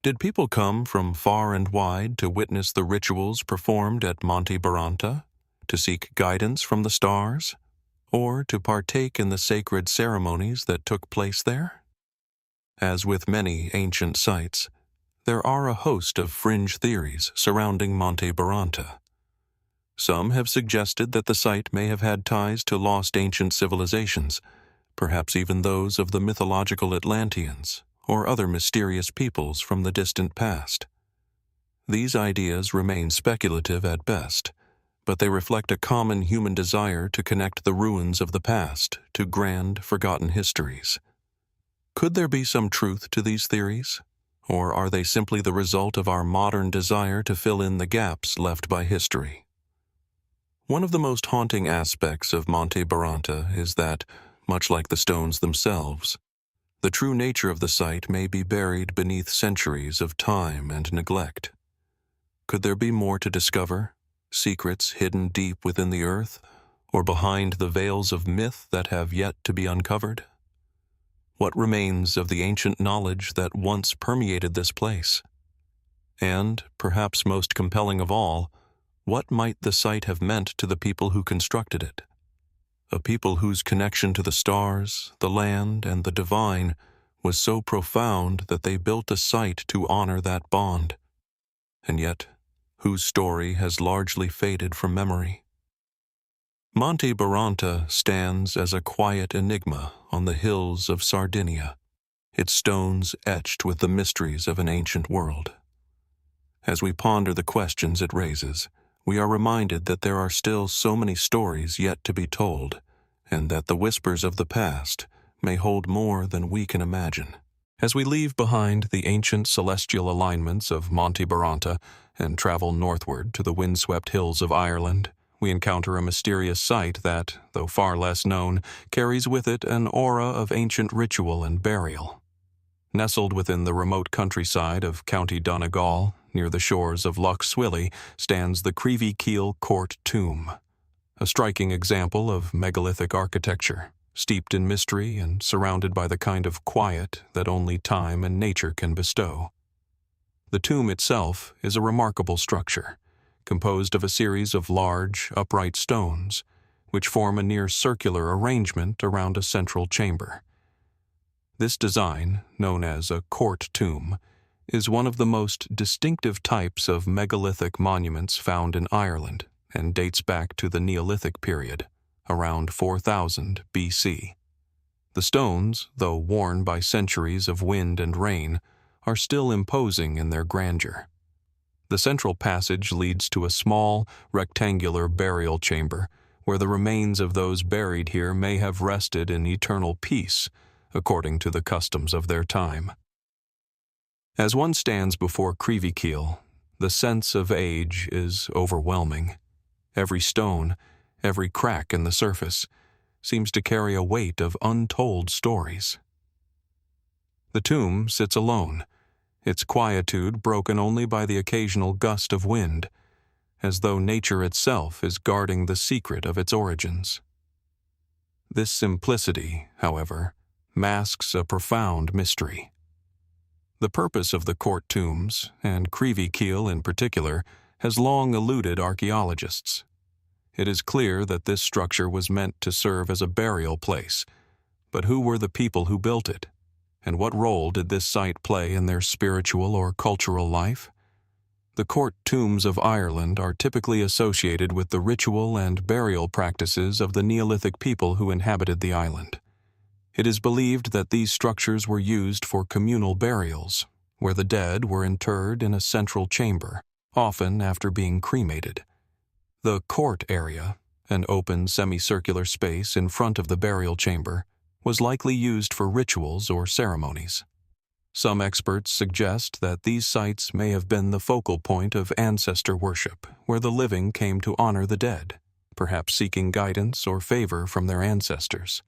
Did people come from far and wide to witness the rituals performed at Monte Baranta, to seek guidance from the stars, or to partake in the sacred ceremonies that took place there? As with many ancient sites, there are a host of fringe theories surrounding Monte Baranta, Some have suggested that the site may have had ties to lost ancient civilizations, perhaps even those of the mythological Atlanteans or other mysterious peoples from the distant past. These ideas remain speculative at best, but they reflect a common human desire to connect the ruins of the past to grand, forgotten histories. Could there be some truth to these theories, or are they simply the result of our modern desire to fill in the gaps left by history? One of the most haunting aspects of Monte Baranta is that, much like the stones themselves, the true nature of the site may be buried beneath centuries of time and neglect. Could there be more to discover, secrets hidden deep within the earth, or behind the veils of myth that have yet to be uncovered? What remains of the ancient knowledge that once permeated this place? And, perhaps most compelling of all, what might the site have meant to the people who constructed it? A people whose connection to the stars, the land, and the divine was so profound that they built a site to honor that bond, and yet whose story has largely faded from memory. Monte Baranta stands as a quiet enigma on the hills of Sardinia, its stones etched with the mysteries of an ancient world. As we ponder the questions it raises, we are reminded that there are still so many stories yet to be told, and that the whispers of the past may hold more than we can imagine. As we leave behind the ancient celestial alignments of Monte Baranta and travel northward to the windswept hills of Ireland, we encounter a mysterious site that, though far less known, carries with it an aura of ancient ritual and burial. Nestled within the remote countryside of County Donegal, near the shores of Lough Swilly, stands the Creevykeel Court Tomb, a striking example of megalithic architecture, steeped in mystery and surrounded by the kind of quiet that only time and nature can bestow. The tomb itself is a remarkable structure, composed of a series of large, upright stones, which form a near-circular arrangement around a central chamber. This design, known as a court tomb, is one of the most distinctive types of megalithic monuments found in Ireland and dates back to the Neolithic period, around 4000 BC. The stones, though worn by centuries of wind and rain, are still imposing in their grandeur. The central passage leads to a small, rectangular burial chamber where the remains of those buried here may have rested in eternal peace, according to the customs of their time. As one stands before Creevykeel, the sense of age is overwhelming. Every stone, every crack in the surface, seems to carry a weight of untold stories. The tomb sits alone, its quietude broken only by the occasional gust of wind, as though nature itself is guarding the secret of its origins. This simplicity, however, masks a profound mystery. The purpose of the court tombs, and Creevykeel in particular, has long eluded archaeologists. It is clear that this structure was meant to serve as a burial place, but who were the people who built it? And what role did this site play in their spiritual or cultural life? The court tombs of Ireland are typically associated with the ritual and burial practices of the Neolithic people who inhabited the island. It is believed that these structures were used for communal burials, where the dead were interred in a central chamber, often after being cremated. The court area, an open semicircular space in front of the burial chamber, was likely used for rituals or ceremonies. Some experts suggest that these sites may have been the focal point of ancestor worship, where the living came to honor the dead, perhaps seeking guidance or favor from their ancestors.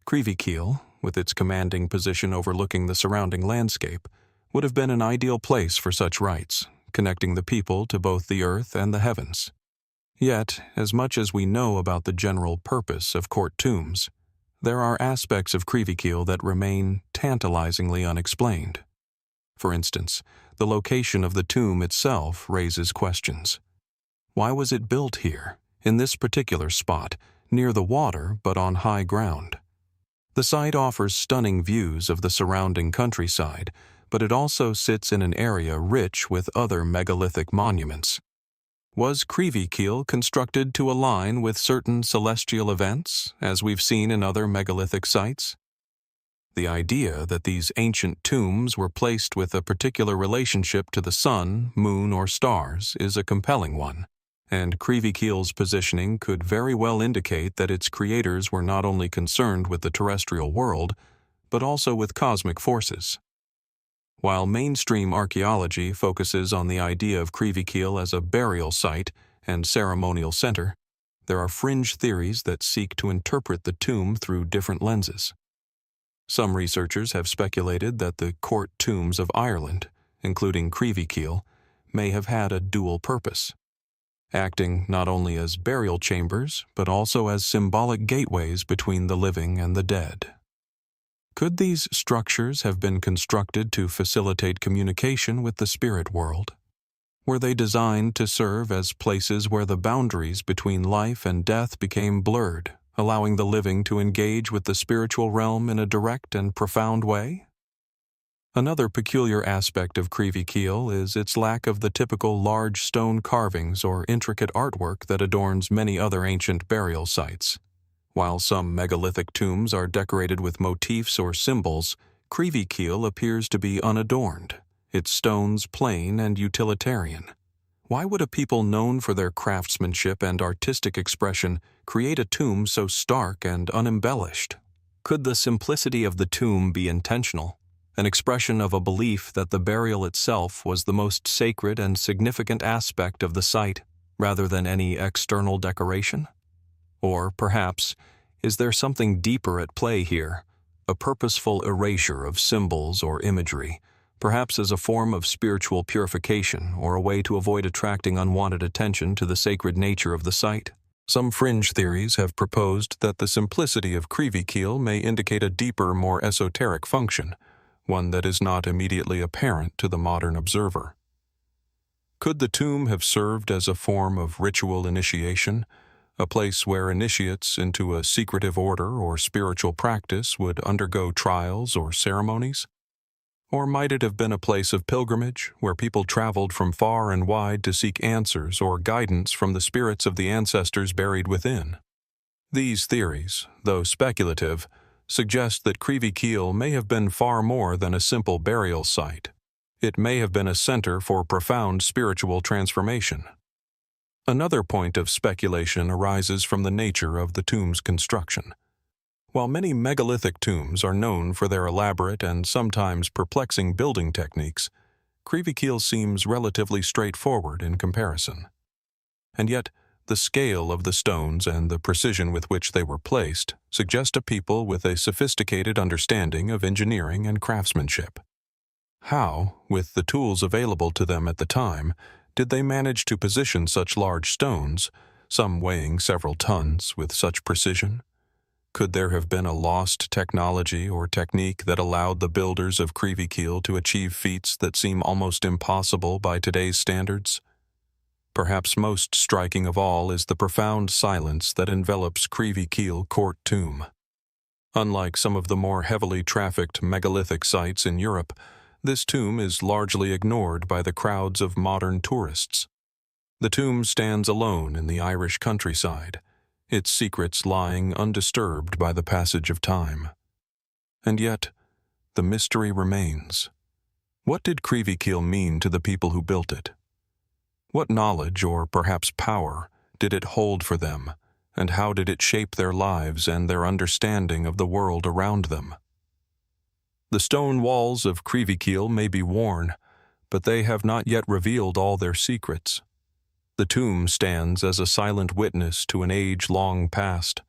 Creevykeel, with its commanding position overlooking the surrounding landscape, would have been an ideal place for such rites, connecting the people to both the earth and the heavens. Yet, as much as we know about the general purpose of court tombs, there are aspects of Creevykeel that remain tantalizingly unexplained. For instance, the location of the tomb itself raises questions. Why was it built here, in this particular spot, near the water but on high ground? The site offers stunning views of the surrounding countryside, but it also sits in an area rich with other megalithic monuments. Was Creevykeel constructed to align with certain celestial events, as we've seen in other megalithic sites? The idea that these ancient tombs were placed with a particular relationship to the sun, moon, or stars is a compelling one, and Creevykeel's positioning could very well indicate that its creators were not only concerned with the terrestrial world, but also with cosmic forces. While mainstream archaeology focuses on the idea of Creevykeel as a burial site and ceremonial center, there are fringe theories that seek to interpret the tomb through different lenses. Some researchers have speculated that the court tombs of Ireland, including Creevykeel, may have had a dual purpose, acting not only as burial chambers but also as symbolic gateways between the living and the dead. Could these structures have been constructed to facilitate communication with the spirit world? Were they designed to serve as places where the boundaries between life and death became blurred, allowing the living to engage with the spiritual realm in a direct and profound way? Another peculiar aspect of Creevykeel is its lack of the typical large stone carvings or intricate artwork that adorns many other ancient burial sites. While some megalithic tombs are decorated with motifs or symbols, Creevykeel appears to be unadorned, its stones plain and utilitarian. Why would a people known for their craftsmanship and artistic expression create a tomb so stark and unembellished? Could the simplicity of the tomb be intentional, an expression of a belief that the burial itself was the most sacred and significant aspect of the site, rather than any external decoration? Or, perhaps, is there something deeper at play here, a purposeful erasure of symbols or imagery, perhaps as a form of spiritual purification or a way to avoid attracting unwanted attention to the sacred nature of the site? Some fringe theories have proposed that the simplicity of Creevykeel may indicate a deeper, more esoteric function, one that is not immediately apparent to the modern observer. Could the tomb have served as a form of ritual initiation, a place where initiates into a secretive order or spiritual practice would undergo trials or ceremonies? Or might it have been a place of pilgrimage, where people traveled from far and wide to seek answers or guidance from the spirits of the ancestors buried within? These theories, though speculative, suggest that Creevykeel may have been far more than a simple burial site. It may have been a center for profound spiritual transformation. Another point of speculation arises from the nature of the tomb's construction. While many megalithic tombs are known for their elaborate and sometimes perplexing building techniques, Creevykeel seems relatively straightforward in comparison. And yet, the scale of the stones and the precision with which they were placed suggest a people with a sophisticated understanding of engineering and craftsmanship. How, with the tools available to them at the time, did they manage to position such large stones, some weighing several tons, with such precision? Could there have been a lost technology or technique that allowed the builders of Creevykeel to achieve feats that seem almost impossible by today's standards? Perhaps most striking of all is the profound silence that envelops Creevykeel Court Tomb. Unlike some of the more heavily trafficked megalithic sites in Europe, this tomb is largely ignored by the crowds of modern tourists. The tomb stands alone in the Irish countryside, its secrets lying undisturbed by the passage of time. And yet, the mystery remains. What did Creevykeel mean to the people who built it? What knowledge, or perhaps power, did it hold for them, and how did it shape their lives and their understanding of the world around them? The stone walls of Creevykeel may be worn, but they have not yet revealed all their secrets. The tomb stands as a silent witness to an age long past,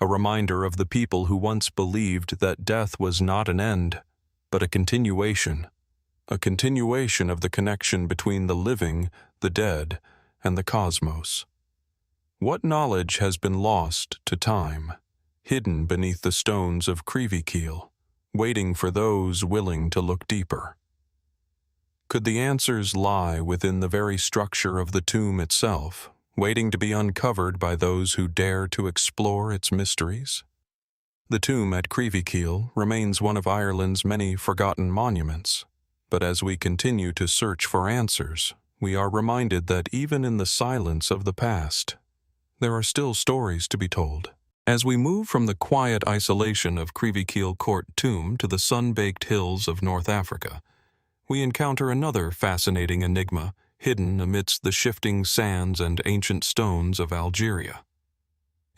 a reminder of the people who once believed that death was not an end, but a continuation of the connection between the living, the dead, and the cosmos. What knowledge has been lost to time, hidden beneath the stones of Creevykeel, waiting for those willing to look deeper? Could the answers lie within the very structure of the tomb itself, waiting to be uncovered by those who dare to explore its mysteries? The tomb at Creevykeel remains one of Ireland's many forgotten monuments, but as we continue to search for answers, we are reminded that even in the silence of the past, there are still stories to be told. As we move from the quiet isolation of Creevykeel Court Tomb to the sun-baked hills of North Africa, we encounter another fascinating enigma hidden amidst the shifting sands and ancient stones of Algeria.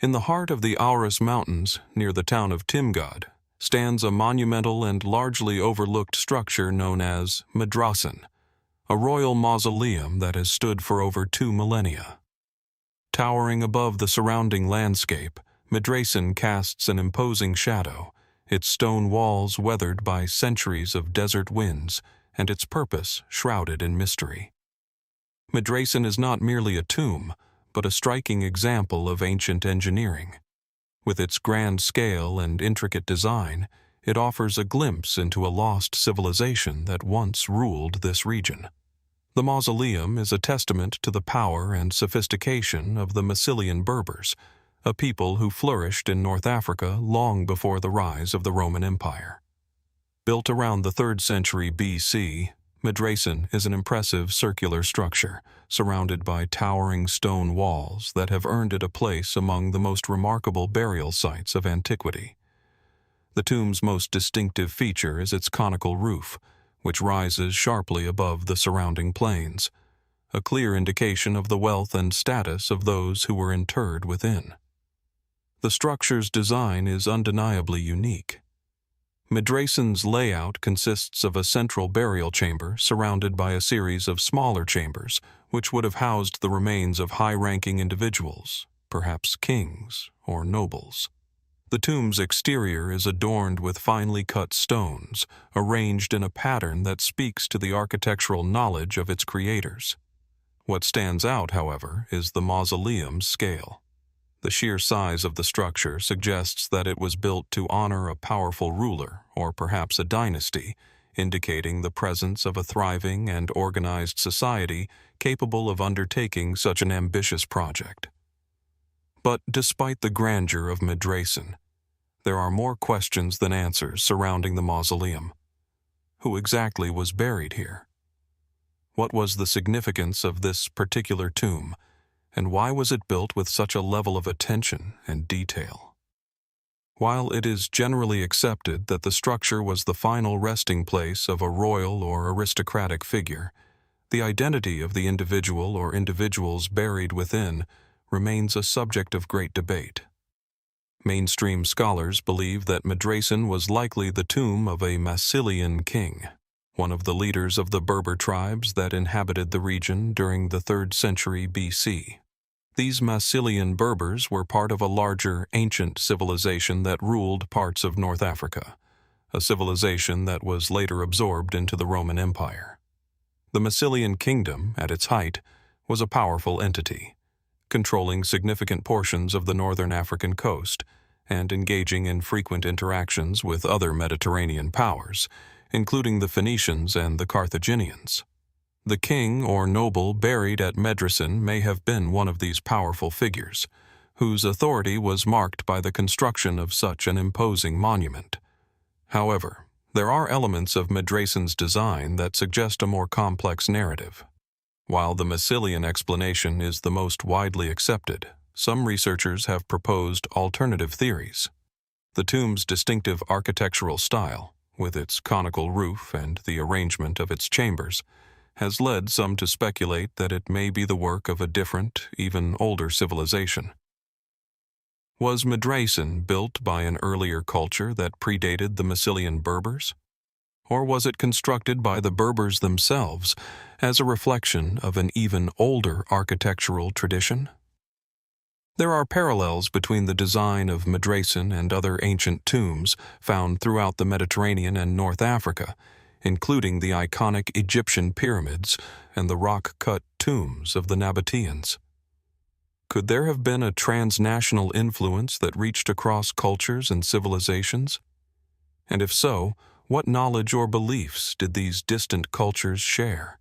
In the heart of the Aurus Mountains, near the town of Timgad, stands a monumental and largely overlooked structure known as Medracen, a royal mausoleum that has stood for over 2 millennia. Towering above the surrounding landscape, Medracen casts an imposing shadow, its stone walls weathered by centuries of desert winds and its purpose shrouded in mystery. Medracen is not merely a tomb, but a striking example of ancient engineering. With its grand scale and intricate design, it offers a glimpse into a lost civilization that once ruled this region. The mausoleum is a testament to the power and sophistication of the Massilian Berbers, a people who flourished in North Africa long before the rise of the Roman Empire. Built around the 3rd century BC, Medracen is an impressive circular structure, surrounded by towering stone walls that have earned it a place among the most remarkable burial sites of antiquity. The tomb's most distinctive feature is its conical roof, which rises sharply above the surrounding plains, a clear indication of the wealth and status of those who were interred within. The structure's design is undeniably unique. Medracen's layout consists of a central burial chamber surrounded by a series of smaller chambers, which would have housed the remains of high-ranking individuals, perhaps kings or nobles. The tomb's exterior is adorned with finely cut stones, arranged in a pattern that speaks to the architectural knowledge of its creators. What stands out, however, is the mausoleum's scale. The sheer size of the structure suggests that it was built to honor a powerful ruler, or perhaps a dynasty, indicating the presence of a thriving and organized society capable of undertaking such an ambitious project. But despite the grandeur of Medracen, there are more questions than answers surrounding the mausoleum. Who exactly was buried here? What was the significance of this particular tomb? And why was it built with such a level of attention and detail? While it is generally accepted that the structure was the final resting place of a royal or aristocratic figure, the identity of the individual or individuals buried within remains a subject of great debate. Mainstream scholars believe that Medracen was likely the tomb of a Massilian king, one of the leaders of the Berber tribes that inhabited the region during the 3rd century BC. These Massilian Berbers were part of a larger, ancient civilization that ruled parts of North Africa, a civilization that was later absorbed into the Roman Empire. The Massilian kingdom, at its height, was a powerful entity, controlling significant portions of the northern African coast and engaging in frequent interactions with other Mediterranean powers, including the Phoenicians and the Carthaginians. The king or noble buried at Medracen may have been one of these powerful figures, whose authority was marked by the construction of such an imposing monument. However, there are elements of Medracen's design that suggest a more complex narrative. While the Massilian explanation is the most widely accepted, some researchers have proposed alternative theories. The tomb's distinctive architectural style, with its conical roof and the arrangement of its chambers, has led some to speculate that it may be the work of a different, even older civilization. Was Medracen built by an earlier culture that predated the Massilian Berbers? Or was it constructed by the Berbers themselves as a reflection of an even older architectural tradition? There are parallels between the design of Medracen and other ancient tombs found throughout the Mediterranean and North Africa, including the iconic Egyptian pyramids and the rock-cut tombs of the Nabateans. Could there have been a transnational influence that reached across cultures and civilizations? And if so, what knowledge or beliefs did these distant cultures share?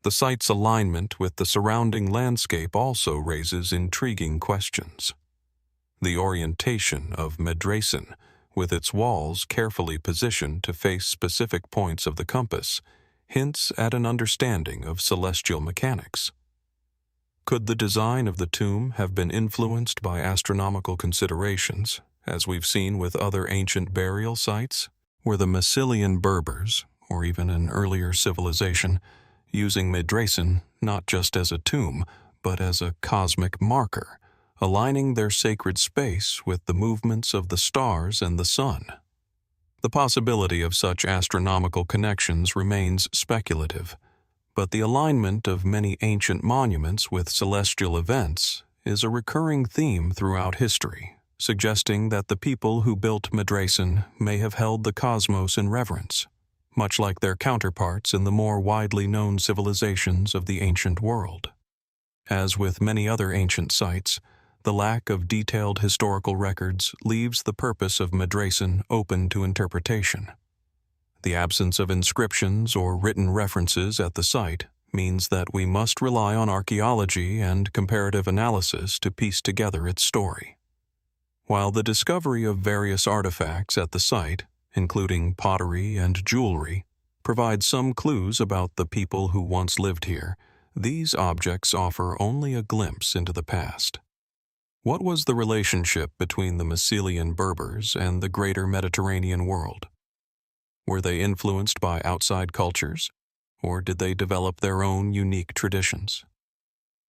The site's alignment with the surrounding landscape also raises intriguing questions. The orientation of Medracen, with its walls carefully positioned to face specific points of the compass, hints at an understanding of celestial mechanics. Could the design of the tomb have been influenced by astronomical considerations, as we've seen with other ancient burial sites? Were the Massilian Berbers, or even an earlier civilization, using Medracen not just as a tomb, but as a cosmic marker, aligning their sacred space with the movements of the stars and the sun? The possibility of such astronomical connections remains speculative, but the alignment of many ancient monuments with celestial events is a recurring theme throughout history, suggesting that the people who built Medracen may have held the cosmos in reverence, much like their counterparts in the more widely known civilizations of the ancient world. As with many other ancient sites, the lack of detailed historical records leaves the purpose of Medracen open to interpretation. The absence of inscriptions or written references at the site means that we must rely on archaeology and comparative analysis to piece together its story. While the discovery of various artifacts at the site, including pottery and jewelry, provides some clues about the people who once lived here, these objects offer only a glimpse into the past. What was the relationship between the Massilian Berbers and the greater Mediterranean world? Were they influenced by outside cultures, or did they develop their own unique traditions?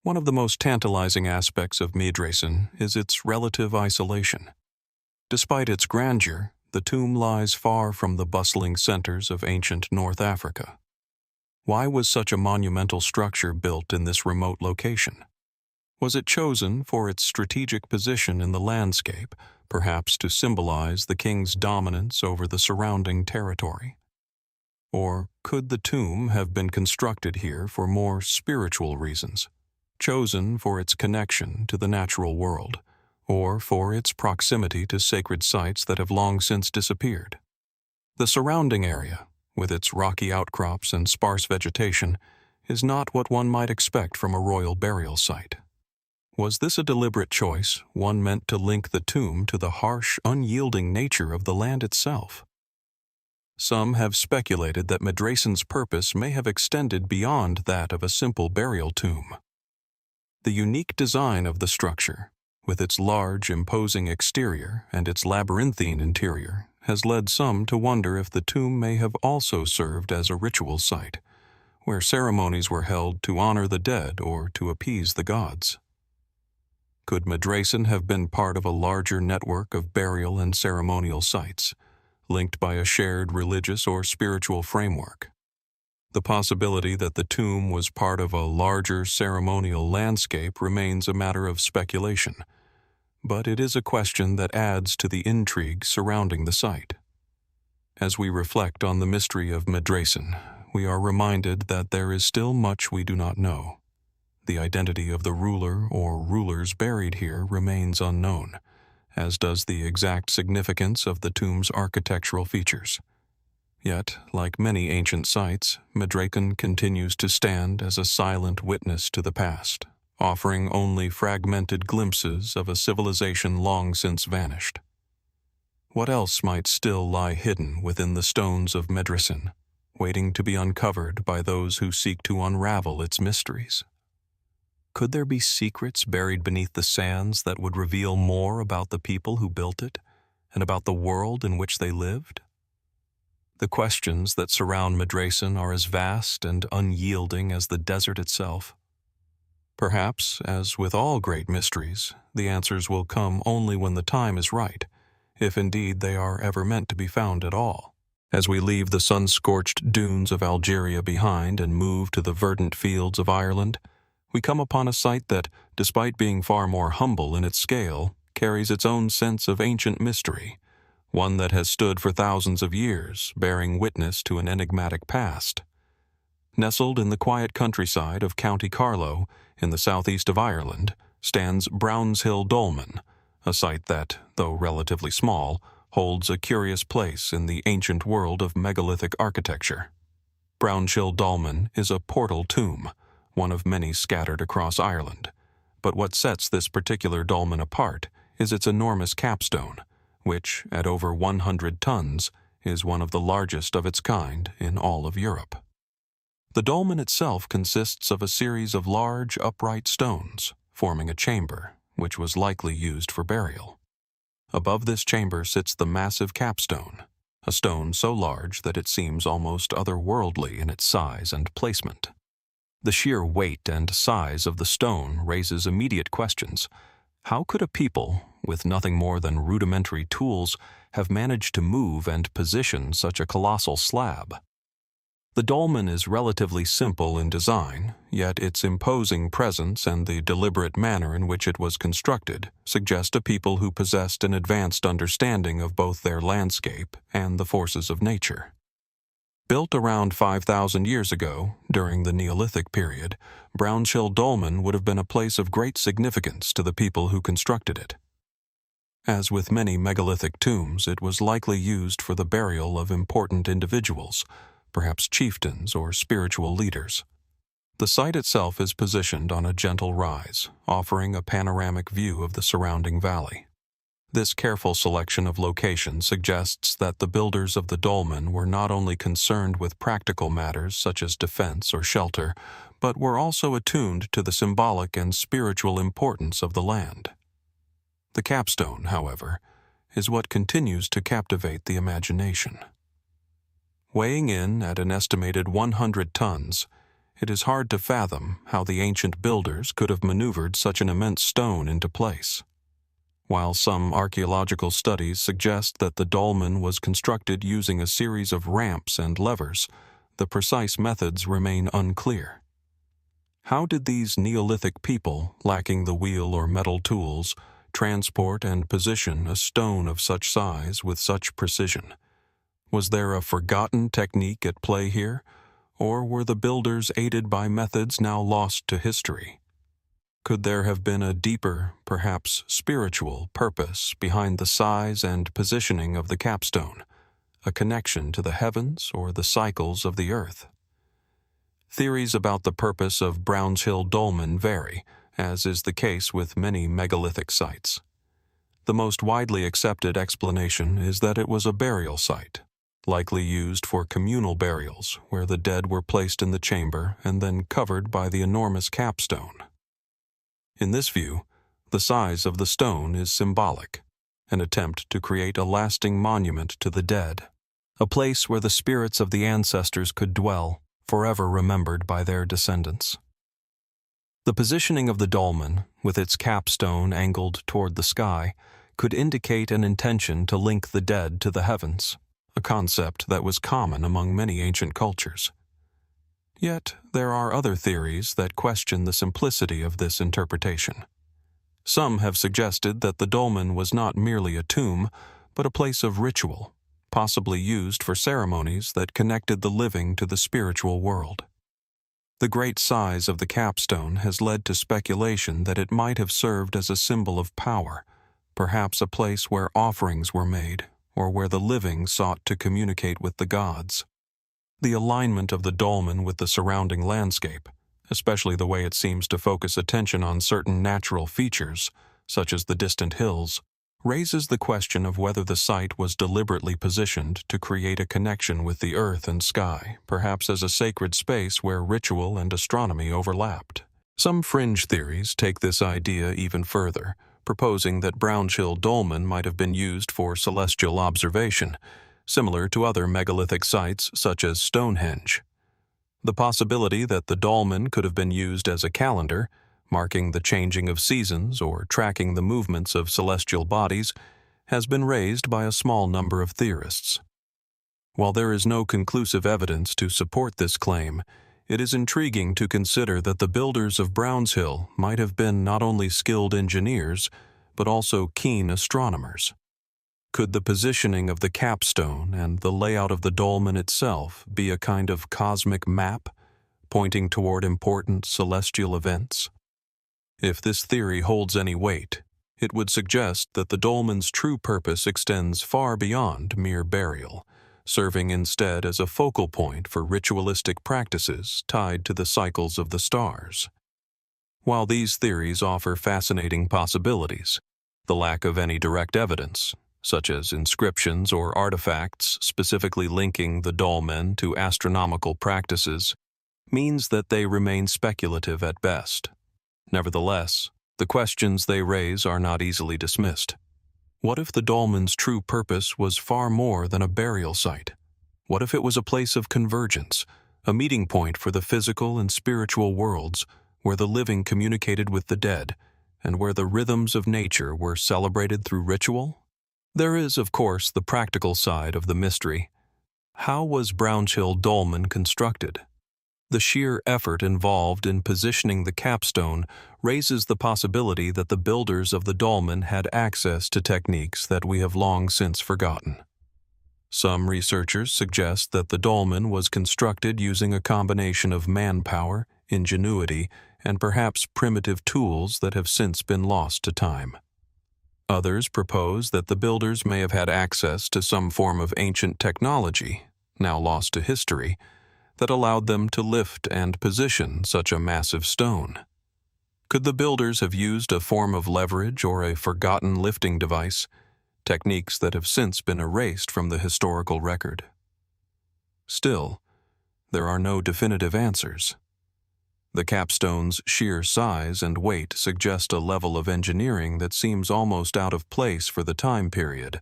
One of the most tantalizing aspects of Medracen is its relative isolation. Despite its grandeur, the tomb lies far from the bustling centers of ancient North Africa. Why was such a monumental structure built in this remote location? Was it chosen for its strategic position in the landscape, perhaps to symbolize the king's dominance over the surrounding territory? Or could the tomb have been constructed here for more spiritual reasons, chosen for its connection to the natural world, or for its proximity to sacred sites that have long since disappeared? The surrounding area, with its rocky outcrops and sparse vegetation, is not what one might expect from a royal burial site. Was this a deliberate choice, one meant to link the tomb to the harsh, unyielding nature of the land itself? Some have speculated that Medracen's purpose may have extended beyond that of a simple burial tomb. The unique design of the structure, with its large, imposing exterior and its labyrinthine interior, has led some to wonder if the tomb may have also served as a ritual site, where ceremonies were held to honor the dead or to appease the gods. Could Medracen have been part of a larger network of burial and ceremonial sites, linked by a shared religious or spiritual framework? The possibility that the tomb was part of a larger ceremonial landscape remains a matter of speculation, but it is a question that adds to the intrigue surrounding the site. As we reflect on the mystery of Medracen, we are reminded that there is still much we do not know. The identity of the ruler or rulers buried here remains unknown, as does the exact significance of the tomb's architectural features. Yet, like many ancient sites, Medracen continues to stand as a silent witness to the past, offering only fragmented glimpses of a civilization long since vanished. What else might still lie hidden within the stones of Medracen, waiting to be uncovered by those who seek to unravel its mysteries? Could there be secrets buried beneath the sands that would reveal more about the people who built it and about the world in which they lived? The questions that surround Medracen are as vast and unyielding as the desert itself. Perhaps, as with all great mysteries, the answers will come only when the time is right, if indeed they are ever meant to be found at all. As we leave the sun-scorched dunes of Algeria behind and move to the verdant fields of Ireland, we come upon a site that, despite being far more humble in its scale, carries its own sense of ancient mystery, one that has stood for thousands of years, bearing witness to an enigmatic past. Nestled in the quiet countryside of County Carlow, in the southeast of Ireland, stands Brownshill Dolmen, a site that, though relatively small, holds a curious place in the ancient world of megalithic architecture. Brownshill Dolmen is a portal tomb, one of many scattered across Ireland, but what sets this particular dolmen apart is its enormous capstone, which, at over 100 tons, is one of the largest of its kind in all of Europe. The dolmen itself consists of a series of large, upright stones, forming a chamber, which was likely used for burial. Above this chamber sits the massive capstone, a stone so large that it seems almost otherworldly in its size and placement. The sheer weight and size of the stone raises immediate questions. How could a people, with nothing more than rudimentary tools, have managed to move and position such a colossal slab? The dolmen is relatively simple in design, yet its imposing presence and the deliberate manner in which it was constructed suggest a people who possessed an advanced understanding of both their landscape and the forces of nature. Built around 5,000 years ago, during the Neolithic period, Brownshill Dolmen would have been a place of great significance to the people who constructed it. As with many megalithic tombs, it was likely used for the burial of important individuals, perhaps chieftains or spiritual leaders. The site itself is positioned on a gentle rise, offering a panoramic view of the surrounding valley. This careful selection of location suggests that the builders of the dolmen were not only concerned with practical matters such as defense or shelter, but were also attuned to the symbolic and spiritual importance of the land. The capstone, however, is what continues to captivate the imagination. Weighing in at an estimated 100 tons, it is hard to fathom how the ancient builders could have maneuvered such an immense stone into place. While some archaeological studies suggest that the dolmen was constructed using a series of ramps and levers, the precise methods remain unclear. How did these Neolithic people, lacking the wheel or metal tools, transport and position a stone of such size with such precision? Was there a forgotten technique at play here, or were the builders aided by methods now lost to history? Could there have been a deeper, perhaps spiritual, purpose behind the size and positioning of the capstone, a connection to the heavens or the cycles of the earth? Theories about the purpose of Brownshill Dolmen vary, as is the case with many megalithic sites. The most widely accepted explanation is that it was a burial site, likely used for communal burials, where the dead were placed in the chamber and then covered by the enormous capstone. In this view, the size of the stone is symbolic, an attempt to create a lasting monument to the dead, a place where the spirits of the ancestors could dwell, forever remembered by their descendants. The positioning of the dolmen, with its capstone angled toward the sky, could indicate an intention to link the dead to the heavens, a concept that was common among many ancient cultures. Yet, there are other theories that question the simplicity of this interpretation. Some have suggested that the dolmen was not merely a tomb, but a place of ritual, possibly used for ceremonies that connected the living to the spiritual world. The great size of the capstone has led to speculation that it might have served as a symbol of power, perhaps a place where offerings were made, or where the living sought to communicate with the gods. The alignment of the dolmen with the surrounding landscape, especially the way it seems to focus attention on certain natural features, such as the distant hills, raises the question of whether the site was deliberately positioned to create a connection with the earth and sky, perhaps as a sacred space where ritual and astronomy overlapped. Some fringe theories take this idea even further, proposing that Brownshill Dolmen might have been used for celestial observation, similar to other megalithic sites such as Stonehenge. The possibility that the dolmen could have been used as a calendar, marking the changing of seasons or tracking the movements of celestial bodies, has been raised by a small number of theorists. While there is no conclusive evidence to support this claim, it is intriguing to consider that the builders of Brownshill might have been not only skilled engineers, but also keen astronomers. Could the positioning of the capstone and the layout of the dolmen itself be a kind of cosmic map, pointing toward important celestial events? If this theory holds any weight, it would suggest that the dolmen's true purpose extends far beyond mere burial, serving instead as a focal point for ritualistic practices tied to the cycles of the stars. While these theories offer fascinating possibilities, the lack of any direct evidence, such as inscriptions or artifacts specifically linking the dolmen to astronomical practices, means that they remain speculative at best. Nevertheless, the questions they raise are not easily dismissed. What if the dolmen's true purpose was far more than a burial site? What if it was a place of convergence, a meeting point for the physical and spiritual worlds, where the living communicated with the dead, and where the rhythms of nature were celebrated through ritual? There is, of course, the practical side of the mystery. How was Brownshill Dolmen constructed? The sheer effort involved in positioning the capstone raises the possibility that the builders of the dolmen had access to techniques that we have long since forgotten. Some researchers suggest that the dolmen was constructed using a combination of manpower, ingenuity, and perhaps primitive tools that have since been lost to time. Others propose that the builders may have had access to some form of ancient technology, now lost to history, that allowed them to lift and position such a massive stone. Could the builders have used a form of leverage or a forgotten lifting device, techniques that have since been erased from the historical record? Still, there are no definitive answers. The capstone's sheer size and weight suggest a level of engineering that seems almost out of place for the time period,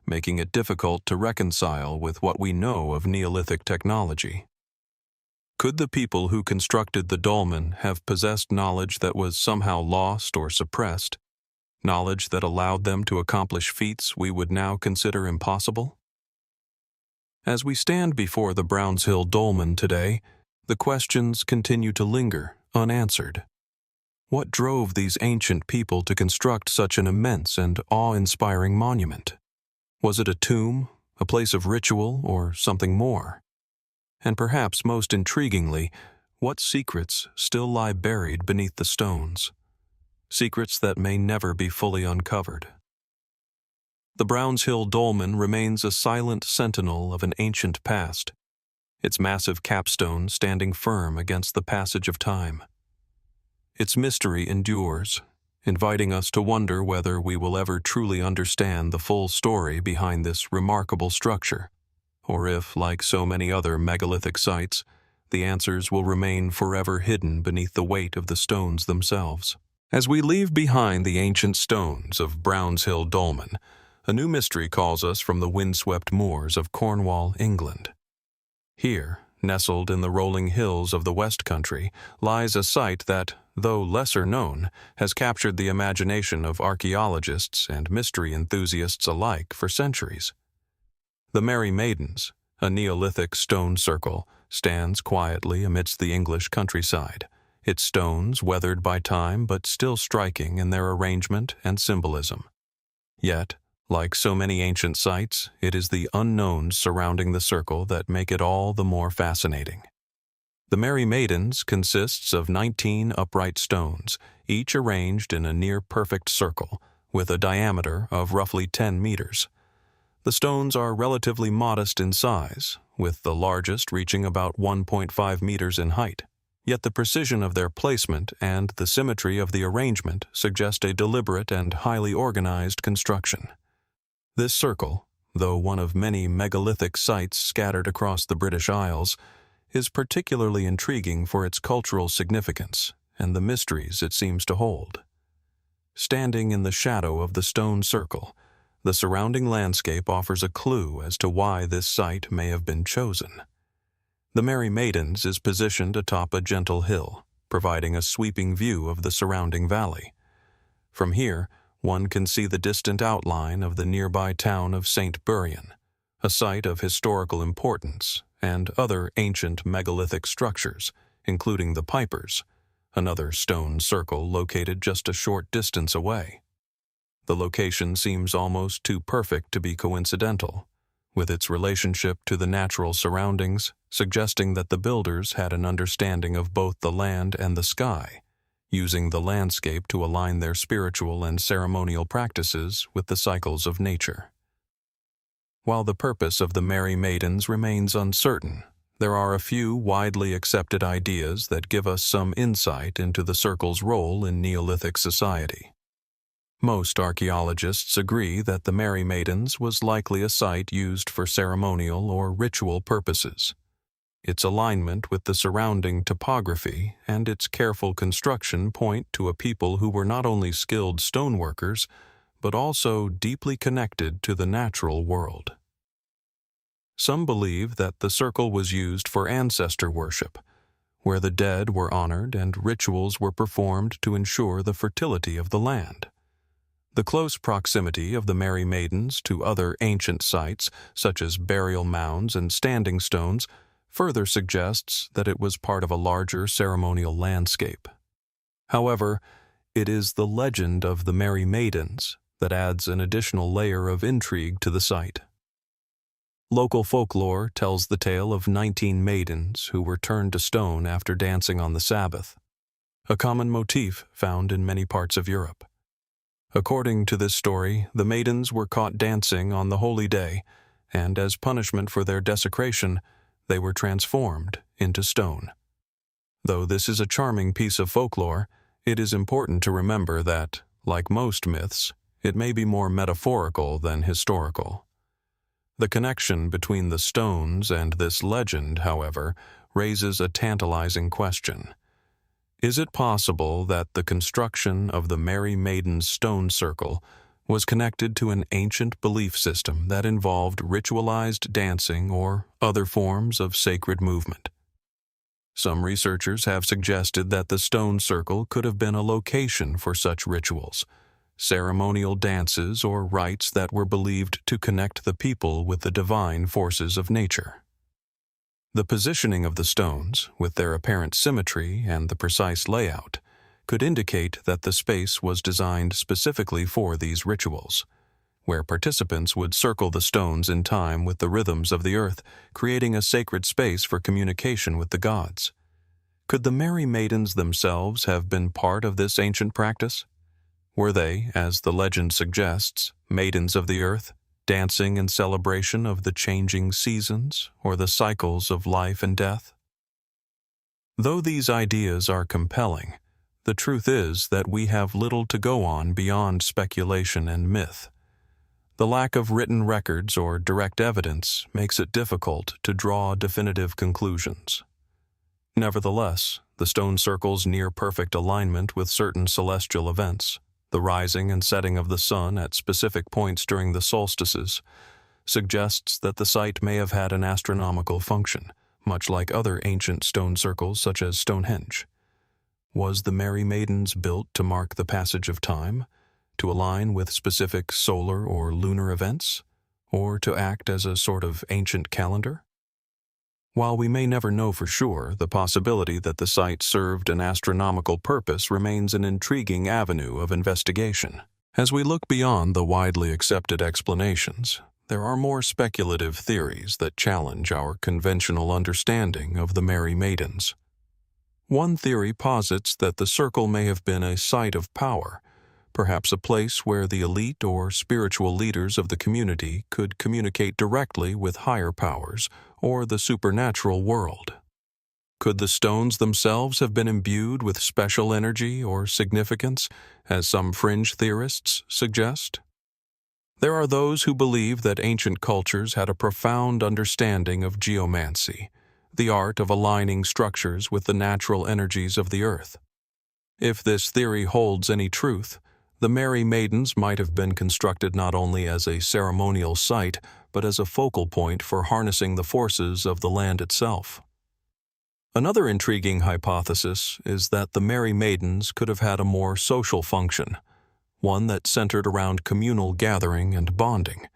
making it difficult to reconcile with what we know of Neolithic technology. Could the people who constructed the dolmen have possessed knowledge that was somehow lost or suppressed, knowledge that allowed them to accomplish feats we would now consider impossible? As we stand before the Brownshill Dolmen today, the questions continue to linger, unanswered. What drove these ancient people to construct such an immense and awe-inspiring monument? Was it a tomb, a place of ritual, or something more? And perhaps most intriguingly, what secrets still lie buried beneath the stones? Secrets that may never be fully uncovered. The Brownshill Dolmen remains a silent sentinel of an ancient past, its massive capstone standing firm against the passage of time. Its mystery endures, inviting us to wonder whether we will ever truly understand the full story behind this remarkable structure, or if, like so many other megalithic sites, the answers will remain forever hidden beneath the weight of the stones themselves. As we leave behind the ancient stones of Brownshill Dolmen, a new mystery calls us from the windswept moors of Cornwall, England. Here, nestled in the rolling hills of the West Country, lies a site that, though lesser known, has captured the imagination of archaeologists and mystery enthusiasts alike for centuries. The Merry Maidens, a Neolithic stone circle, stands quietly amidst the English countryside, its stones weathered by time but still striking in their arrangement and symbolism. Yet, like so many ancient sites, it is the unknowns surrounding the circle that make it all the more fascinating. The Merry Maidens consists of 19 upright stones, each arranged in a near-perfect circle, with a diameter of roughly 10 meters. The stones are relatively modest in size, with the largest reaching about 1.5 meters in height. Yet the precision of their placement and the symmetry of the arrangement suggest a deliberate and highly organized construction. This circle, though one of many megalithic sites scattered across the British Isles, is particularly intriguing for its cultural significance and the mysteries it seems to hold. Standing in the shadow of the stone circle, the surrounding landscape offers a clue as to why this site may have been chosen. The Merry Maidens is positioned atop a gentle hill, providing a sweeping view of the surrounding valley. From here, one can see the distant outline of the nearby town of St. Buryan, a site of historical importance, and other ancient megalithic structures, including the Pipers, another stone circle located just a short distance away. The location seems almost too perfect to be coincidental, with its relationship to the natural surroundings suggesting that the builders had an understanding of both the land and the sky, using the landscape to align their spiritual and ceremonial practices with the cycles of nature. While the purpose of the Merry Maidens remains uncertain, there are a few widely accepted ideas that give us some insight into the circle's role in Neolithic society. Most archaeologists agree that the Merry Maidens was likely a site used for ceremonial or ritual purposes. Its alignment with the surrounding topography and its careful construction point to a people who were not only skilled stoneworkers, but also deeply connected to the natural world. Some believe that the circle was used for ancestor worship, where the dead were honored and rituals were performed to ensure the fertility of the land. The close proximity of the Merry Maidens to other ancient sites, such as burial mounds and standing stones, further suggests that it was part of a larger ceremonial landscape. However, it is the legend of the Merry Maidens that adds an additional layer of intrigue to the site. Local folklore tells the tale of 19 maidens who were turned to stone after dancing on the Sabbath, a common motif found in many parts of Europe. According to this story, the maidens were caught dancing on the holy day, and as punishment for their desecration, they were transformed into stone. Though this is a charming piece of folklore, it is important to remember that, like most myths, it may be more metaphorical than historical. The connection between the stones and this legend, however, raises a tantalizing question. Is it possible that the construction of the Merry Maidens stone circle was connected to an ancient belief system that involved ritualized dancing or other forms of sacred movement? Some researchers have suggested that the stone circle could have been a location for such rituals, ceremonial dances or rites that were believed to connect the people with the divine forces of nature. The positioning of the stones, with their apparent symmetry and the precise layout, could indicate that the space was designed specifically for these rituals, where participants would circle the stones in time with the rhythms of the earth, creating a sacred space for communication with the gods. Could the Merry Maidens themselves have been part of this ancient practice? Were they, as the legend suggests, maidens of the earth, dancing in celebration of the changing seasons or the cycles of life and death? Though these ideas are compelling, the truth is that we have little to go on beyond speculation and myth. The lack of written records or direct evidence makes it difficult to draw definitive conclusions. Nevertheless, the stone circle's near-perfect alignment with certain celestial events, the rising and setting of the sun at specific points during the solstices, suggests that the site may have had an astronomical function, much like other ancient stone circles such as Stonehenge. Was the Merry Maidens built to mark the passage of time, to align with specific solar or lunar events, or to act as a sort of ancient calendar? While we may never know for sure, the possibility that the site served an astronomical purpose remains an intriguing avenue of investigation. As we look beyond the widely accepted explanations, there are more speculative theories that challenge our conventional understanding of the Merry Maidens. One theory posits that the circle may have been a site of power, perhaps a place where the elite or spiritual leaders of the community could communicate directly with higher powers or the supernatural world. Could the stones themselves have been imbued with special energy or significance, as some fringe theorists suggest? There are those who believe that ancient cultures had a profound understanding of geomancy, the art of aligning structures with the natural energies of the earth. If this theory holds any truth, the Merry Maidens might have been constructed not only as a ceremonial site, but as a focal point for harnessing the forces of the land itself. Another intriguing hypothesis is that the Merry Maidens could have had a more social function, one that centered around communal gathering and bonding.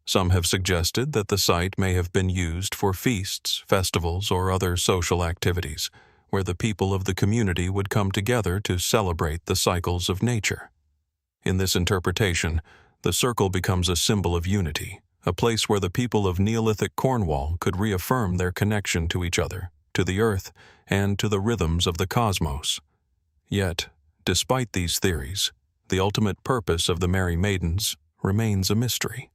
Some have suggested that the site may have been used for feasts, festivals, or other social activities, where the people of the community would come together to celebrate the cycles of nature. In this interpretation, the circle becomes a symbol of unity, a place where the people of Neolithic Cornwall could reaffirm their connection to each other, to the earth, and to the rhythms of the cosmos. Yet, despite these theories, the ultimate purpose of the Merry Maidens remains a mystery.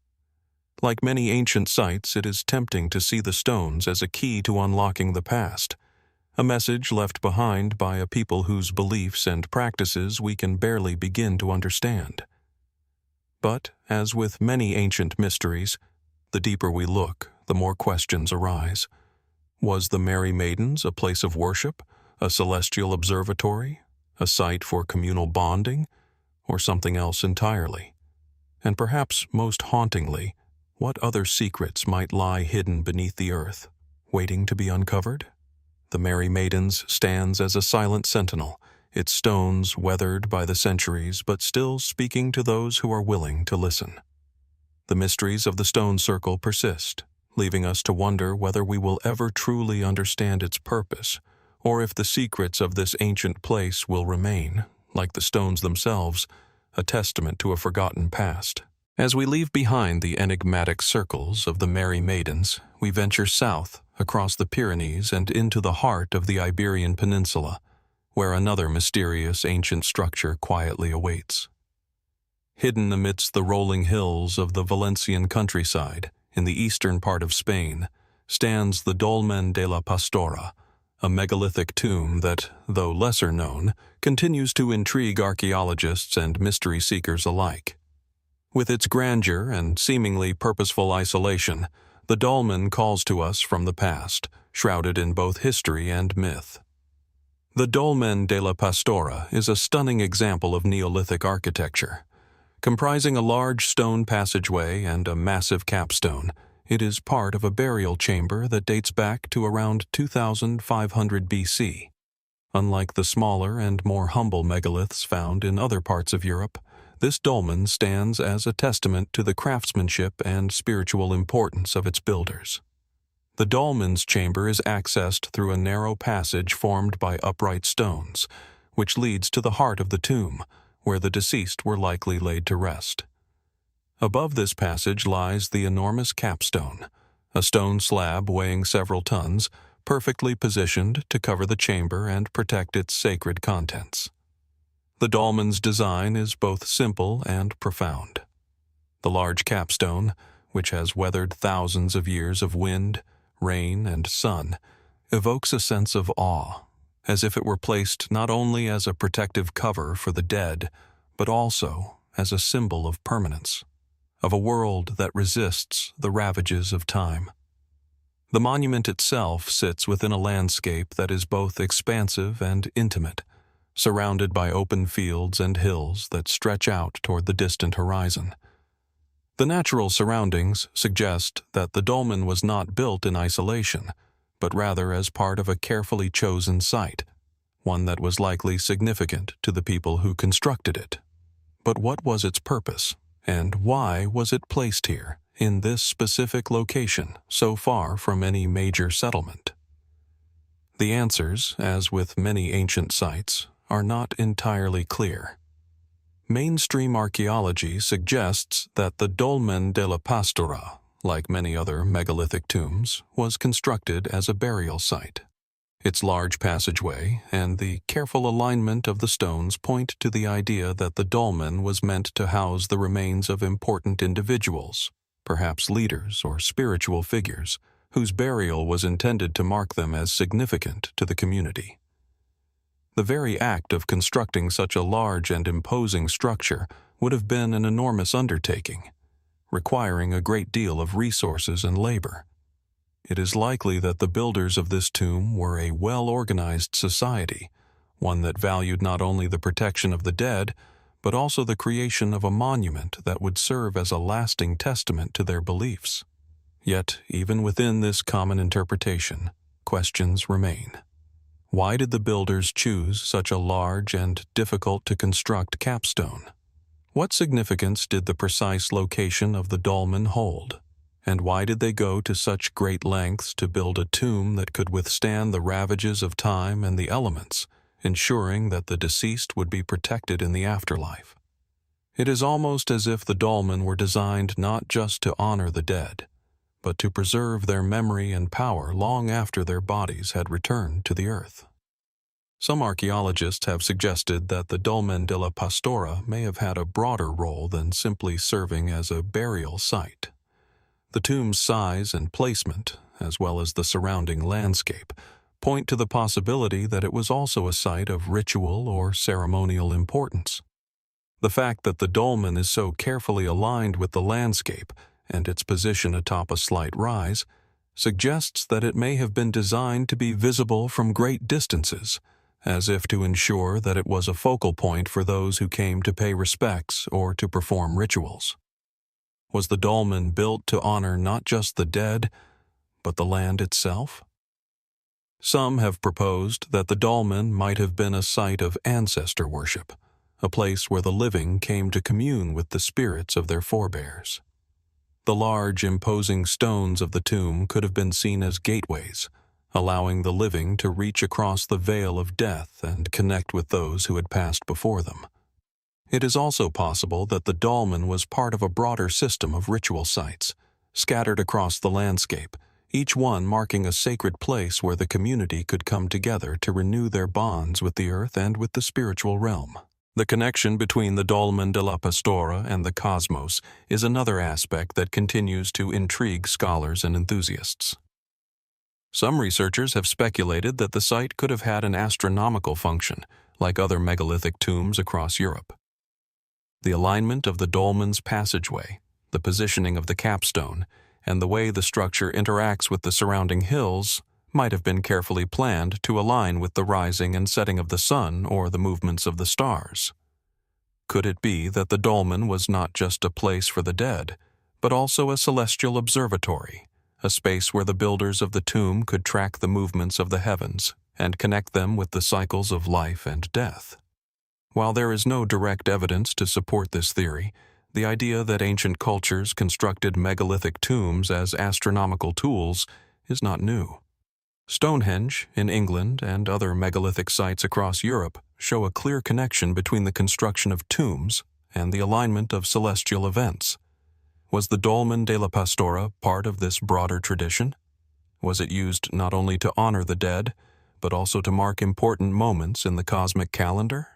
Like many ancient sites, it is tempting to see the stones as a key to unlocking the past, a message left behind by a people whose beliefs and practices we can barely begin to understand. But, as with many ancient mysteries, the deeper we look, the more questions arise. Was the Merry Maidens a place of worship, a celestial observatory, a site for communal bonding, or something else entirely? And perhaps most hauntingly, what other secrets might lie hidden beneath the earth, waiting to be uncovered? The Merry Maidens stands as a silent sentinel, its stones weathered by the centuries but still speaking to those who are willing to listen. The mysteries of the stone circle persist, leaving us to wonder whether we will ever truly understand its purpose, or if the secrets of this ancient place will remain, like the stones themselves, a testament to a forgotten past. As we leave behind the enigmatic circles of the Merry Maidens, we venture south, across the Pyrenees and into the heart of the Iberian Peninsula, where another mysterious ancient structure quietly awaits. Hidden amidst the rolling hills of the Valencian countryside, in the eastern part of Spain, stands the Dolmen de la Pastora, a megalithic tomb that, though lesser known, continues to intrigue archaeologists and mystery seekers alike. With its grandeur and seemingly purposeful isolation, the dolmen calls to us from the past, shrouded in both history and myth. The Dolmen de la Pastora is a stunning example of Neolithic architecture. Comprising a large stone passageway and a massive capstone, it is part of a burial chamber that dates back to around 2500 BC. Unlike the smaller and more humble megaliths found in other parts of Europe, this dolmen stands as a testament to the craftsmanship and spiritual importance of its builders. The dolmen's chamber is accessed through a narrow passage formed by upright stones, which leads to the heart of the tomb, where the deceased were likely laid to rest. Above this passage lies the enormous capstone, a stone slab weighing several tons, perfectly positioned to cover the chamber and protect its sacred contents. The dolmen's design is both simple and profound. The large capstone, which has weathered thousands of years of wind, rain, and sun, evokes a sense of awe, as if it were placed not only as a protective cover for the dead, but also as a symbol of permanence, of a world that resists the ravages of time. The monument itself sits within a landscape that is both expansive and intimate, surrounded by open fields and hills that stretch out toward the distant horizon. The natural surroundings suggest that the dolmen was not built in isolation, but rather as part of a carefully chosen site, one that was likely significant to the people who constructed it. But what was its purpose, and why was it placed here, in this specific location, so far from any major settlement? The answers, as with many ancient sites, are not entirely clear. Mainstream archaeology suggests that the Dolmen de la Pastora, like many other megalithic tombs, was constructed as a burial site. Its large passageway and the careful alignment of the stones point to the idea that the dolmen was meant to house the remains of important individuals, perhaps leaders or spiritual figures, whose burial was intended to mark them as significant to the community. The very act of constructing such a large and imposing structure would have been an enormous undertaking, requiring a great deal of resources and labor. It is likely that the builders of this tomb were a well-organized society, one that valued not only the protection of the dead, but also the creation of a monument that would serve as a lasting testament to their beliefs. Yet, even within this common interpretation, questions remain. Why did the builders choose such a large and difficult-to-construct capstone? What significance did the precise location of the dolmen hold? And why did they go to such great lengths to build a tomb that could withstand the ravages of time and the elements, ensuring that the deceased would be protected in the afterlife? It is almost as if the dolmen were designed not just to honor the dead, but to preserve their memory and power long after their bodies had returned to the earth. Some archaeologists have suggested that the Dolmen de la Pastora may have had a broader role than simply serving as a burial site. The tomb's size and placement, as well as the surrounding landscape, point to the possibility that it was also a site of ritual or ceremonial importance. The fact that the dolmen is so carefully aligned with the landscape and its position atop a slight rise suggests that it may have been designed to be visible from great distances, as if to ensure that it was a focal point for those who came to pay respects or to perform rituals. Was the dolmen built to honor not just the dead, but the land itself? Some have proposed that the dolmen might have been a site of ancestor worship, a place where the living came to commune with the spirits of their forebears. The large, imposing stones of the tomb could have been seen as gateways, allowing the living to reach across the veil of death and connect with those who had passed before them. It is also possible that the dolmen was part of a broader system of ritual sites, scattered across the landscape, each one marking a sacred place where the community could come together to renew their bonds with the earth and with the spiritual realm. The connection between the Dolmen de la Pastora and the cosmos is another aspect that continues to intrigue scholars and enthusiasts. Some researchers have speculated that the site could have had an astronomical function, like other megalithic tombs across Europe. The alignment of the dolmen's passageway, the positioning of the capstone, and the way the structure interacts with the surrounding hills might have been carefully planned to align with the rising and setting of the sun or the movements of the stars. Could it be that the dolmen was not just a place for the dead, but also a celestial observatory, a space where the builders of the tomb could track the movements of the heavens and connect them with the cycles of life and death? While there is no direct evidence to support this theory, the idea that ancient cultures constructed megalithic tombs as astronomical tools is not new. Stonehenge, in England, and other megalithic sites across Europe show a clear connection between the construction of tombs and the alignment of celestial events. Was the Dolmen de la Pastora part of this broader tradition? Was it used not only to honor the dead, but also to mark important moments in the cosmic calendar?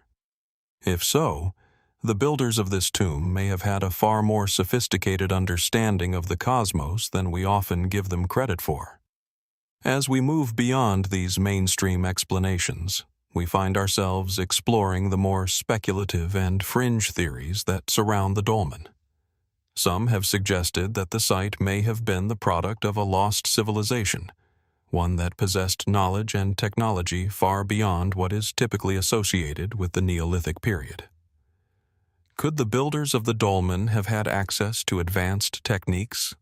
If so, the builders of this tomb may have had a far more sophisticated understanding of the cosmos than we often give them credit for. As we move beyond these mainstream explanations, we find ourselves exploring the more speculative and fringe theories that surround the dolmen. Some have suggested that the site may have been the product of a lost civilization, one that possessed knowledge and technology far beyond what is typically associated with the Neolithic period. Could the builders of the dolmen have had access to advanced techniques,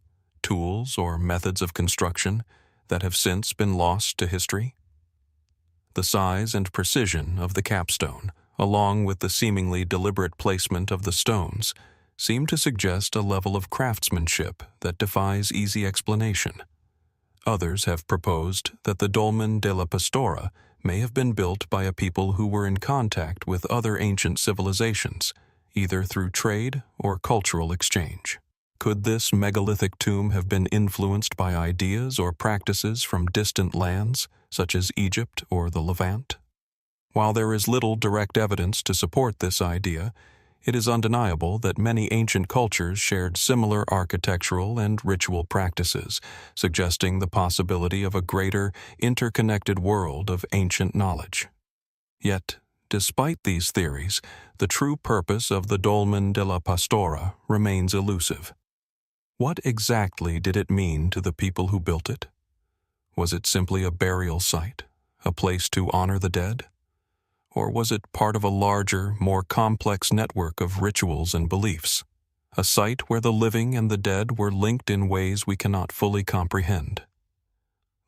tools, or methods of construction that have since been lost to history? The size and precision of the capstone, along with the seemingly deliberate placement of the stones, seem to suggest a level of craftsmanship that defies easy explanation. Others have proposed that the Dolmen de la Pastora may have been built by a people who were in contact with other ancient civilizations, either through trade or cultural exchange. Could this megalithic tomb have been influenced by ideas or practices from distant lands, such as Egypt or the Levant? While there is little direct evidence to support this idea, it is undeniable that many ancient cultures shared similar architectural and ritual practices, suggesting the possibility of a greater, interconnected world of ancient knowledge. Yet, despite these theories, the true purpose of the Dolmen de la Pastora remains elusive. What exactly did it mean to the people who built it? Was it simply a burial site, a place to honor the dead? Or was it part of a larger, more complex network of rituals and beliefs, a site where the living and the dead were linked in ways we cannot fully comprehend?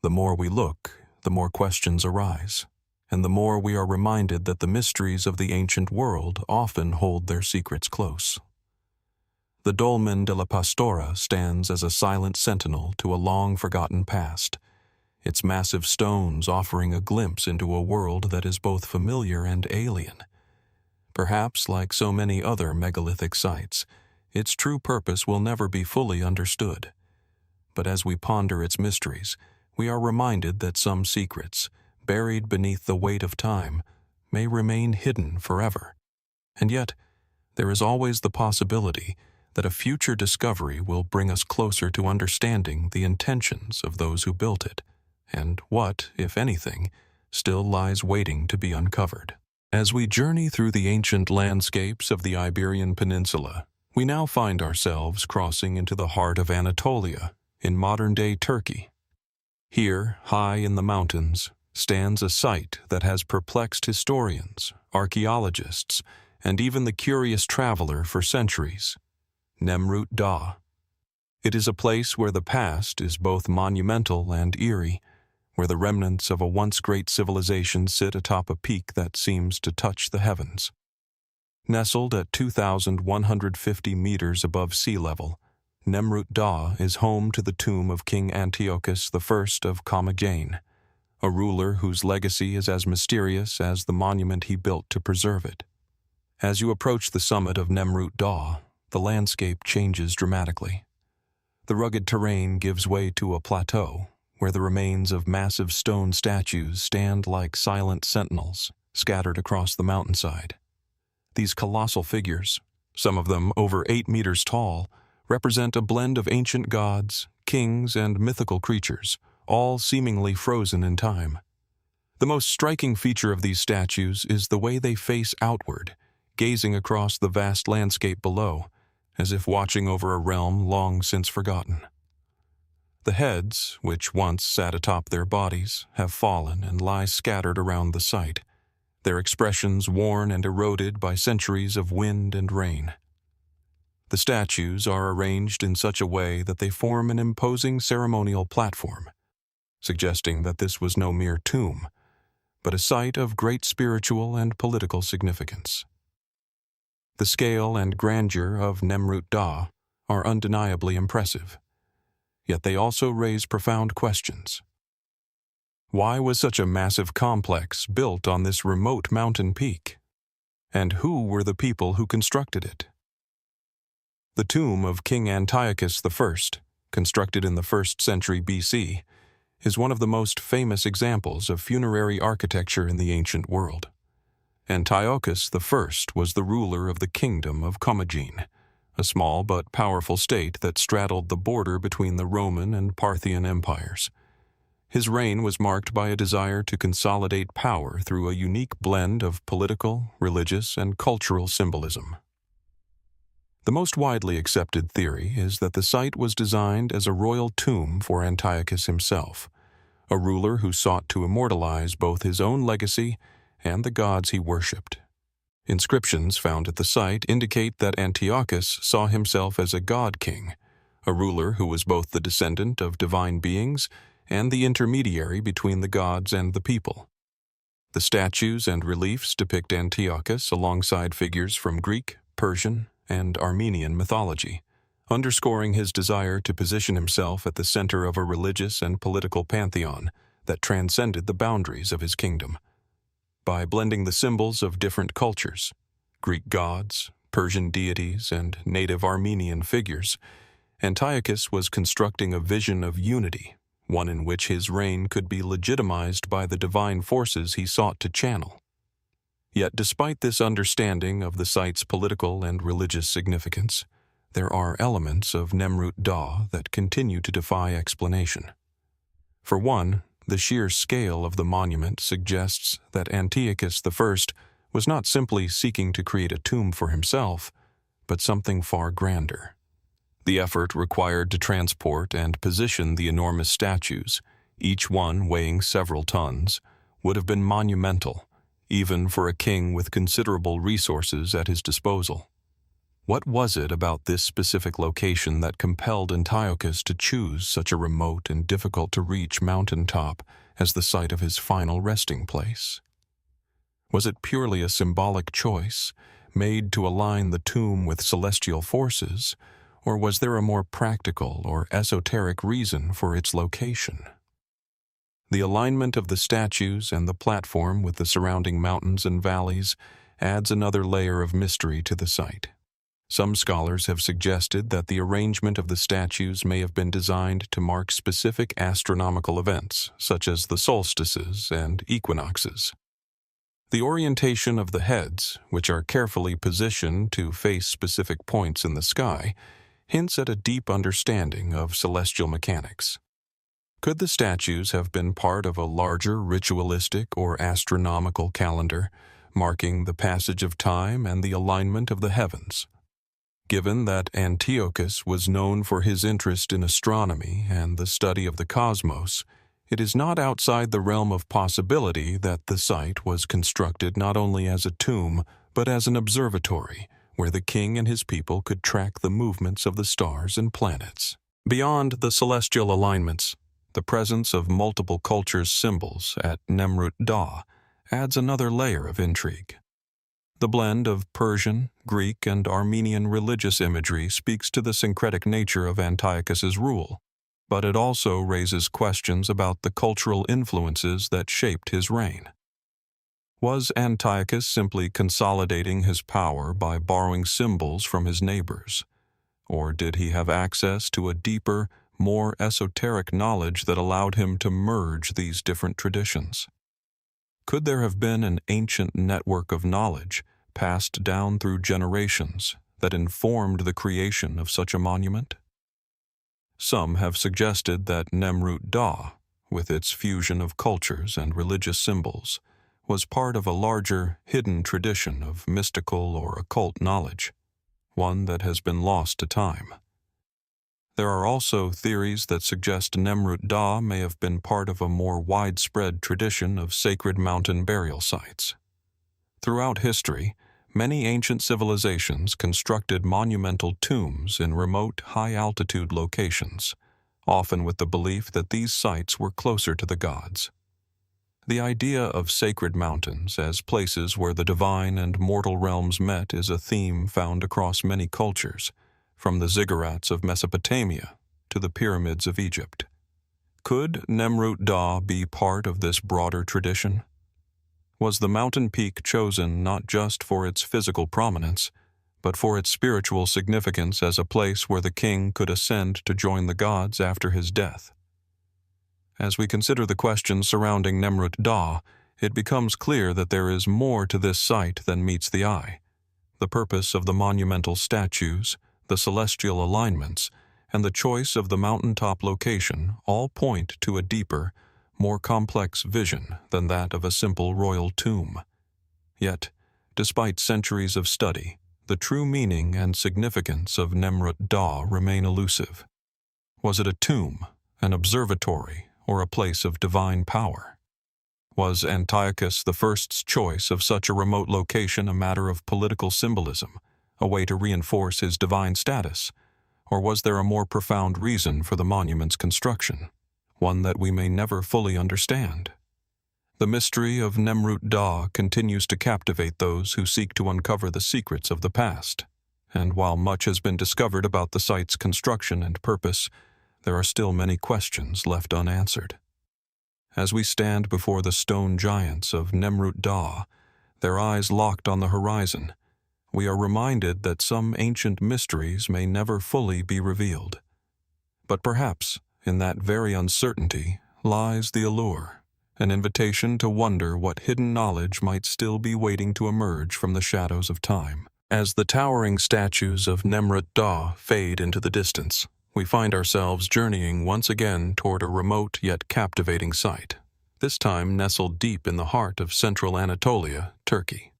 The more we look, the more questions arise, and the more we are reminded that the mysteries of the ancient world often hold their secrets close. The Dolmen de la Pastora stands as a silent sentinel to a long-forgotten past, its massive stones offering a glimpse into a world that is both familiar and alien. Perhaps, like so many other megalithic sites, its true purpose will never be fully understood. But as we ponder its mysteries, we are reminded that some secrets, buried beneath the weight of time, may remain hidden forever. And yet, there is always the possibility that a future discovery will bring us closer to understanding the intentions of those who built it, and what, if anything, still lies waiting to be uncovered. As we journey through the ancient landscapes of the Iberian Peninsula, we now find ourselves crossing into the heart of Anatolia, in modern-day Turkey. Here, high in the mountains, stands a site that has perplexed historians, archaeologists, and even the curious traveler for centuries: Nemrut Dağ. It is a place where the past is both monumental and eerie, where the remnants of a once great civilization sit atop a peak that seems to touch the heavens. Nestled at 2,150 meters above sea level, Nemrut Dağ is home to the tomb of King Antiochus I of Commagene, a ruler whose legacy is as mysterious as the monument he built to preserve it. As you approach the summit of Nemrut Dağ, the landscape changes dramatically. The rugged terrain gives way to a plateau, where the remains of massive stone statues stand like silent sentinels, scattered across the mountainside. These colossal figures, some of them over 8 meters tall, represent a blend of ancient gods, kings, and mythical creatures, all seemingly frozen in time. The most striking feature of these statues is the way they face outward, gazing across the vast landscape below, as if watching over a realm long since forgotten. The heads, which once sat atop their bodies, have fallen and lie scattered around the site, their expressions worn and eroded by centuries of wind and rain. The statues are arranged in such a way that they form an imposing ceremonial platform, suggesting that this was no mere tomb, but a site of great spiritual and political significance. The scale and grandeur of Nemrut Dağ are undeniably impressive, yet they also raise profound questions. Why was such a massive complex built on this remote mountain peak? And who were the people who constructed it? The tomb of King Antiochus I, constructed in the 1st century BC, is one of the most famous examples of funerary architecture in the ancient world. Antiochus I was the ruler of the kingdom of Commagene, a small but powerful state that straddled the border between the Roman and Parthian empires. His reign was marked by a desire to consolidate power through a unique blend of political, religious, and cultural symbolism. The most widely accepted theory is that the site was designed as a royal tomb for Antiochus himself, a ruler who sought to immortalize both his own legacy and the gods he worshipped. Inscriptions found at the site indicate that Antiochus saw himself as a god-king, a ruler who was both the descendant of divine beings and the intermediary between the gods and the people. The statues and reliefs depict Antiochus alongside figures from Greek, Persian, and Armenian mythology, underscoring his desire to position himself at the center of a religious and political pantheon that transcended the boundaries of his kingdom. By blending the symbols of different cultures, Greek gods, Persian deities, and native Armenian figures, Antiochus was constructing a vision of unity, one in which his reign could be legitimized by the divine forces he sought to channel. Yet despite this understanding of the site's political and religious significance, there are elements of Nemrut Dağ that continue to defy explanation. For one, the sheer scale of the monument suggests that Antiochus I was not simply seeking to create a tomb for himself, but something far grander. The effort required to transport and position the enormous statues, each one weighing several tons, would have been monumental, even for a king with considerable resources at his disposal. What was it about this specific location that compelled Antiochus to choose such a remote and difficult-to-reach mountaintop as the site of his final resting place? Was it purely a symbolic choice, made to align the tomb with celestial forces, or was there a more practical or esoteric reason for its location? The alignment of the statues and the platform with the surrounding mountains and valleys adds another layer of mystery to the site. Some scholars have suggested that the arrangement of the statues may have been designed to mark specific astronomical events, such as the solstices and equinoxes. The orientation of the heads, which are carefully positioned to face specific points in the sky, hints at a deep understanding of celestial mechanics. Could the statues have been part of a larger ritualistic or astronomical calendar, marking the passage of time and the alignment of the heavens? Given that Antiochus was known for his interest in astronomy and the study of the cosmos, It is not outside the realm of possibility that the site was constructed not only as a tomb, but as an observatory, where the king and his people could track the movements of the stars and planets. Beyond the celestial alignments, the presence of multiple cultures' symbols at Nemrut Dağ adds another layer of intrigue. The blend of Persian, Greek, and Armenian religious imagery speaks to the syncretic nature of Antiochus's rule, but it also raises questions about the cultural influences that shaped his reign. Was Antiochus simply consolidating his power by borrowing symbols from his neighbors, or did he have access to a deeper, more esoteric knowledge that allowed him to merge these different traditions? Could there have been an ancient network of knowledge passed down through generations that informed the creation of such a monument? Some have suggested that Nemrut Dağ, with its fusion of cultures and religious symbols, was part of a larger, hidden tradition of mystical or occult knowledge, one that has been lost to time. There are also theories that suggest Nemrut Dağ may have been part of a more widespread tradition of sacred mountain burial sites. Throughout history, many ancient civilizations constructed monumental tombs in remote, high-altitude locations, often with the belief that these sites were closer to the gods. The idea of sacred mountains as places where the divine and mortal realms met is a theme found across many cultures, from the ziggurats of Mesopotamia to the pyramids of Egypt. Could Nemrut Dağ be part of this broader tradition? Was the mountain peak chosen not just for its physical prominence, but for its spiritual significance as a place where the king could ascend to join the gods after his death? As we consider the questions surrounding Nemrut Dağ, it becomes clear that there is more to this site than meets the eye. The purpose of the monumental statues, the celestial alignments, and the choice of the mountaintop location all point to a deeper, more complex vision than that of a simple royal tomb. Yet, despite centuries of study, the true meaning and significance of Nemrut Dağ remain elusive. Was it a tomb, an observatory, or a place of divine power? Was Antiochus the First's choice of such a remote location a matter of political symbolism, a way to reinforce his divine status, or was there a more profound reason for the monument's construction, one that we may never fully understand? The mystery of Nemrut Dağ continues to captivate those who seek to uncover the secrets of the past, and while much has been discovered about the site's construction and purpose, there are still many questions left unanswered. As we stand before the stone giants of Nemrut Dağ, their eyes locked on the horizon, we are reminded that some ancient mysteries may never fully be revealed. But perhaps, in that very uncertainty, lies the allure, an invitation to wonder what hidden knowledge might still be waiting to emerge from the shadows of time. As the towering statues of Nemrut Dağ fade into the distance, we find ourselves journeying once again toward a remote yet captivating site, this time nestled deep in the heart of central Anatolia, Turkey.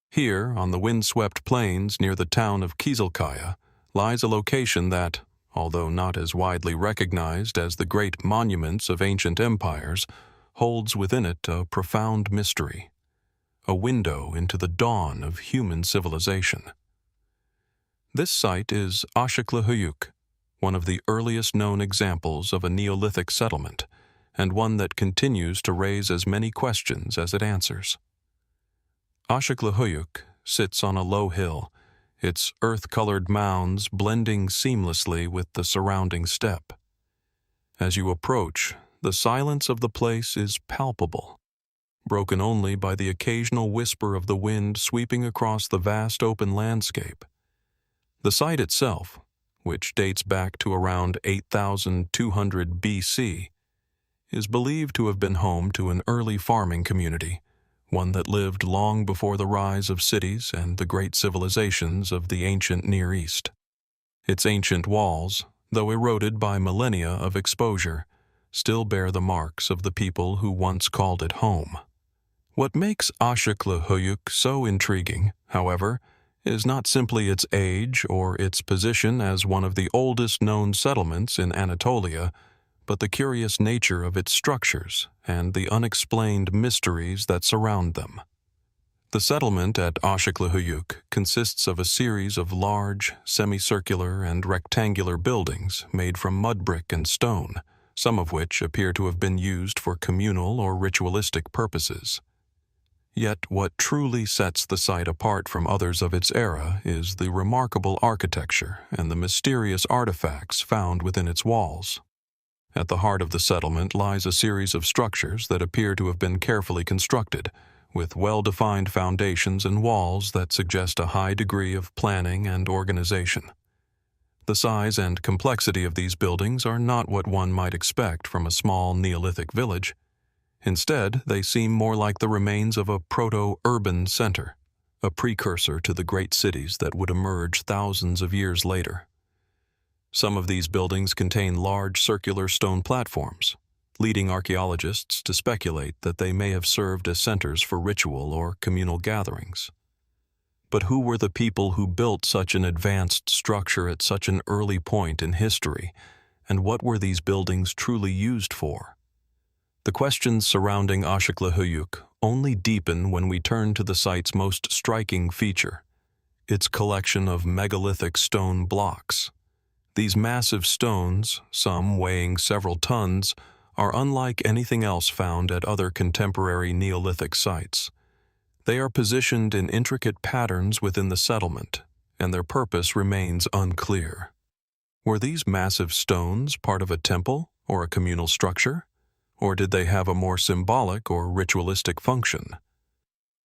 Here, on the windswept plains near the town of Kizilkaya, lies a location that, although not as widely recognized as the great monuments of ancient empires, holds within it a profound mystery, a window into the dawn of human civilization. This site is Aşıklı Höyük, one of the earliest known examples of a Neolithic settlement, and one that continues to raise as many questions as it answers. Aşıklı Höyük sits on a low hill, its earth-colored mounds blending seamlessly with the surrounding steppe. As you approach, the silence of the place is palpable, broken only by the occasional whisper of the wind sweeping across the vast open landscape. The site itself, which dates back to around 8,200 BC, is believed to have been home to an early farming community, one that lived long before the rise of cities and the great civilizations of the ancient Near East. Its ancient walls, though eroded by millennia of exposure, still bear the marks of the people who once called it home. What makes Aşıklı Höyük so intriguing, however, is not simply its age or its position as one of the oldest known settlements in Anatolia, but the curious nature of its structures and the unexplained mysteries that surround them. The settlement at Aşıklı Höyük consists of a series of large, semicircular and rectangular buildings made from mud brick and stone, some of which appear to have been used for communal or ritualistic purposes. Yet what truly sets the site apart from others of its era is the remarkable architecture and the mysterious artifacts found within its walls. At the heart of the settlement lies a series of structures that appear to have been carefully constructed, with well-defined foundations and walls that suggest a high degree of planning and organization. The size and complexity of these buildings are not what one might expect from a small Neolithic village. Instead, they seem more like the remains of a proto-urban center, a precursor to the great cities that would emerge thousands of years later. Some of these buildings contain large circular stone platforms, leading archaeologists to speculate that they may have served as centers for ritual or communal gatherings. But who were the people who built such an advanced structure at such an early point in history, and what were these buildings truly used for? The questions surrounding Aşıklı Höyük only deepen when we turn to the site's most striking feature, its collection of megalithic stone blocks. These massive stones, some weighing several tons, are unlike anything else found at other contemporary Neolithic sites. They are positioned in intricate patterns within the settlement, and their purpose remains unclear. Were these massive stones part of a temple or a communal structure? Or did they have a more symbolic or ritualistic function?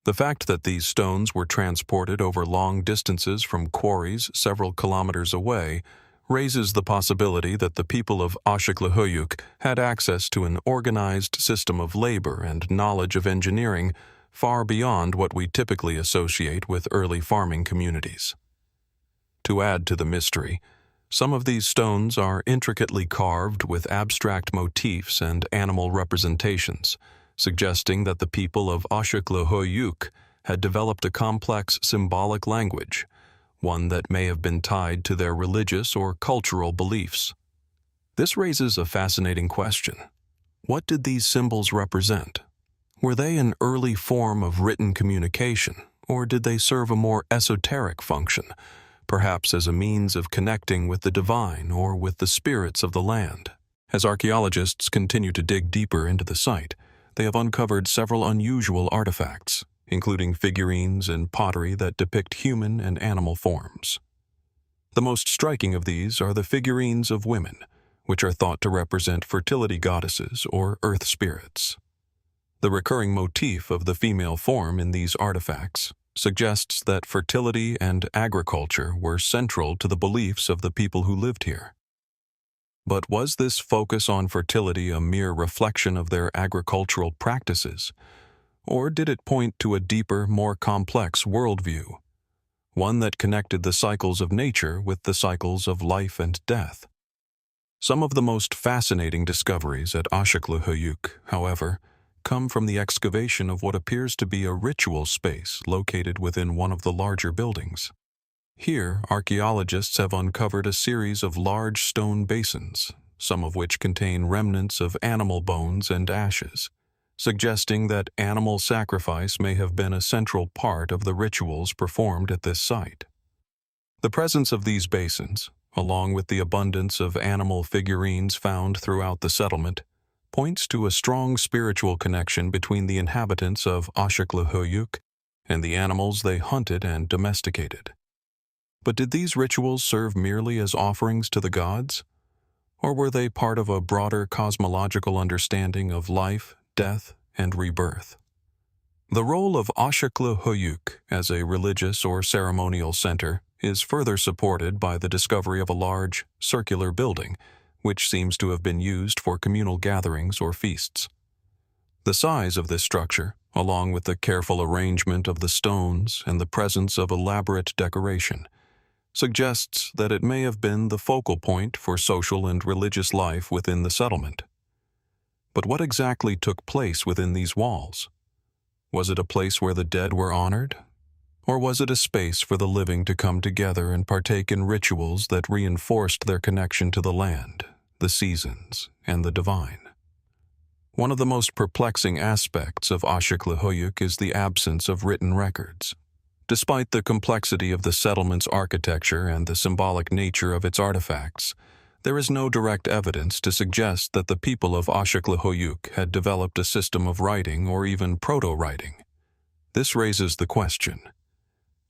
The fact that these stones were transported over long distances from quarries several kilometers away raises the possibility that the people of Aşıklı Höyük had access to an organized system of labor and knowledge of engineering far beyond what we typically associate with early farming communities. To add to the mystery, some of these stones are intricately carved with abstract motifs and animal representations, suggesting that the people of Aşıklı Höyük had developed a complex symbolic language, one that may have been tied to their religious or cultural beliefs. This raises a fascinating question. What did these symbols represent? Were they an early form of written communication, or did they serve a more esoteric function, perhaps as a means of connecting with the divine or with the spirits of the land? As archaeologists continue to dig deeper into the site, they have uncovered several unusual artifacts, including figurines and pottery that depict human and animal forms. The most striking of these are the figurines of women, which are thought to represent fertility goddesses or earth spirits. The recurring motif of the female form in these artifacts suggests that fertility and agriculture were central to the beliefs of the people who lived here. But was this focus on fertility a mere reflection of their agricultural practices, or did it point to a deeper, more complex worldview, one that connected the cycles of nature with the cycles of life and death? Some of the most fascinating discoveries at Aşıklı Höyük, however, come from the excavation of what appears to be a ritual space located within one of the larger buildings. Here, archaeologists have uncovered a series of large stone basins, some of which contain remnants of animal bones and ashes, suggesting that animal sacrifice may have been a central part of the rituals performed at this site. The presence of these basins, along with the abundance of animal figurines found throughout the settlement, points to a strong spiritual connection between the inhabitants of Aşıklı Höyük and the animals they hunted and domesticated. But did these rituals serve merely as offerings to the gods? Or were they part of a broader cosmological understanding of life, death, and rebirth? The role of Aşıklı Höyük as a religious or ceremonial center is further supported by the discovery of a large, circular building, which seems to have been used for communal gatherings or feasts. The size of this structure, along with the careful arrangement of the stones and the presence of elaborate decoration, suggests that it may have been the focal point for social and religious life within the settlement. But what exactly took place within these walls? Was it a place where the dead were honored? Or was it a space for the living to come together and partake in rituals that reinforced their connection to the land, the seasons, and the divine. One of the most perplexing aspects of Aşıklı Höyük is the absence of written records. Despite the complexity of the settlement's architecture and the symbolic nature of its artifacts, there is no direct evidence to suggest that the people of Aşıklı Höyük had developed a system of writing or even proto-writing. This raises the question: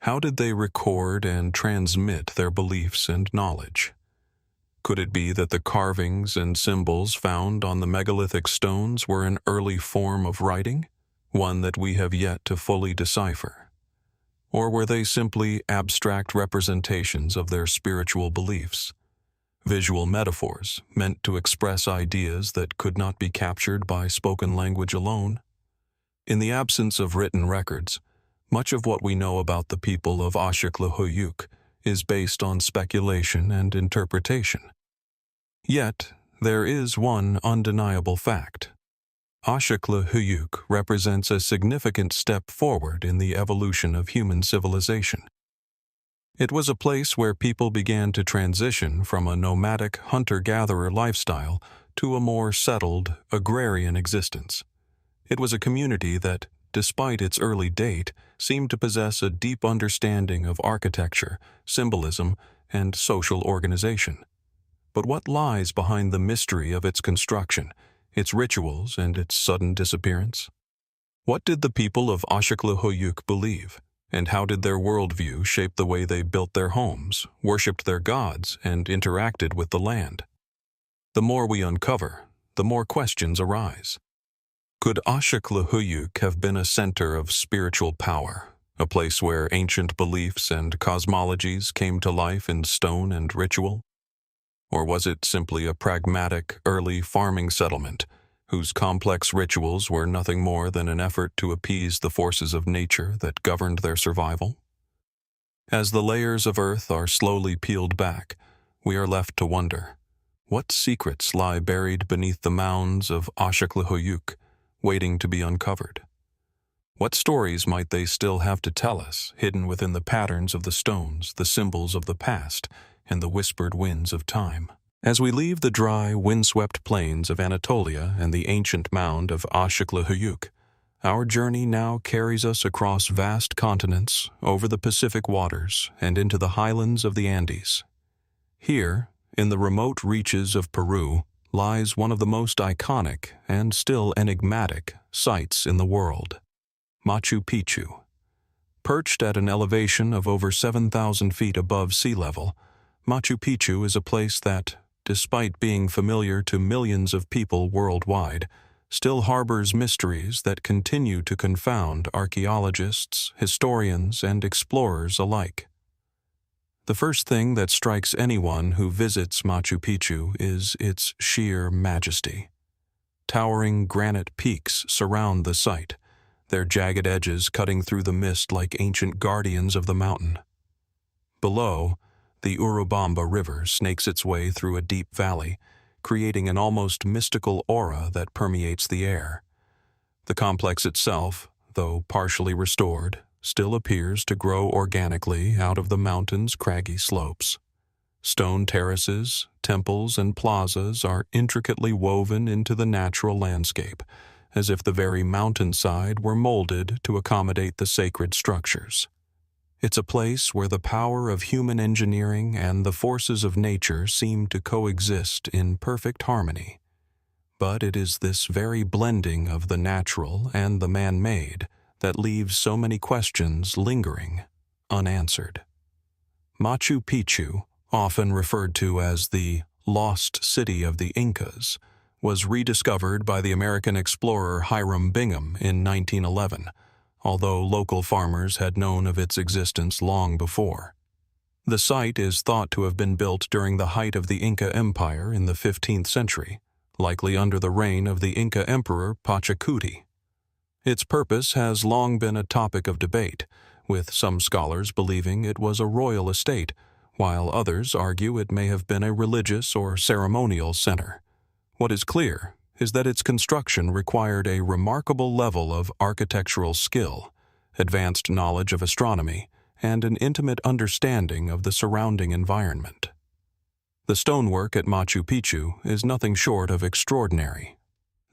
how did they record and transmit their beliefs and knowledge? Could it be that the carvings and symbols found on the megalithic stones were an early form of writing, one that we have yet to fully decipher? Or were they simply abstract representations of their spiritual beliefs, visual metaphors meant to express ideas that could not be captured by spoken language alone? In the absence of written records, much of what we know about the people of Aşıklı Höyük is based on speculation and interpretation. Yet, there is one undeniable fact. Aşıklı Höyük represents a significant step forward in the evolution of human civilization. It was a place where people began to transition from a nomadic hunter-gatherer lifestyle to a more settled, agrarian existence. It was a community that, despite its early date, seemed to possess a deep understanding of architecture, symbolism, and social organization. But what lies behind the mystery of its construction, its rituals, and its sudden disappearance? What did the people of Aşıklı Höyük believe, and how did their worldview shape the way they built their homes, worshipped their gods, and interacted with the land? The more we uncover, the more questions arise. Could Aşıklı Höyük have been a center of spiritual power, a place where ancient beliefs and cosmologies came to life in stone and ritual? Or was it simply a pragmatic, early farming settlement, whose complex rituals were nothing more than an effort to appease the forces of nature that governed their survival? As the layers of earth are slowly peeled back, we are left to wonder, what secrets lie buried beneath the mounds of Aşıklı Höyük, waiting to be uncovered? What stories might they still have to tell us, hidden within the patterns of the stones, the symbols of the past, and the whispered winds of time? As we leave the dry, windswept plains of Anatolia and the ancient mound of Aşıklı Höyük, our journey now carries us across vast continents, over the Pacific waters, and into the highlands of the Andes. Here, in the remote reaches of Peru, lies one of the most iconic and still enigmatic sites in the world, Machu Picchu. Perched at an elevation of over 7,000 feet above sea level, Machu Picchu is a place that, despite being familiar to millions of people worldwide, still harbors mysteries that continue to confound archaeologists, historians, and explorers alike. The first thing that strikes anyone who visits Machu Picchu is its sheer majesty. Towering granite peaks surround the site, their jagged edges cutting through the mist like ancient guardians of the mountain. Below, the Vilcabamba River snakes its way through a deep valley, creating an almost mystical aura that permeates the air. The complex itself, though partially restored, still appears to grow organically out of the mountain's craggy slopes. Stone terraces, temples, and plazas are intricately woven into the natural landscape, as if the very mountainside were molded to accommodate the sacred structures. It's a place where the power of human engineering and the forces of nature seem to coexist in perfect harmony. But it is this very blending of the natural and the man-made that leaves so many questions lingering, unanswered. Machu Picchu, often referred to as the lost city of the Incas, was rediscovered by the American explorer Hiram Bingham in 1911, although local farmers had known of its existence long before. The site is thought to have been built during the height of the Inca Empire in the 15th century, likely under the reign of the Inca Emperor Pachacuti. Its purpose has long been a topic of debate, with some scholars believing it was a royal estate, while others argue it may have been a religious or ceremonial center. What is clear is that its construction required a remarkable level of architectural skill, advanced knowledge of astronomy, and an intimate understanding of the surrounding environment. The stonework at Machu Picchu is nothing short of extraordinary.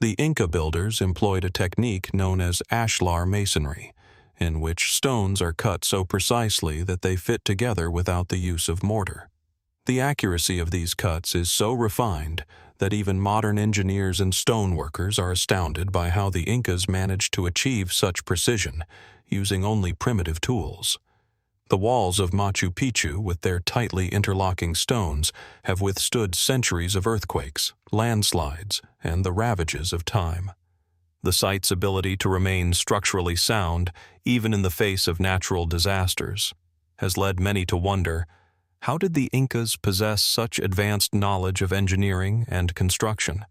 The Inca builders employed a technique known as ashlar masonry, in which stones are cut so precisely that they fit together without the use of mortar. The accuracy of these cuts is so refined that even modern engineers and stoneworkers are astounded by how the Incas managed to achieve such precision using only primitive tools. The walls of Machu Picchu, with their tightly interlocking stones, have withstood centuries of earthquakes, landslides, and the ravages of time. The site's ability to remain structurally sound, even in the face of natural disasters, has led many to wonder, how did the Incas possess such advanced knowledge of engineering and construction?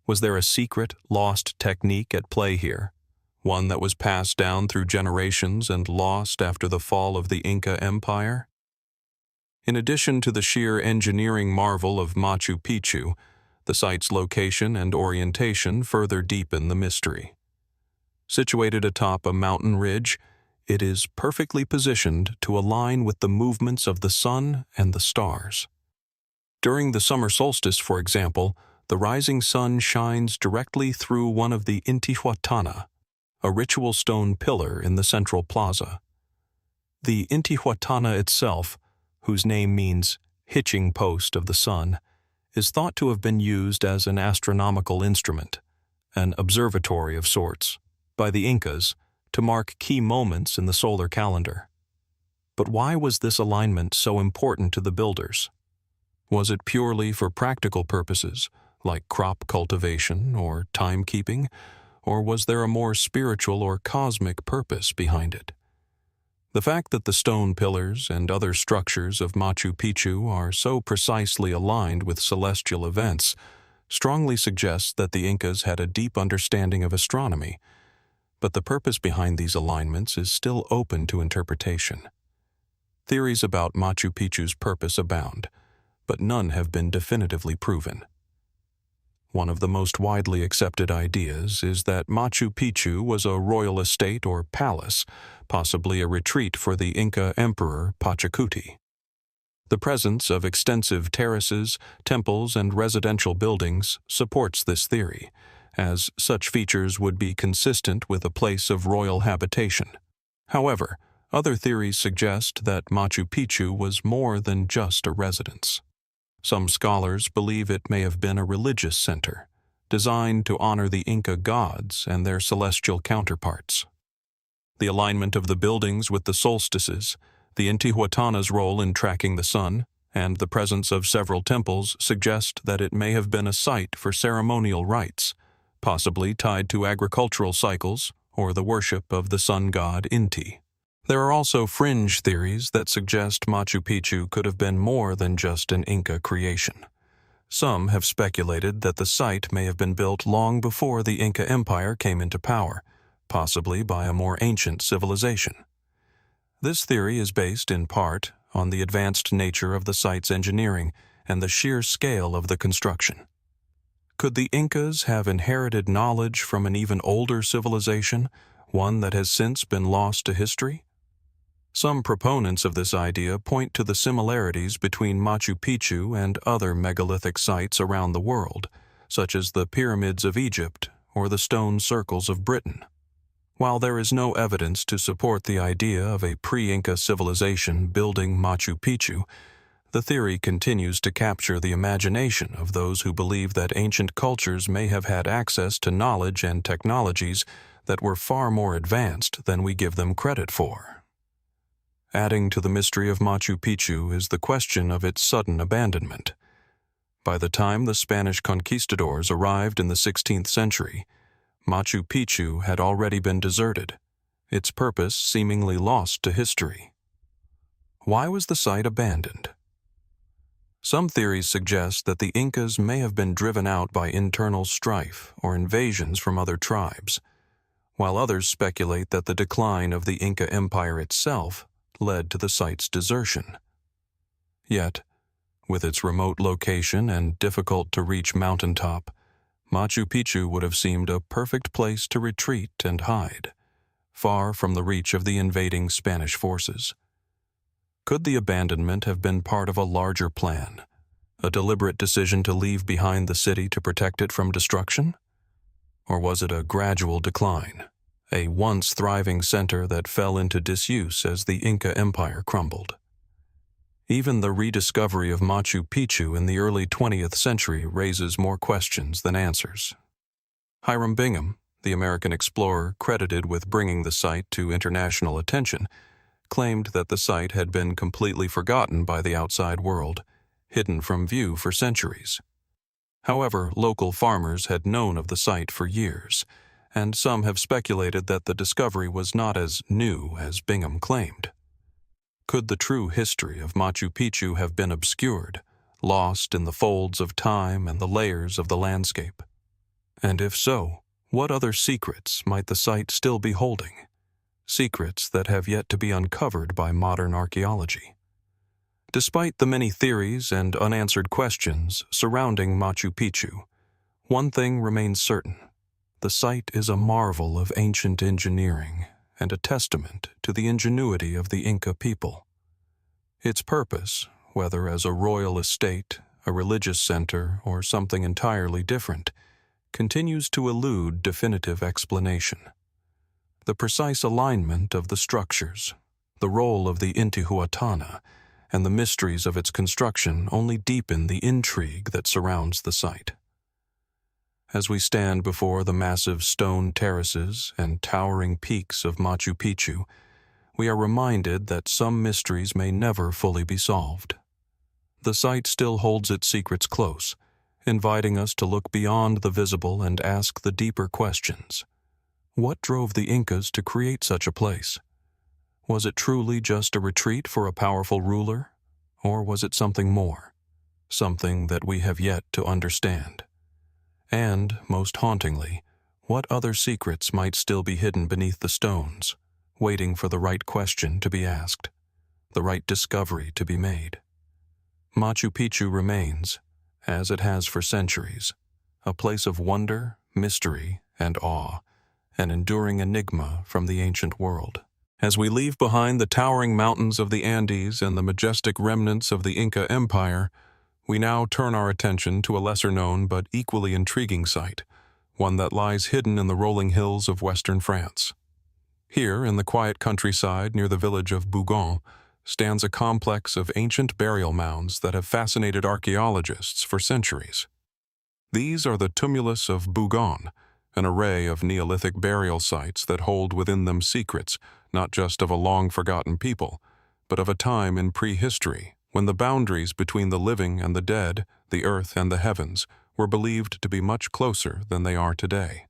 Was there a secret, lost technique at play here? One that was passed down through generations and lost after the fall of the Inca Empire? In addition to the sheer engineering marvel of Machu Picchu, the site's location and orientation further deepen the mystery. Situated atop a mountain ridge, it is perfectly positioned to align with the movements of the sun and the stars. During the summer solstice, for example, the rising sun shines directly through one of the Intihuatana, a ritual stone pillar in the central plaza. The Intihuatana itself, whose name means hitching post of the sun, is thought to have been used as an astronomical instrument, an observatory of sorts, by the Incas to mark key moments in the solar calendar. But why was this alignment so important to the builders? Was it purely for practical purposes, like crop cultivation or timekeeping, or was there a more spiritual or cosmic purpose behind it? The fact that the stone pillars and other structures of Machu Picchu are so precisely aligned with celestial events strongly suggests that the Incas had a deep understanding of astronomy, but the purpose behind these alignments is still open to interpretation. Theories about Machu Picchu's purpose abound, but none have been definitively proven. One of the most widely accepted ideas is that Machu Picchu was a royal estate or palace, possibly a retreat for the Inca emperor Pachacuti. The presence of extensive terraces, temples, and residential buildings supports this theory, as such features would be consistent with a place of royal habitation. However, other theories suggest that Machu Picchu was more than just a residence. Some scholars believe it may have been a religious center, designed to honor the Inca gods and their celestial counterparts. The alignment of the buildings with the solstices, the Intihuatana's role in tracking the sun, and the presence of several temples suggest that it may have been a site for ceremonial rites, possibly tied to agricultural cycles or the worship of the sun god Inti. There are also fringe theories that suggest Machu Picchu could have been more than just an Inca creation. Some have speculated that the site may have been built long before the Inca Empire came into power, possibly by a more ancient civilization. This theory is based in part on the advanced nature of the site's engineering and the sheer scale of the construction. Could the Incas have inherited knowledge from an even older civilization, one that has since been lost to history? Some proponents of this idea point to the similarities between Machu Picchu and other megalithic sites around the world, such as the pyramids of Egypt or the stone circles of Britain. While there is no evidence to support the idea of a pre-Inca civilization building Machu Picchu, the theory continues to capture the imagination of those who believe that ancient cultures may have had access to knowledge and technologies that were far more advanced than we give them credit for. Adding to the mystery of Machu Picchu is the question of its sudden abandonment. By the time the Spanish conquistadors arrived in the 16th century, Machu Picchu had already been deserted, its purpose seemingly lost to history. Why was the site abandoned? Some theories suggest that the Incas may have been driven out by internal strife or invasions from other tribes, while others speculate that the decline of the Inca Empire itself led to the site's desertion. Yet, with its remote location and difficult-to-reach mountaintop, Machu Picchu would have seemed a perfect place to retreat and hide, far from the reach of the invading Spanish forces. Could the abandonment have been part of a larger plan, A deliberate decision to leave behind the city to protect it from destruction? Or was it a gradual decline, a once thriving center that fell into disuse as the Inca Empire crumbled? Even the rediscovery of Machu Picchu in the early 20th century raises more questions than answers. Hiram Bingham, the American explorer credited with bringing the site to international attention, claimed that the site had been completely forgotten by the outside world, hidden from view for centuries. However, local farmers had known of the site for years, and some have speculated that the discovery was not as new as Bingham claimed. Could the true history of Machu Picchu have been obscured, lost in the folds of time and the layers of the landscape? And if so, what other secrets might the site still be holding? Secrets that have yet to be uncovered by modern archaeology. Despite the many theories and unanswered questions surrounding Machu Picchu, one thing remains certain. The site is a marvel of ancient engineering and a testament to the ingenuity of the Inca people. Its purpose, whether as a royal estate, a religious center, or something entirely different, continues to elude definitive explanation. The precise alignment of the structures, the role of the Intihuatana, and the mysteries of its construction only deepen the intrigue that surrounds the site. As we stand before the massive stone terraces and towering peaks of Machu Picchu, we are reminded that some mysteries may never fully be solved. The site still holds its secrets close, inviting us to look beyond the visible and ask the deeper questions. What drove the Incas to create such a place? Was it truly just a retreat for a powerful ruler? Or was it something more? Something that we have yet to understand? And, most hauntingly, what other secrets might still be hidden beneath the stones, waiting for the right question to be asked, the right discovery to be made? Machu Picchu remains, as it has for centuries, a place of wonder, mystery, and awe, an enduring enigma from the ancient world. As we leave behind the towering mountains of the Andes and the majestic remnants of the Inca Empire, we now turn our attention to a lesser-known but equally intriguing site, one that lies hidden in the rolling hills of western France. Here, in the quiet countryside near the village of Bougon, stands a complex of ancient burial mounds that have fascinated archaeologists for centuries. These are the Tumulus of Bougon, an array of Neolithic burial sites that hold within them secrets not just of a long-forgotten people, but of a time in prehistory when the boundaries between the living and the dead, the earth and the heavens, were believed to be much closer than they are today.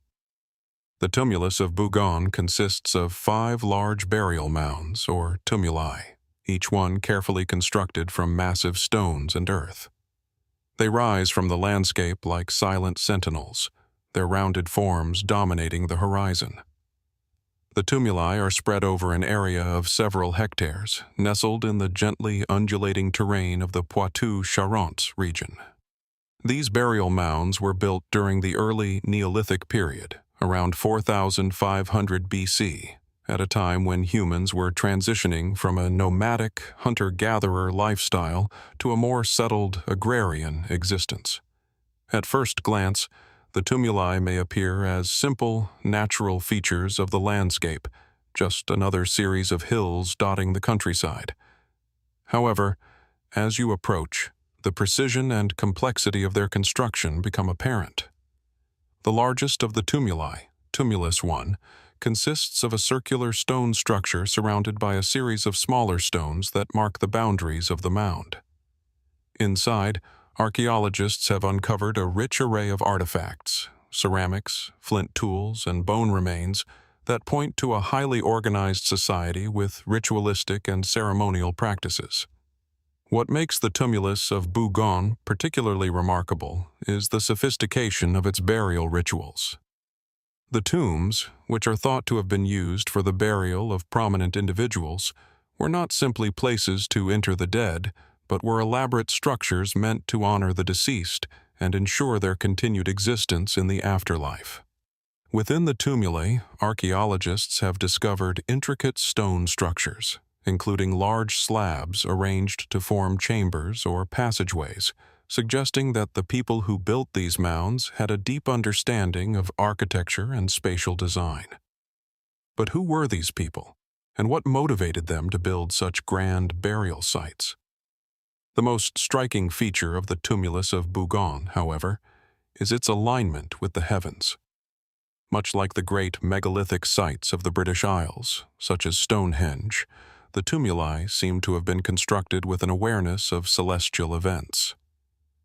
The Tumulus of Bougon consists of 5 large burial mounds, or tumuli, each one carefully constructed from massive stones and earth. They rise from the landscape like silent sentinels, their rounded forms dominating the horizon. The tumuli are spread over an area of several hectares, nestled in the gently undulating terrain of the Poitou-Charentes region. These burial mounds were built during the early Neolithic period, around 4,500 BC, at a time when humans were transitioning from a nomadic, hunter-gatherer lifestyle to a more settled agrarian existence. At first glance, the tumuli may appear as simple, natural features of the landscape, just another series of hills dotting the countryside. However, as you approach, the precision and complexity of their construction become apparent. The largest of the tumuli, Tumulus I, consists of a circular stone structure surrounded by a series of smaller stones that mark the boundaries of the mound. Inside, archaeologists have uncovered a rich array of artifacts, ceramics, flint tools, and bone remains that point to a highly organized society with ritualistic and ceremonial practices. What makes the Tumulus of Bougon particularly remarkable is the sophistication of its burial rituals. The tombs, which are thought to have been used for the burial of prominent individuals, were not simply places to inter the dead, but were elaborate structures meant to honor the deceased and ensure their continued existence in the afterlife. Within the tumuli, archaeologists have discovered intricate stone structures, including large slabs arranged to form chambers or passageways, suggesting that the people who built these mounds had a deep understanding of architecture and spatial design. But who were these people, and what motivated them to build such grand burial sites? The most striking feature of the Tumulus of Bougon, however, is its alignment with the heavens. Much like the great megalithic sites of the British Isles, such as Stonehenge, the tumuli seem to have been constructed with an awareness of celestial events.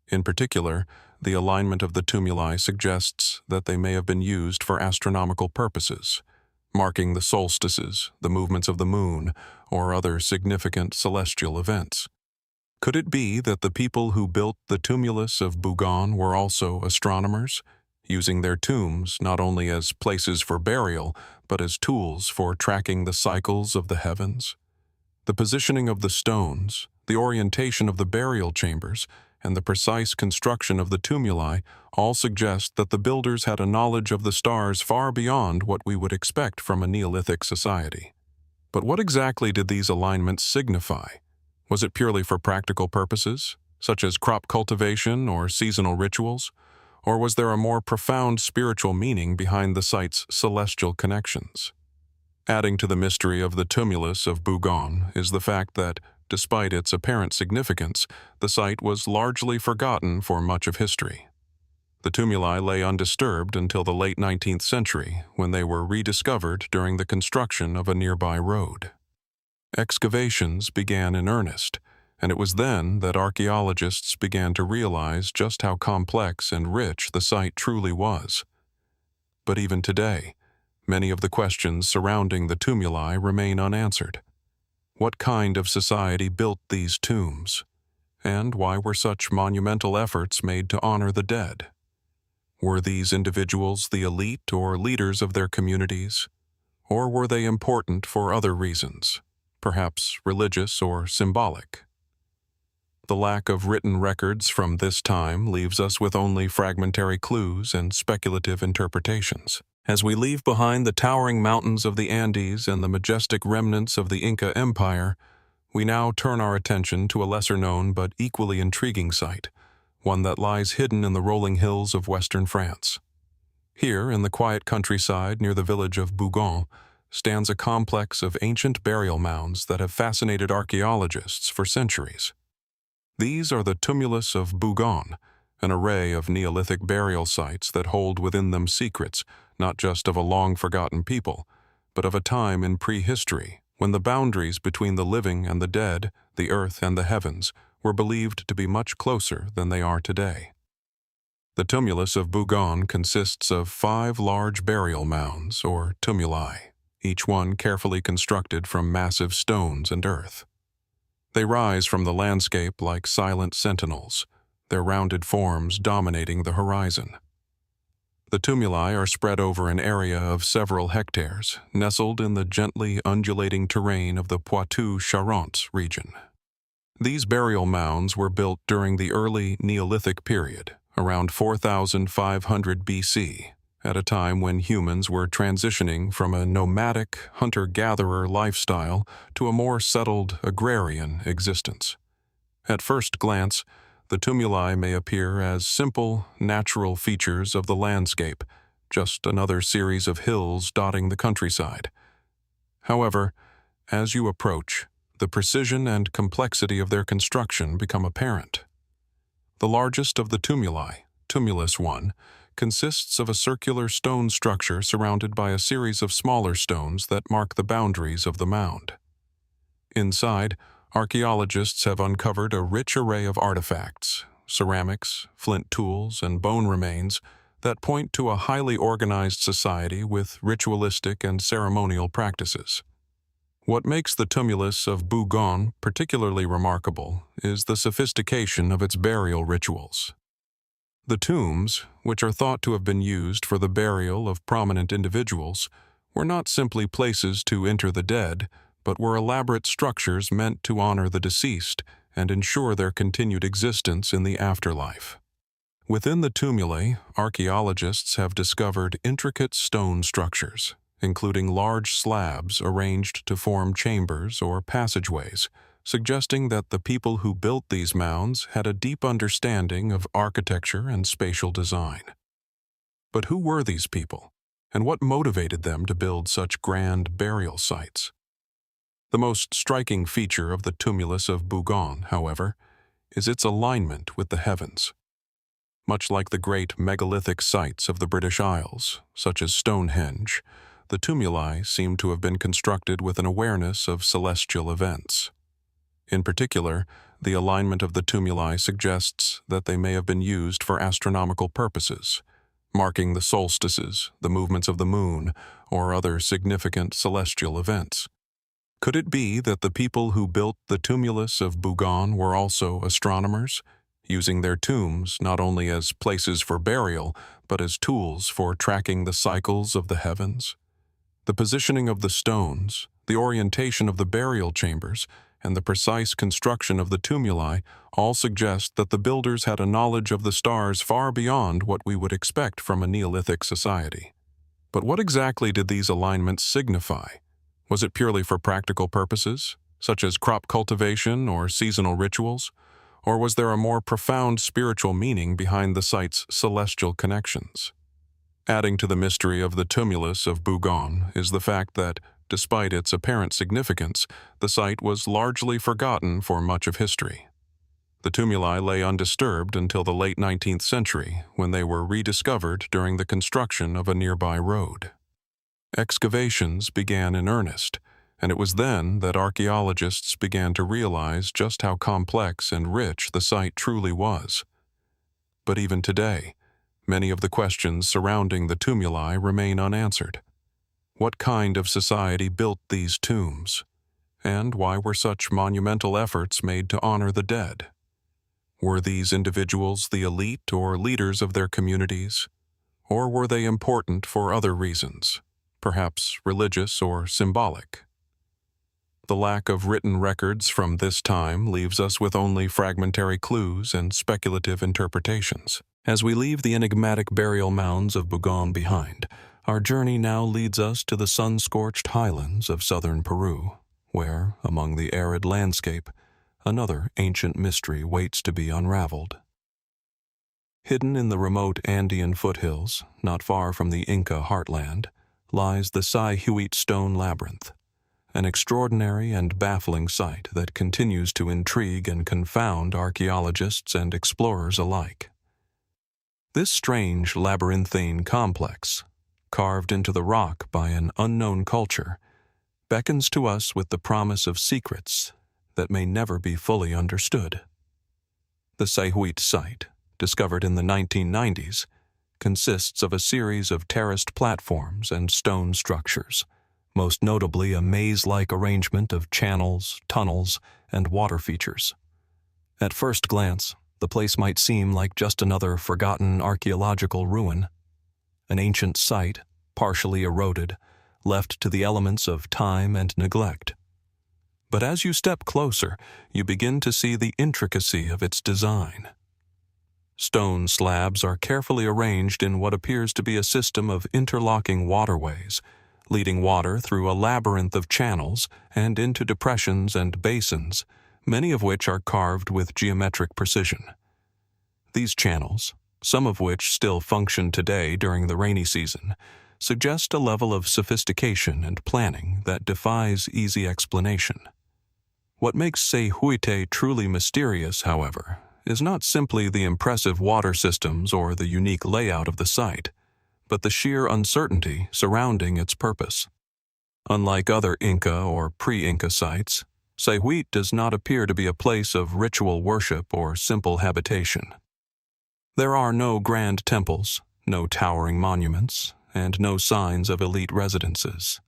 In particular, the alignment of the tumuli suggests that they may have been used for astronomical purposes, marking the solstices, the movements of the moon, or other significant celestial events. Could it be that the people who built the Tumulus of Bougon were also astronomers, using their tombs not only as places for burial, but as tools for tracking the cycles of the heavens? The positioning of the stones, the orientation of the burial chambers, and the precise construction of the tumuli all suggest that the builders had a knowledge of the stars far beyond what we would expect from a Neolithic society. But what exactly did these alignments signify? Was it purely for practical purposes, such as crop cultivation or seasonal rituals? Or was there a more profound spiritual meaning behind the site's celestial connections? Adding to the mystery of the Tumulus of Bougon is the fact that, despite its apparent significance, the site was largely forgotten for much of history. The tumuli lay undisturbed until the late 19th century, when they were rediscovered during the construction of a nearby road. Excavations began in earnest, and it was then that archaeologists began to realize just how complex and rich the site truly was. But even today, many of the questions surrounding the tumuli remain unanswered. What kind of society built these tombs? And why were such monumental efforts made to honor the dead? Were these individuals the elite or leaders of their communities? Or were they important for other reasons, perhaps religious or symbolic? The lack of written records from this time leaves us with only fragmentary clues and speculative interpretations. As we leave behind the towering mountains of the Andes and the majestic remnants of the Inca Empire, we now turn our attention to a lesser-known but equally intriguing site, one that lies hidden in the rolling hills of western France. Here, in the quiet countryside near the village of Bougon, stands a complex of ancient burial mounds that have fascinated archaeologists for centuries. These are the Tumulus of Bougon, an array of Neolithic burial sites that hold within them secrets not just of a long-forgotten people, but of a time in prehistory when the boundaries between the living and the dead, the earth and the heavens, were believed to be much closer than they are today. The Tumulus of Bougon consists of 5 large burial mounds, or tumuli, each one carefully constructed from massive stones and earth. They rise from the landscape like silent sentinels, their rounded forms dominating the horizon. The tumuli are spread over an area of several hectares, nestled in the gently undulating terrain of the Poitou-Charentes region. These burial mounds were built during the early Neolithic period, around 4500 BC, at a time when humans were transitioning from a nomadic, hunter-gatherer lifestyle to a more settled agrarian existence. At first glance, the tumuli may appear as simple, natural features of the landscape, just another series of hills dotting the countryside. However, as you approach, the precision and complexity of their construction become apparent. The largest of the tumuli, Tumulus I, consists of a circular stone structure surrounded by a series of smaller stones that mark the boundaries of the mound. Inside, archaeologists have uncovered a rich array of artifacts, ceramics, flint tools, and bone remains that point to a highly organized society with ritualistic and ceremonial practices. What makes the Tumulus of Bougon particularly remarkable is the sophistication of its burial rituals. The tombs, which are thought to have been used for the burial of prominent individuals, were not simply places to inter the dead, but were elaborate structures meant to honor the deceased and ensure their continued existence in the afterlife. Within the tumuli, archaeologists have discovered intricate stone structures, including large slabs arranged to form chambers or passageways, suggesting that the people who built these mounds had a deep understanding of architecture and spatial design. But who were these people, and what motivated them to build such grand burial sites? The most striking feature of the Tumulus of Bougon, however, is its alignment with the heavens. Much like the great megalithic sites of the British Isles, such as Stonehenge, the tumuli seem to have been constructed with an awareness of celestial events. In particular, the alignment of the tumuli suggests that they may have been used for astronomical purposes, marking the solstices, the movements of the moon, or other significant celestial events. Could it be that the people who built the Tumulus of Bougon were also astronomers, using their tombs not only as places for burial, but as tools for tracking the cycles of the heavens? The positioning of the stones, the orientation of the burial chambers, and the precise construction of the tumuli all suggest that the builders had a knowledge of the stars far beyond what we would expect from a Neolithic society. But what exactly did these alignments signify? Was it purely for practical purposes, such as crop cultivation or seasonal rituals? Or was there a more profound spiritual meaning behind the site's celestial connections? Adding to the mystery of the Tumulus of Bougon is the fact that, despite its apparent significance, the site was largely forgotten for much of history. The tumuli lay undisturbed until the late 19th century, when they were rediscovered during the construction of a nearby road. Excavations began in earnest, and it was then that archaeologists began to realize just how complex and rich the site truly was. But even today, many of the questions surrounding the tumuli remain unanswered. What kind of society built these tombs? And why were such monumental efforts made to honor the dead? Were these individuals the elite or leaders of their communities? Or were they important for other reasons, perhaps religious or symbolic? The lack of written records from this time leaves us with only fragmentary clues and speculative interpretations. As we leave the enigmatic burial mounds of Bougon behind, our journey now leads us to the sun-scorched highlands of southern Peru, where, among the arid landscape, another ancient mystery waits to be unraveled. Hidden in the remote Andean foothills, not far from the Inca heartland, lies the Sayhuite stone labyrinth, an extraordinary and baffling sight that continues to intrigue and confound archaeologists and explorers alike. This strange labyrinthine complex, carved into the rock by an unknown culture, beckons to us with the promise of secrets that may never be fully understood. The Sayhuite site, discovered in the 1990s, consists of a series of terraced platforms and stone structures, most notably a maze-like arrangement of channels, tunnels, and water features. At first glance, the place might seem like just another forgotten archaeological ruin, an ancient site, partially eroded, left to the elements of time and neglect. But as you step closer, you begin to see the intricacy of its design. Stone slabs are carefully arranged in what appears to be a system of interlocking waterways, leading water through a labyrinth of channels and into depressions and basins, many of which are carved with geometric precision. These channels, some of which still function today during the rainy season, suggest a level of sophistication and planning that defies easy explanation. What makes Sayhuite truly mysterious, however, is not simply the impressive water systems or the unique layout of the site, but the sheer uncertainty surrounding its purpose. Unlike other Inca or pre-Inca sites, Sayhuite does not appear to be a place of ritual worship or simple habitation. There are no grand temples, no towering monuments, and no signs of elite residences.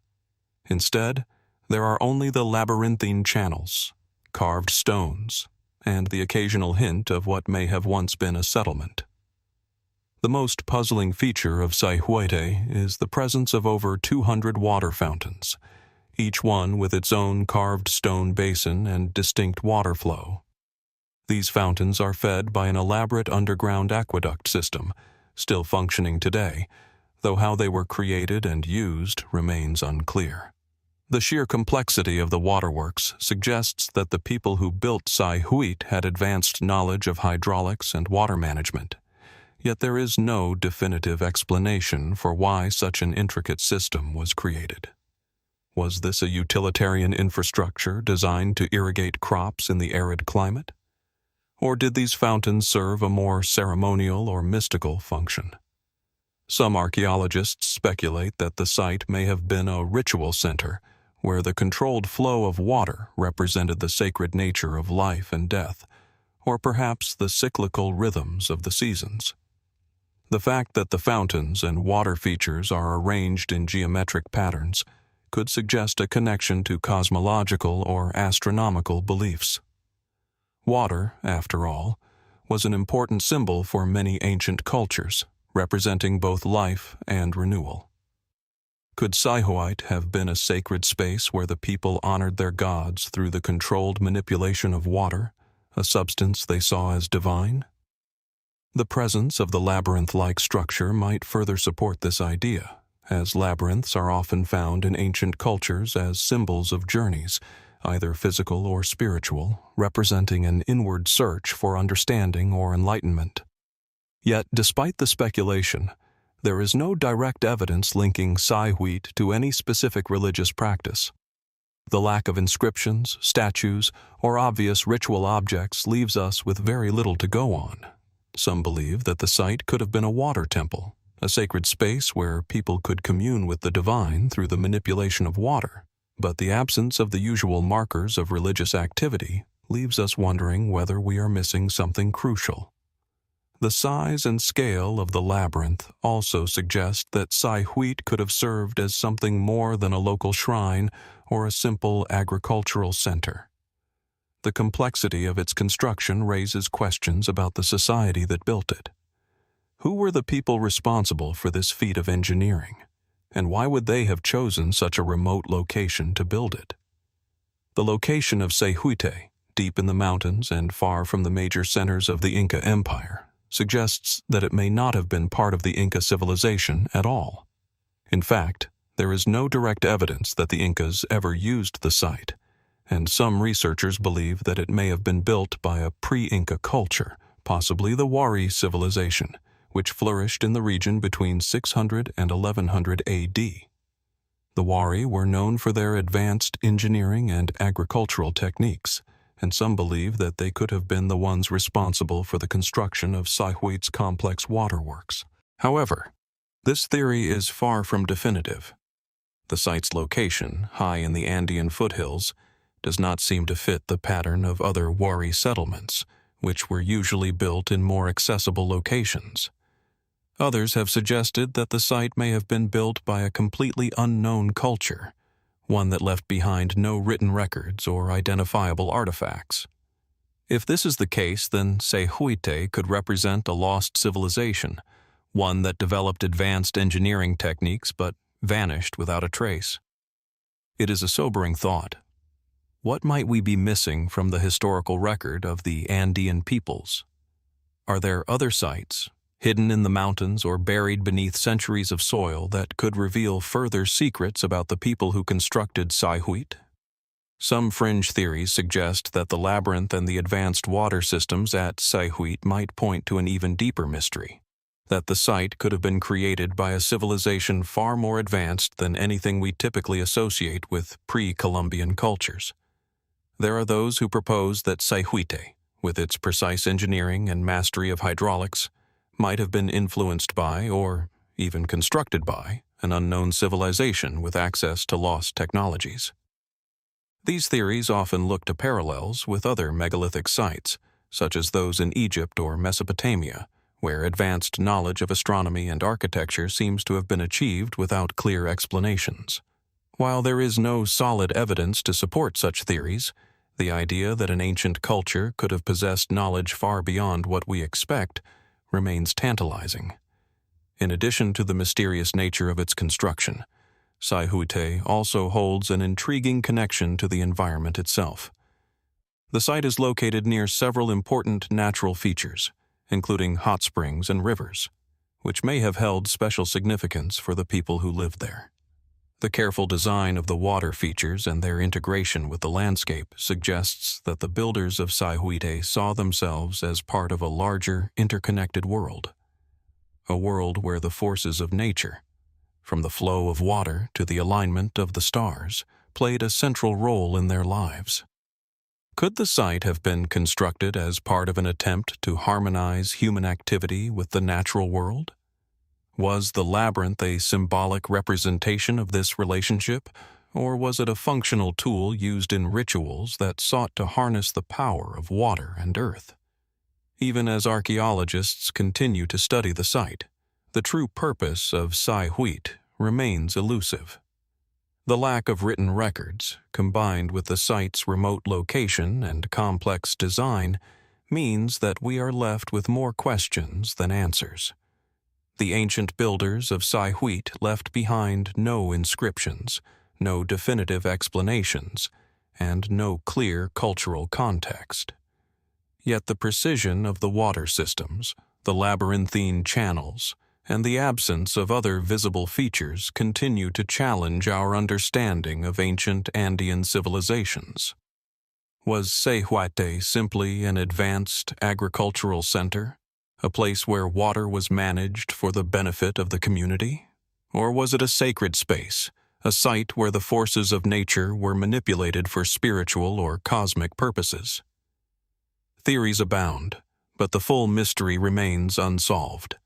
Instead, there are only the labyrinthine channels, carved stones, and the occasional hint of what may have once been a settlement. The most puzzling feature of Sayhuite is the presence of over 200 water fountains, each one with its own carved stone basin and distinct water flow. These fountains are fed by an elaborate underground aqueduct system, still functioning today, though how they were created and used remains unclear. The sheer complexity of the waterworks suggests that the people who built Sayhuite had advanced knowledge of hydraulics and water management. Yet there is no definitive explanation for why such an intricate system was created. Was this a utilitarian infrastructure designed to irrigate crops in the arid climate? Or did these fountains serve a more ceremonial or mystical function? Some archaeologists speculate that the site may have been a ritual center where the controlled flow of water represented the sacred nature of life and death, or perhaps the cyclical rhythms of the seasons. The fact that the fountains and water features are arranged in geometric patterns could suggest a connection to cosmological or astronomical beliefs. Water, after all, was an important symbol for many ancient cultures, representing both life and renewal. Could Sayhuite have been a sacred space where the people honored their gods through the controlled manipulation of water, a substance they saw as divine? The presence of the labyrinth-like structure might further support this idea, as labyrinths are often found in ancient cultures as symbols of journeys, either physical or spiritual, representing an inward search for understanding or enlightenment. Yet, despite the speculation, there is no direct evidence linking Sayhuite to any specific religious practice. The lack of inscriptions, statues, or obvious ritual objects leaves us with very little to go on. Some believe that the site could have been a water temple, a sacred space where people could commune with the divine through the manipulation of water. But the absence of the usual markers of religious activity leaves us wondering whether we are missing something crucial. The size and scale of the labyrinth also suggest that Sayhuite could have served as something more than a local shrine or a simple agricultural center. The complexity of its construction raises questions about the society that built it. Who were the people responsible for this feat of engineering, and why would they have chosen such a remote location to build it? The location of Sayhuite, deep in the mountains and far from the major centers of the Inca Empire, suggests that it may not have been part of the Inca civilization at all. In fact, there is no direct evidence that the Incas ever used the site, and some researchers believe that it may have been built by a pre-Inca culture, possibly the Wari civilization, which flourished in the region between 600 and 1100 AD. The Wari were known for their advanced engineering and agricultural techniques, and some believe that they could have been the ones responsible for the construction of Sayhuite's complex waterworks. However, this theory is far from definitive. The site's location, high in the Andean foothills, does not seem to fit the pattern of other Wari settlements, which were usually built in more accessible locations. Others have suggested that the site may have been built by a completely unknown culture, one that left behind no written records or identifiable artifacts. If this is the case, then Sayhuite could represent a lost civilization, one that developed advanced engineering techniques but vanished without a trace. It is a sobering thought. What might we be missing from the historical record of the Andean peoples? Are there other sites, hidden in the mountains or buried beneath centuries of soil, that could reveal further secrets about the people who constructed Sayhuite? Some fringe theories suggest that the labyrinth and the advanced water systems at Sayhuite might point to an even deeper mystery, that the site could have been created by a civilization far more advanced than anything we typically associate with pre-Columbian cultures. There are those who propose that Sayhuite, with its precise engineering and mastery of hydraulics, might have been influenced by, or even constructed by, an unknown civilization with access to lost technologies. These theories often look to parallels with other megalithic sites, such as those in Egypt or Mesopotamia, where advanced knowledge of astronomy and architecture seems to have been achieved without clear explanations. While there is no solid evidence to support such theories, the idea that an ancient culture could have possessed knowledge far beyond what we expect remains tantalizing. In addition to the mysterious nature of its construction, Sayhuite also holds an intriguing connection to the environment itself. The site is located near several important natural features, including hot springs and rivers, which may have held special significance for the people who lived there. The careful design of the water features and their integration with the landscape suggests that the builders of Sayhuite saw themselves as part of a larger, interconnected world. A world where the forces of nature, from the flow of water to the alignment of the stars, played a central role in their lives. Could the site have been constructed as part of an attempt to harmonize human activity with the natural world? Was the labyrinth a symbolic representation of this relationship, or was it a functional tool used in rituals that sought to harness the power of water and earth? Even as archaeologists continue to study the site, the true purpose of Sayhuite remains elusive. The lack of written records, combined with the site's remote location and complex design, means that we are left with more questions than answers. The ancient builders of Sayhuite left behind no inscriptions, no definitive explanations, and no clear cultural context. Yet the precision of the water systems, the labyrinthine channels, and the absence of other visible features continue to challenge our understanding of ancient Andean civilizations. Was Sayhuite simply an advanced agricultural center, a place where water was managed for the benefit of the community? Or was it a sacred space, a site where the forces of nature were manipulated for spiritual or cosmic purposes? Theories abound, but the full mystery remains unsolved.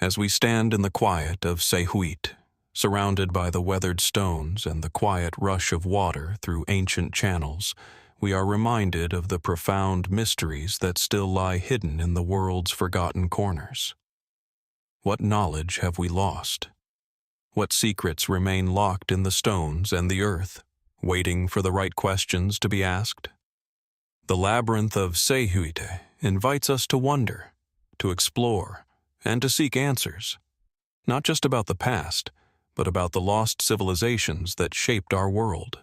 As we stand in the quiet of Sayhuite, surrounded by the weathered stones and the quiet rush of water through ancient channels, we are reminded of the profound mysteries that still lie hidden in the world's forgotten corners. What knowledge have we lost? What secrets remain locked in the stones and the earth, waiting for the right questions to be asked? The labyrinth of Sayhuite invites us to wonder, to explore, and to seek answers, not just about the past, but about the lost civilizations that shaped our world.